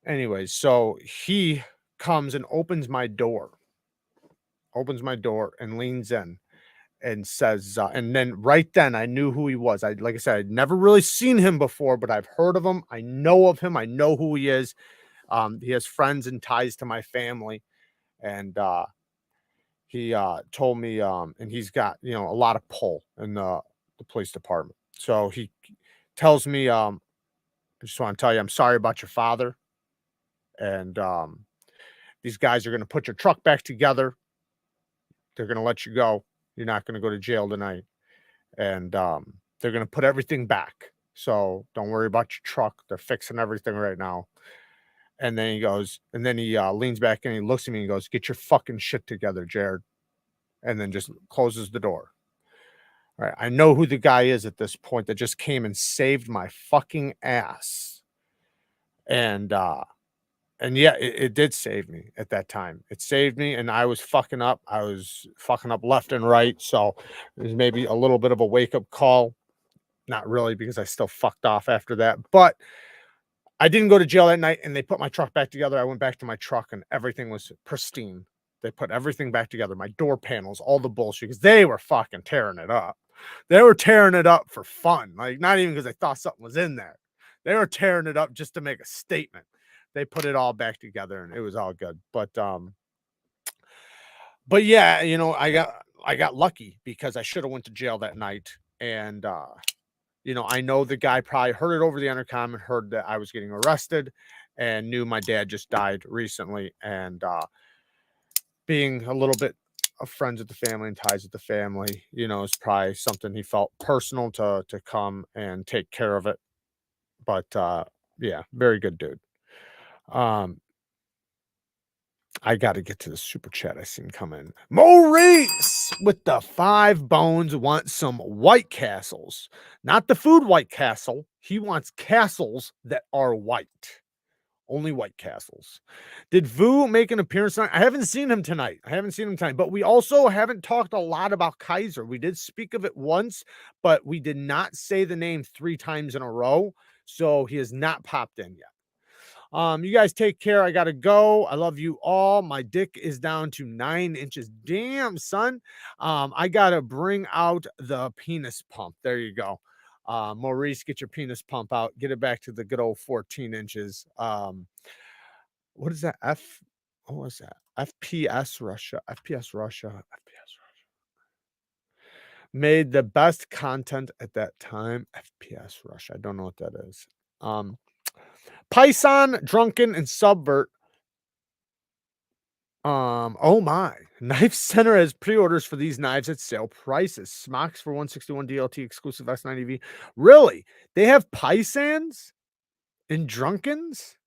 anyways, so he comes and opens my door and leans in and says, and then right then I knew who he was. Like I said, I'd never really seen him before, but I've heard of him. I know of him. I know who he is. He has friends and ties to my family. And he told me and he's got a lot of pull in the police department. So he tells me I just want to tell you I'm sorry about your father, and these guys are going to put your truck back together. They're going to let you go. You're not going to go to jail tonight, and they're going to put everything back, so don't worry about your truck. They're fixing everything right now. And then he leans back and he looks at me and goes, get your fucking shit together, Jared, and then just closes the door. Right. I know who the guy is at this point that just came and saved my fucking ass. And yeah, it did save me at that time. It saved me and I was fucking up. I was fucking up left and right. So it was maybe a little bit of a wake-up call. Not really, because I still fucked off after that. But I didn't go to jail that night and they put my truck back together. I went back to my truck and everything was pristine. They put everything back together, my door panels, all the bullshit, because they were fucking tearing it up. They were tearing it up for fun, like not even because they thought something was in there. They were tearing it up just to make a statement. They put it all back together and it was all good. But yeah, I got lucky because I should have went to jail that night. And I know the guy probably heard it over the intercom and heard that I was getting arrested and knew my dad just died recently. And being a little bit of friends with the family and ties with the family, is probably something he felt personal to come and take care of it. But yeah, very good dude. Um, I got to get to the super chat I seen come in. Maurice with the 5 bones wants some White Castles, not the food White Castle. He wants castles that are white. Only White Castles. Did Vu make an appearance tonight? I haven't seen him tonight. But we also haven't talked a lot about Kaiser. We did speak of it once, but we did not say the name 3 times in a row. So he has not popped in yet. You guys take care. I gotta go. I love you all. My dick is down to 9 inches. Damn, son. I gotta bring out the penis pump. There you go. Maurice, get your penis pump out. Get it back to the good old 14 inches. What is that? What was that? FPS Russia. FPS Russia. FPS Russia. Made the best content at that time. FPS Russia. I don't know what that is. Python, Drunken, and Subvert. Oh my. Knife Center has pre-orders for these knives at sale prices. Smocks for 161 DLT exclusive X90V. Really? They have Pythons and Drunkens?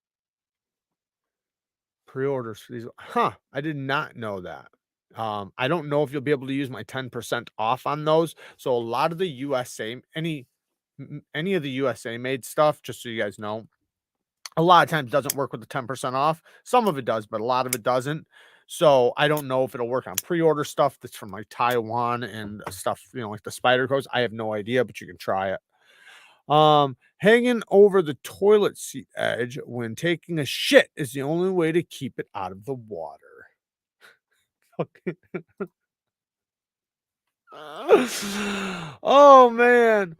Pre-orders for these. Huh. I did not know that. I don't know if you'll be able to use my 10% off on those. So a lot of the USA, any of the USA made stuff, just so you guys know, a lot of times doesn't work with the 10% off. Some of it does, but a lot of it doesn't. So I don't know if it'll work on pre-order stuff that's from like Taiwan and stuff, like the spider coats. I have no idea, but you can try it. Hanging over the toilet seat edge when taking a shit is the only way to keep it out of the water. Okay. Oh man.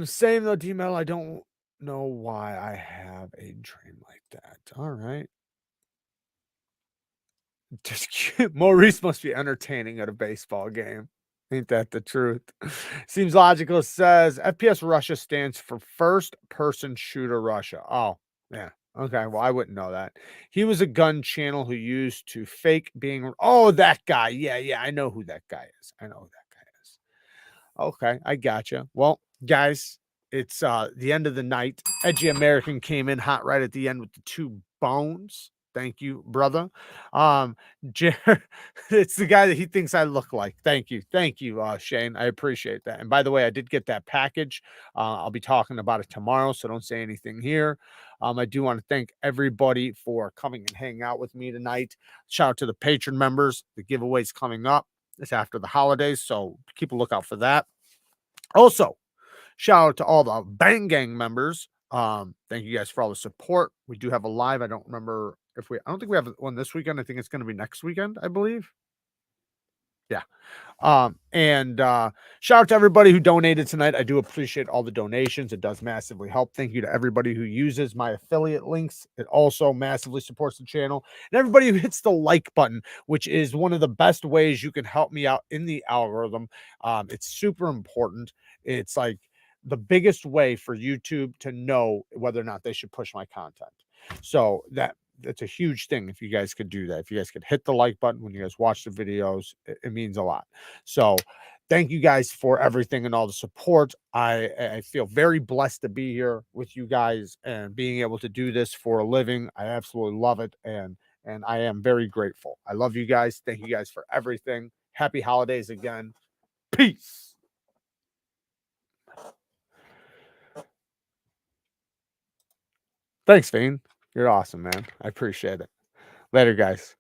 Same though, D-Metal. I don't know why I have a dream like that. All right. Just Maurice must be entertaining at a baseball game. Ain't that the truth? Seems logical. Says FPS Russia stands for First Person Shooter Russia. Oh, yeah. Okay. Well, I wouldn't know that. He was a gun channel who used to fake being. Oh, that guy. Yeah. Yeah. I know who that guy is. I know who that guy is. Okay, I gotcha. Well, guys, it's the end of the night. Edgy American came in hot right at the end with the two bones. Thank you, brother. Um, Jer- it's the guy that he thinks I look like. Thank you, Shane. I appreciate that. And by the way, I did get that package. I'll be talking about it tomorrow, so don't say anything here. I do want to thank everybody for coming and hanging out with me tonight. Shout out to the patron members. The giveaway's coming up. It's after the holidays, so keep a lookout for that. Also, shout out to all the Bang Gang members. Thank you guys for all the support. We do have a live. I don't remember if I don't think we have one this weekend. I think it's going to be next weekend, I believe. Yeah. And shout out to everybody who donated tonight. I do appreciate all the donations. It does massively help. Thank you to everybody who uses my affiliate links. It also massively supports the channel. And everybody who hits the like button, which is one of the best ways you can help me out in the algorithm. It's super important. It's like the biggest way for YouTube to know whether or not they should push my content. So that's a huge thing if you guys could do that. If you guys could hit the like button when you guys watch the videos, it means a lot. So thank you guys for everything and all the support. I feel very blessed to be here with you guys and being able to do this for a living. I absolutely love it, and I am very grateful. I love you guys. Thank you guys for everything. Happy holidays again. Peace. Thanks, Fiend. You're awesome, man. I appreciate it. Later, guys.